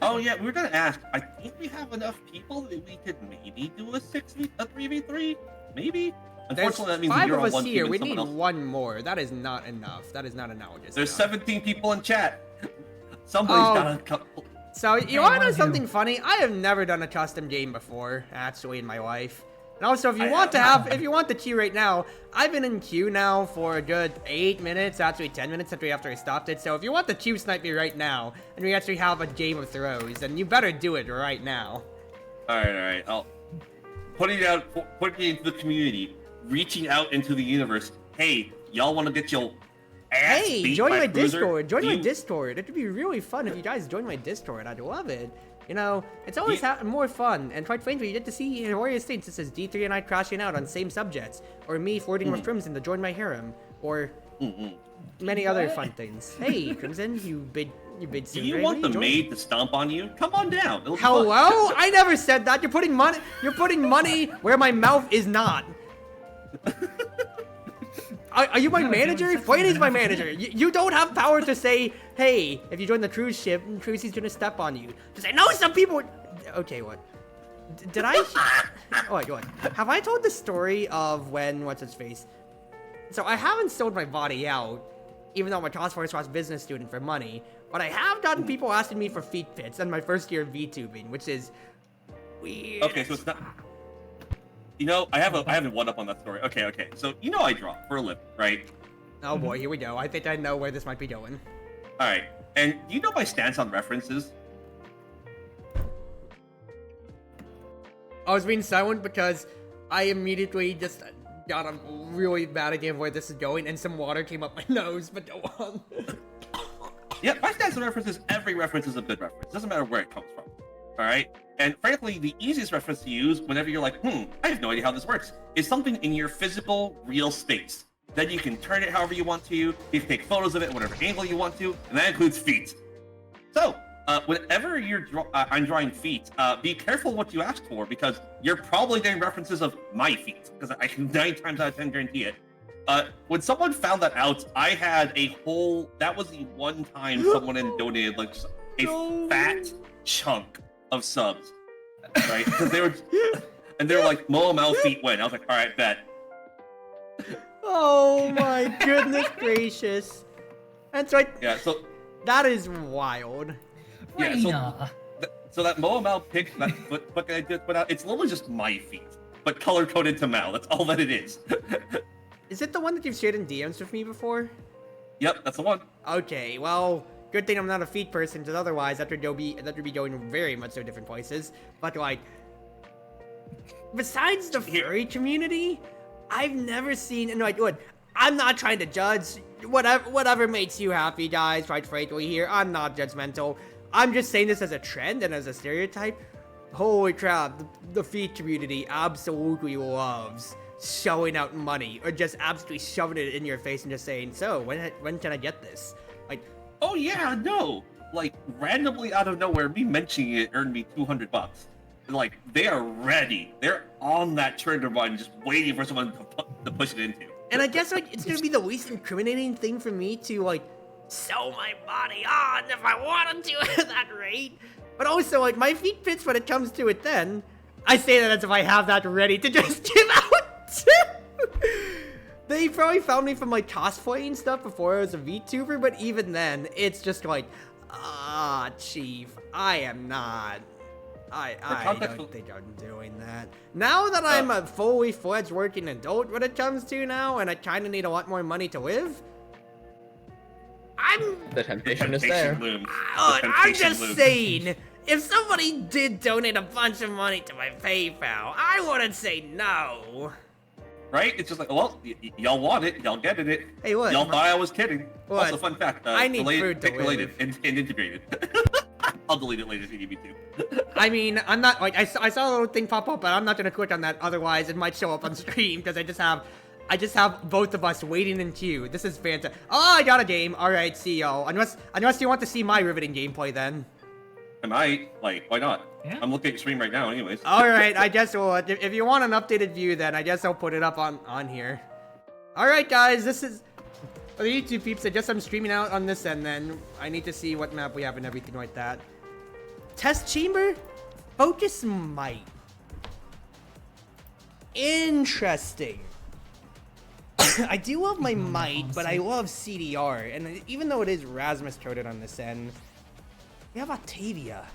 S7: Oh yeah, we were gonna ask. I think we have enough people that we could maybe do a 3v3. Maybe.
S1: There's
S7: Unfortunately, that means
S1: 5
S7: you're
S1: of
S7: on
S1: us
S7: one
S1: here.
S7: team
S1: We
S7: and
S1: need
S7: someone else.
S1: one more. That is not enough. That is not analogous.
S7: There's
S1: enough.
S7: 17 people in chat. Somebody's
S1: Oh.
S7: got a couple.
S1: So, you
S6: Hey,
S1: want to
S6: what
S1: know
S6: do?
S1: something funny? I have never done a custom game before, actually, in my life. And also, if you
S7: I
S1: want
S7: have.
S1: if you want the queue right now, I've been in queue now for a good 8 minutes, actually 10 minutes after I stopped it. So if you want the queue snipe me right now, and we actually have a game of throws, then you better do it right now.
S7: Alright. I'll putting it into the community, reaching out into the universe. Hey, y'all want to get your ass
S1: Hey,
S7: beat
S1: join
S7: by
S1: my
S7: Cruiser?
S1: Discord. Join my
S7: You-
S1: Discord. It would be really fun if you guys join my Discord. I'd love it. You know, it's always
S7: Yeah.
S1: more fun, and quite frankly, you get to see hilarious things such as D3 and I crashing out on same subjects, or me flirting with Crimson to join my harem, or many other fun things. Hey, Crimson, you big
S7: Do
S1: sim
S7: you
S1: baby,
S7: want the
S1: join-
S7: maid to stomp on you? Come on down. It'll be fun.
S1: Hello? I never said that. You're putting money. You're putting money where my mouth is not. Are you my
S6: No,
S1: manager?
S6: it's
S1: Floyd is my
S6: actually
S1: manager. You don't have power to say, hey, if you join the cruise ship, Cruisy's gonna step on you. Just say, no, some people. Okay, what? Did I? Oh, wait, what? Have I told the story of when what's his face? So I haven't sold my body out, even though I'm a GaleForce business student for money. But I have gotten people asking me for feet pits in my first year of VTubing, which is weird.
S7: Okay, so it's not. You know, I have a one up on that story. Okay. So you know I draw for a living, right?
S1: Oh boy, here we go. I think I know where this might be going.
S7: All right. And you know my stance on references.
S1: I was being silent because I immediately just got a really bad idea of where this is going, and some water came up my nose. But go on.
S7: Yeah, my stance on references. Every reference is a good reference. Doesn't matter where it comes from. All right. And frankly, the easiest reference to use whenever you're like, I have no idea how this works, is something in your physical, real space. Then you can turn it however you want to. You can take photos of it, whatever angle you want to, and that includes feet. So, whenever I'm drawing feet, be careful what you ask for, because you're probably getting references of my feet, because I can 9 times out of 10 guarantee it. When someone found that out, I had that was the one time someone had donated like a fat chunk of subs, right? Because they were like, Moa Mao feet win. I was like, all right, bet.
S1: Oh my goodness gracious. That's right.
S7: Yeah, so
S1: That is wild.
S7: Yeah,
S6: Reina.
S7: so that Moa Mao pic that foot I just put out, it's literally just my feet, but color coded to Mao. That's all that it is.
S1: Is it the one that you've shared in DMs with me before?
S7: Yep, that's the one.
S1: Okay, well, good thing I'm not a feet person, because otherwise that would be going very much so different places. But like, besides the furry community, I've never seen. And like, look, I'm not trying to judge. Whatever makes you happy, guys. Quite frankly, here I'm not judgmental. I'm just saying this as a trend and as a stereotype. Holy crap, the feet community absolutely loves showing out money, or just absolutely shoving it in your face and just saying, so when can I get this? Like,
S7: Oh yeah, no. Like randomly out of nowhere, me mentioning it earned me $200. Like they are ready. They're on that trigger button, just waiting for someone to push it into.
S1: and I guess like it's gonna be the least incriminating thing for me to like sell my body on if I wanted to at that rate. But also like my feet pits when it comes to it, then I say that as if I have that ready to just give out. They probably found me from like cosplaying stuff before I was a VTuber, but even then, it's just like, Chief, I am not. I don't think I'm doing that. Now that I'm a fully fledged working adult when it comes to now, and I kind of need a lot more money to live,
S8: The temptation is there.
S7: looms.
S1: I'm just saying, if somebody did donate a bunch of money to my PayPal, I wouldn't say no.
S7: Right? It's just like, well, y'all want it, y'all getting it.
S1: Hey, what?
S7: Y'all thought I was kidding.
S1: What?
S7: Also, fun fact.
S1: I need food to
S7: related
S1: live.
S7: and integrated. I'll delete it later if you need me to.
S1: I mean, I'm not like I saw a little thing pop up, but I'm not gonna click on that. Otherwise, it might show up on stream because I just have both of us waiting in queue. This is fantastic. Oh, I got a game. All right, see y'all. Unless you want to see my riveting gameplay, then.
S7: Am I? Like, why not?
S6: Yeah.
S7: I'm looking at your stream right now, anyways.
S1: All right, I guess we'll. If you want an updated view, then I guess I'll put it up on here. All right, guys, this is. For the YouTube peeps, I just I'm streaming out on this end then. I need to see what map we have and everything like that. Test chamber? Focus might. Interesting. I do love my might, but I love CDR. And even though it is Rasmus coded on this end, we have Octavia.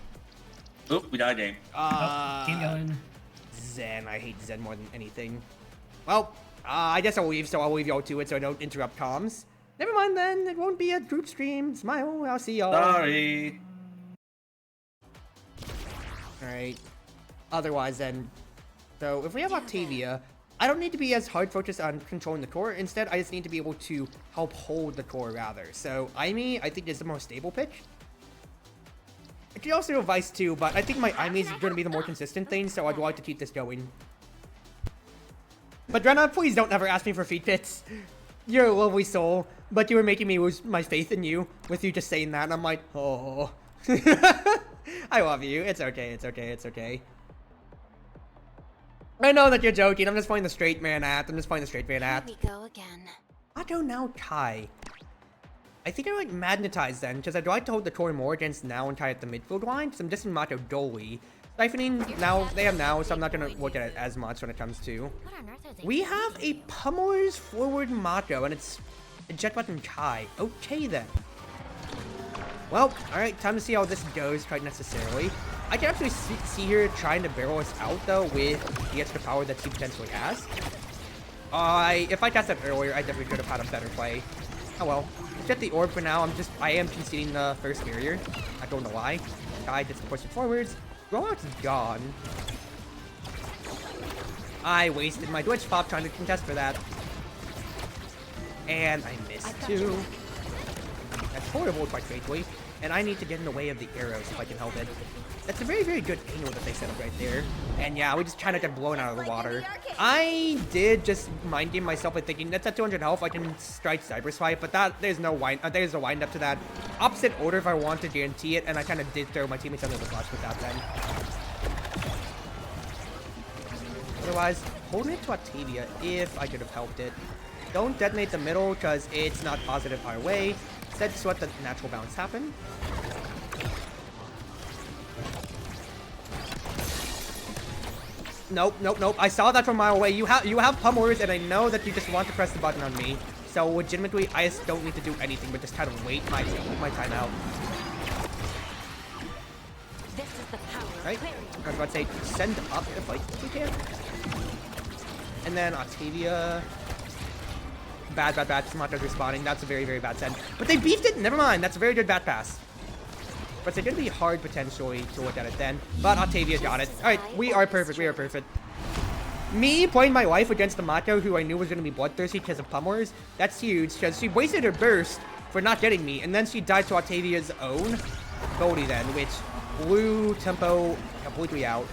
S7: Oop, we died game.
S6: Keep going.
S1: Zen. I hate Zen more than anything. Well, I guess I'll leave, so I'll leave y'all to it so I don't interrupt comms. Never mind then, it won't be a group stream. Smile, I'll see y'all.
S7: Sorry.
S1: Alright. Otherwise then, so if we have Octavia, I don't need to be as hard focused on controlling the core. Instead, I just need to be able to help hold the core rather. So Aimee, I think, is the most stable pick. I could also do Vice too, but I think my Aimee is going to be the more consistent thing, so I'd like to keep this going. But Drenna, please don't ever ask me for feed pits. You're a lovely soul, but you were making me lose my faith in you with you just saying that, and I'm like, oh. I love you. It's okay, it's okay, it's okay. I know that you're joking. I'm just playing the straight man at.
S5: Here we go again.
S1: Auto now Kai. I think I like Magnetize then, because I'd like to hold the core more against now and Kai at the midfield line, because I'm just in Mato Dolly. Siphoning, now, they have now, so I'm not going to look at it as much when it comes to.
S5: What on earth are they
S1: We have a Pummeler's forward Mato, and it's a jet button Kai. Okay then. Well, alright, time to see how this goes quite necessarily. I can actually see her trying to barrel us out though with the extra power that she potentially has. If I cast that earlier, I definitely could have had a better play. Oh well. Get the orb for now. I am conceding the first barrier. I don't know why. Kai gets to push it forwards. Rollout's gone. I wasted my Twitch pop trying to contest for that. And I missed too. That's horrible, quite frankly. And I need to get in the way of the arrows if I can help it. That's a very, very good angle that they set up right there. And yeah, we just kind of got blown out of the water. I did just mind game myself by thinking that's at 200 health. I can strike Cyber Swipe, but there's no there's a wind up to that. Opposite order if I want to guarantee it, and I kind of did throw my teammates under the bus with that then. Otherwise, holding it to Octavia if I could have helped it. Don't detonate the middle because it's not positive our way. Instead, just let the natural bounce happen. Nope, nope, nope. I saw that from a mile away. You have pummelers, and I know that you just want to press the button on me. So legitimately, I just don't need to do anything but just kind of wait my time out.
S5: This is the power.
S1: Right? I was about to say, send up the fight if we can. And then Octavia. Bad. Smarters respawning. That's a very, very bad send. But they beefed it. Never mind. That's a very good bat pass. But it's going to be hard potentially to look at it then. But Octavia got it. Alright, we are perfect. We are perfect. Me playing my life against the Mato, who I knew was going to be bloodthirsty because of pummelers, that's huge. Because she wasted her burst for not getting me. And then she died to Octavia's own ability then, which blew tempo completely out.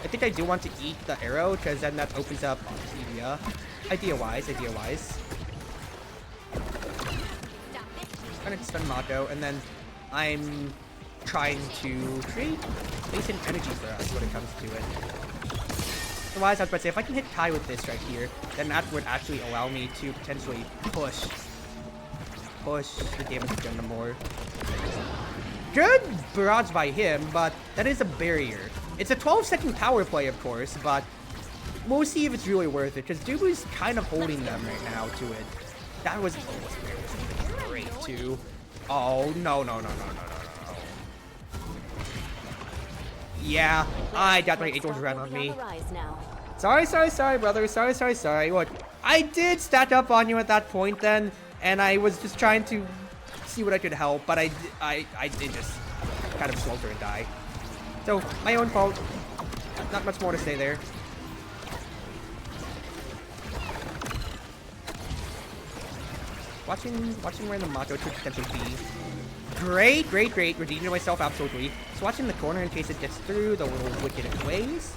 S1: I think I do want to eat the arrow because then that opens up Octavia. Idea-wise. I'm going to spend Mato, and then I'm trying to create decent energy for us when it comes to it. Otherwise, I was about to say, if I can hit Kai with this right here, then that would actually allow me to potentially push the damage to Gundam more. Good barrage by him, but that is a barrier. It's a 12-second power play, of course, but we'll see if it's really worth it, because Dubu's kind of holding them right now to it. That was great, too. Oh, no. Yeah, I got my angels ran on me. Sorry, brother. Sorry. Look, I did stack up on you at that point then, and I was just trying to see what I could help, but I did just kind of swelter and die. So, my own fault. Not much more to say there. Watching where the Mato could potentially be. Great. Redeeming myself, absolutely. Just watching the corner in case it gets through the little wicked ways.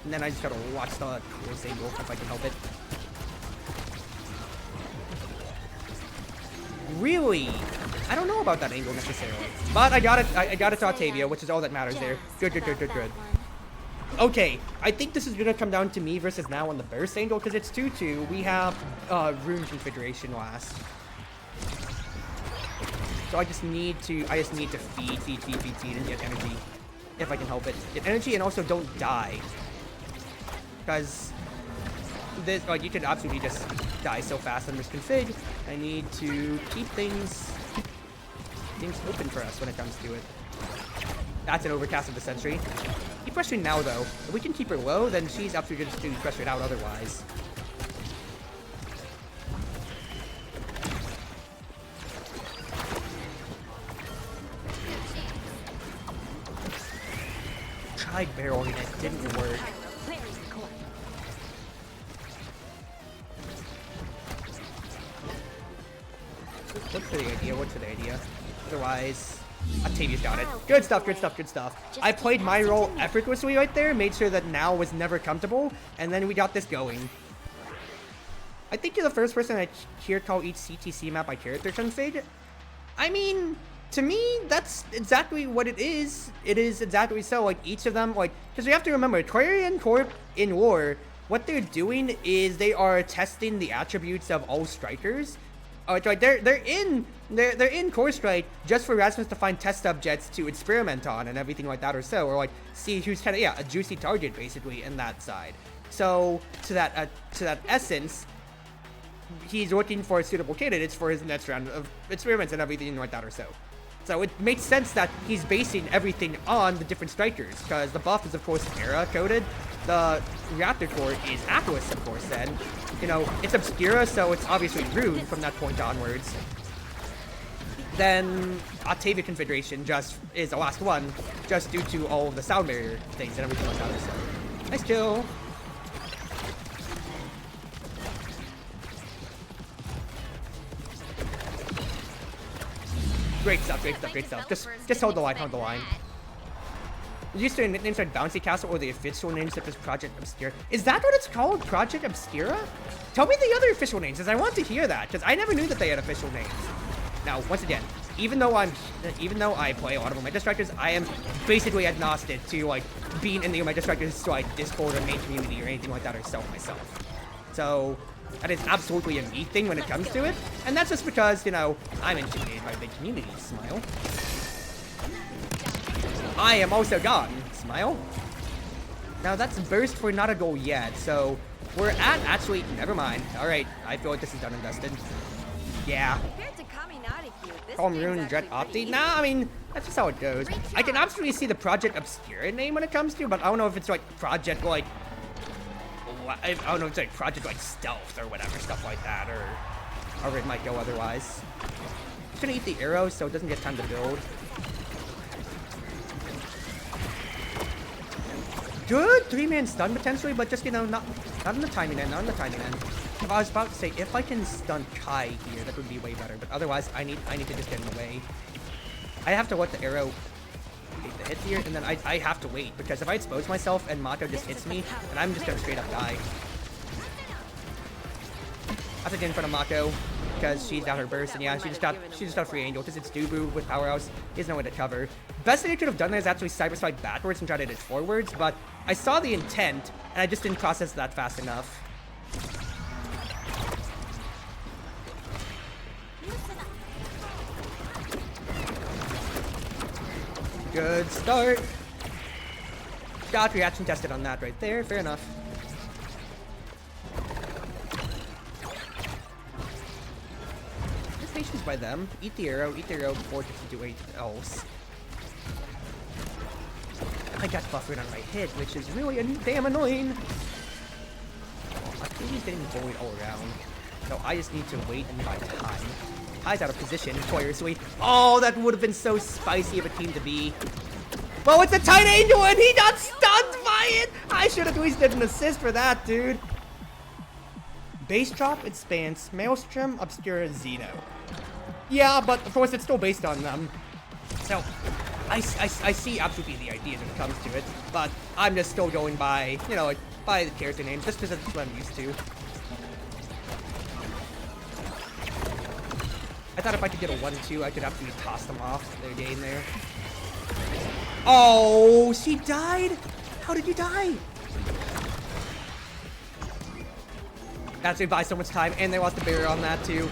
S1: And then I just gotta watch the close angle if I can help it. Really? I don't know about that angle necessarily. But I got it to Octavia, which is all that matters there. Good. Okay, I think this is gonna come down to me versus now on the burst angle, because it's 2-2. We have rune configuration last. So I just need to feed and get energy. If I can help it. Get energy and also don't die. Because this, like, you could absolutely just die so fast under this config. I need to keep things open for us when it comes to it. That's an overcast of the sentry. Keep pressuring now, though. If we can keep her low, then she's absolutely just to pressure it out otherwise. Tried barreling it, didn't work. What's the idea? Otherwise, Octavia's got it. Good stuff. I played my role effortlessly right there, made sure that now was never comfortable, and then we got this going. I think you're the first person I hear call each CTC map by character config. I mean, to me, that's exactly what it is. It is exactly so. Like, each of them, like, because we have to remember, Quarian Corp in War, what they're doing is they are testing the attributes of all strikers. Like, they're in Core Strike just for Rasmus to find test subjects to experiment on and everything like that, or so, or like see who's kind of a juicy target basically in that side. So to that essence, he's looking for suitable candidates for his next round of experiments and everything like that, or so. So it makes sense that he's basing everything on the different strikers, because the buff is of course era coded. The reactor core is Aquos, of course, then. You know, it's Obscura, so it's obviously Rude from that point onwards. Then Octavia configuration just is the last one, just due to all of the sound barrier things and everything like that. So, nice kill. Great stuff. Just hold the line, Used to nicknames like Bouncy Castle or the official names such as Project Obscura. Is that what it's called? Project Obscura? Tell me the other official names, because I want to hear that, because I never knew that they had official names. Now, once again, even though I play a lot of Omega Strikers, I am basically agnostic to like being in the Omega Strikers like Discord or main community or anything like that or so myself. So that is absolutely a me thing when it comes to it, and that's just because, you know, I'm intimidated by big communities. Smile. I am also gone. Smile. Now that's burst for not a goal yet, so we're at actually, never mind. Alright, I feel like this is done and dusted. Yeah. Calm Rune Dread Opti? Nah, I mean, that's just how it goes. I can absolutely see the Project Obscura name when it comes to, but I don't know if it's like Project like, I don't know if it's like Project like Stealth or whatever, stuff like that, or it might go otherwise. Just gonna eat the arrows so it doesn't get time to build. Good 3-man stun potentially, but just, you know, not in the timing end, If I was about to say, if I can stun Kai here, that would be way better, but otherwise, I need to just get in the way. I have to let the arrow take the hit here, and then I have to wait, because if I expose myself and Mako just hits me, then I'm just gonna straight up die. I have to get in front of Mako, because she's got her burst, and yeah, she just got a free angel, because it's Dubu with powerhouse. He has no way to cover. Best thing I could have done there is actually cyber strike backwards and try to hit it forwards, but I saw the intent, and I just didn't process that fast enough. Good start. Got reaction tested on that right there, fair enough. Patience by them. Eat the arrow before it gets to do anything else. I got buffered on my hit, which is really damn annoying. I think he's getting bullied all around. So I just need to wait and buy time. Kai's out of position, notoriously. Oh, that would have been so spicy of a team to be. Well, it's a tight angel and he got stunned by it! I should have at least did an assist for that, dude. Base drop, expanse, Maelstrom, Obscura, Xeno. Yeah, but of course it's still based on them. So, I see absolutely the ideas when it comes to it, but I'm just still going by, you know, like, by the character names, just because that's what I'm used to. I thought if I could get a 1-2, I could absolutely toss them off their game there. Oh, she died? How did you die? That's gonna buy so much time, and they lost the barrier on that too.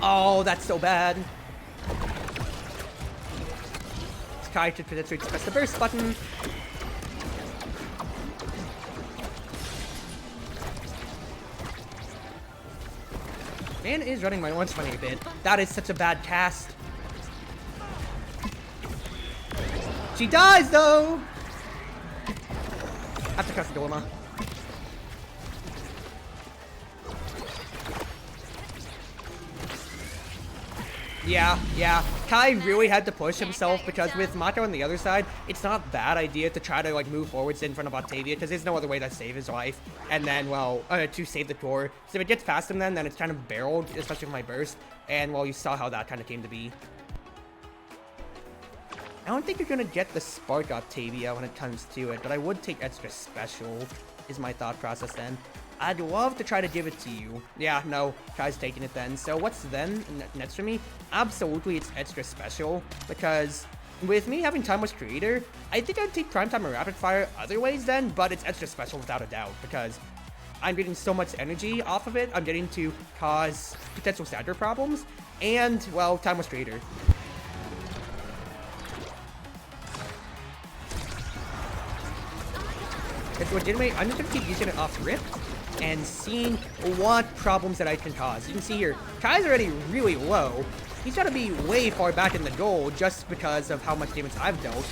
S1: Oh, that's so bad. Kai should potentially press the burst button. Man is running my orange money a bit. That is such a bad cast. She dies though! Have to cast the dilemma. Yeah. Kai really had to push himself because with Mato on the other side, it's not a bad idea to try to like move forwards in front of Octavia because there's no other way to save his life. And then, well, to save the core. So if it gets past him then it's kind of barreled, especially with my burst. And well, you saw how that kind of came to be. I don't think you're gonna get the Spark Octavia when it comes to it, but I would take extra special, is my thought process then. I'd love to try to give it to you. Yeah, no, Kai's taking it then. So what's then next for me? Absolutely, it's extra special, because with me having Timeless Creator, I think I'd take Prime Time or Rapid Fire other ways then, but it's extra special without a doubt, because I'm getting so much energy off of it, I'm getting to cause potential stagger problems, and, well, Timeless Creator. It's legitimate. I'm just gonna keep using it off rip and seeing what problems that I can cause. You can see here, Kai's already really low. He's gotta be way far back in the goal just because of how much damage I've dealt,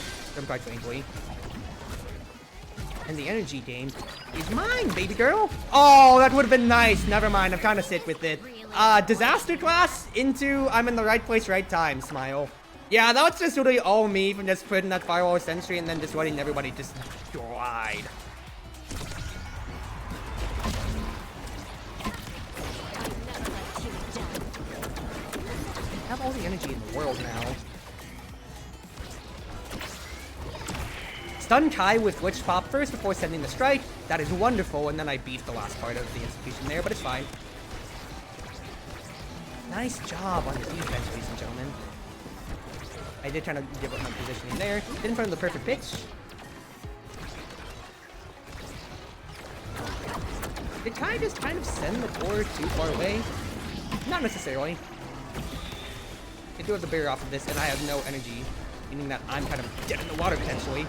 S1: quite frankly. And the energy game is mine, baby girl. Oh, that would have been nice. Never mind, I'm kind of sick with it. Disaster class into I'm in the right place, right time, smile. Yeah, that was just really all me from just putting that firewall sentry and then just letting everybody just glide. I have all the energy in the world now. Stun Kai with Glitch Pop first before sending the strike. That is wonderful, and then I beat the last part of the execution there, but it's fine. Nice job on the defense, ladies and gentlemen. I did try to give up my positioning there. Didn't find the perfect pitch. Did Kai just kind of send the core too far away? Not necessarily. I do have the barrier off of this, and I have no energy, meaning that I'm kind of dead in the water potentially.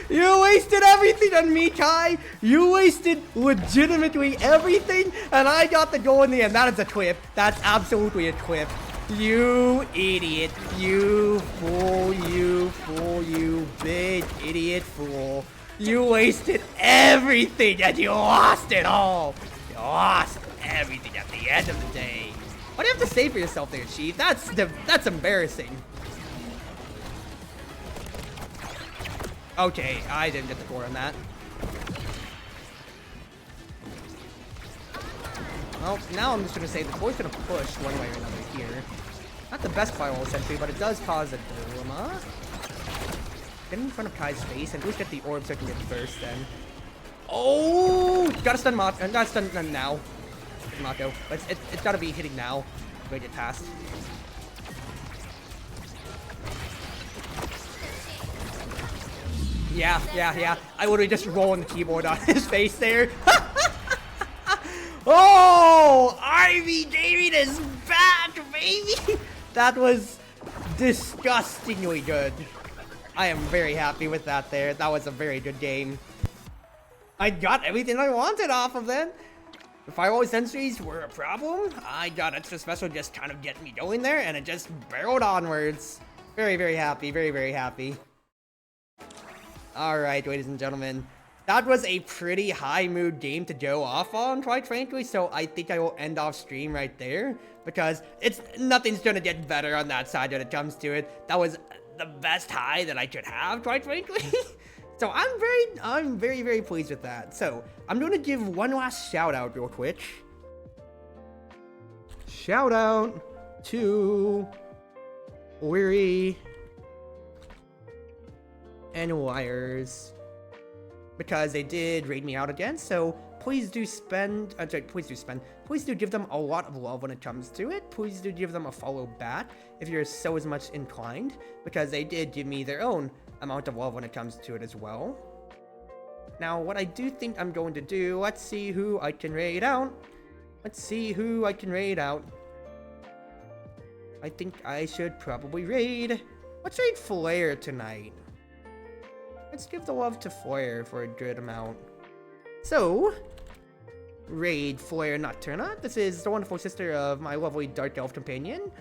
S1: You wasted everything on me, Kai! You wasted legitimately everything, and I got the goal in the end. That is a twip. That's absolutely a twip. You idiot. You fool, you big idiot fool. You wasted everything and you lost it all. You lost everything at the end of the day. What do you have to say for yourself there, Chief? That's embarrassing. Okay, I didn't get the core on that. Well, now I'm just gonna say the core's gonna push one way or another here. Not the best firewall sentry, but it does cause a dilemma. Get in front of Kai's face and at least get the orb so I can get burst then. Oh! Gotta stun Mako. Gotta stun now. Mako. But it's gotta be hitting now. Go get past. Yeah. I literally just rolling the keyboard on his face there. Oh! Ivy David is back, baby! That was disgustingly good. I am very happy with that there. That was a very good game. I got everything I wanted off of them. The firewall sentries were a problem. I got extra special just kind of getting me going there, and it just barreled onwards. Very, very happy. Very, very happy. Alright, ladies and gentlemen. That was a pretty high mood game to go off on, quite frankly, so I think I will end off stream right there, because nothing's gonna get better on that side when it comes to it. That was the best high that I could have, quite frankly. So I'm very, very pleased with that. So I'm gonna give one last shout out real quick. Shout out to Weary and Wires, because they did raid me out again, so please do please do give them a lot of love when it comes to it. Please do give them a follow back if you're so as much inclined, because they did give me their own amount of love when it comes to it as well. Now, what I do think I'm going to do, let's see who I can raid out. Let's see who I can raid out. I think I should probably raid. Let's raid Flare tonight. Let's give the love to Flare for a good amount. So, raid Flare Nocturna. This is the wonderful sister of my lovely Dark Elf companion.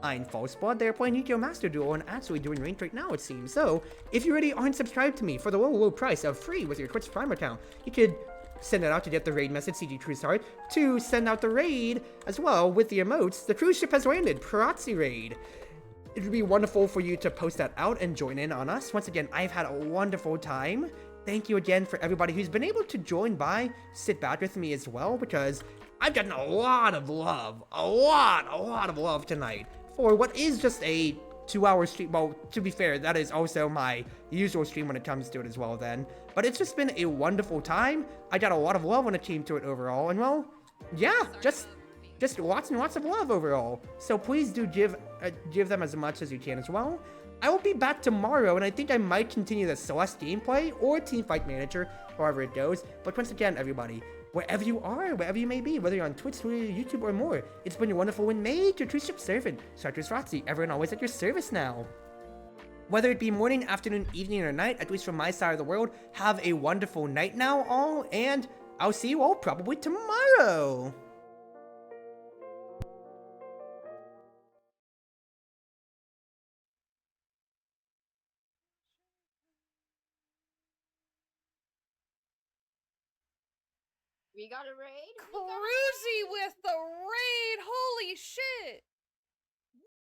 S1: I'm False Blood. They're playing Yu-Gi-Oh! Master Duel and actually doing ranked right now, it seems. So, if you already aren't subscribed to me for the low price of free with your Twitch Prime account, you could send it out to get the raid message, CG Cruise Heart, to send out the raid as well with the emotes. The cruise ship has landed, Proxy raid. It would be wonderful for you to post that out and join in on us. Once again, I've had a wonderful time. Thank you again for everybody who's been able to join by, sit back with me as well, because I've gotten a lot of love, a lot of love tonight for what is just a 2-hour stream. Well, to be fair, that is also my usual stream when it comes to it as well then. But it's just been a wonderful time. I got a lot of love when it came to it overall, and well, yeah, just lots and lots of love overall. So please do give them as much as you can as well. I will be back tomorrow, and I think I might continue the Celeste gameplay or Teamfight Manager, however it goes. But once again, everybody, wherever you are, wherever you may be, whether you're on Twitch, Twitter, YouTube, or more, it's been your Wonderful Wind Mage, your Cruz Ship servant, Chartreuse Proxy, ever and always at your service now. Whether it be morning, afternoon, evening, or night, at least from my side of the world, have a wonderful night now, all, and I'll see you all probably tomorrow.
S9: We got a raid?
S3: Cruzy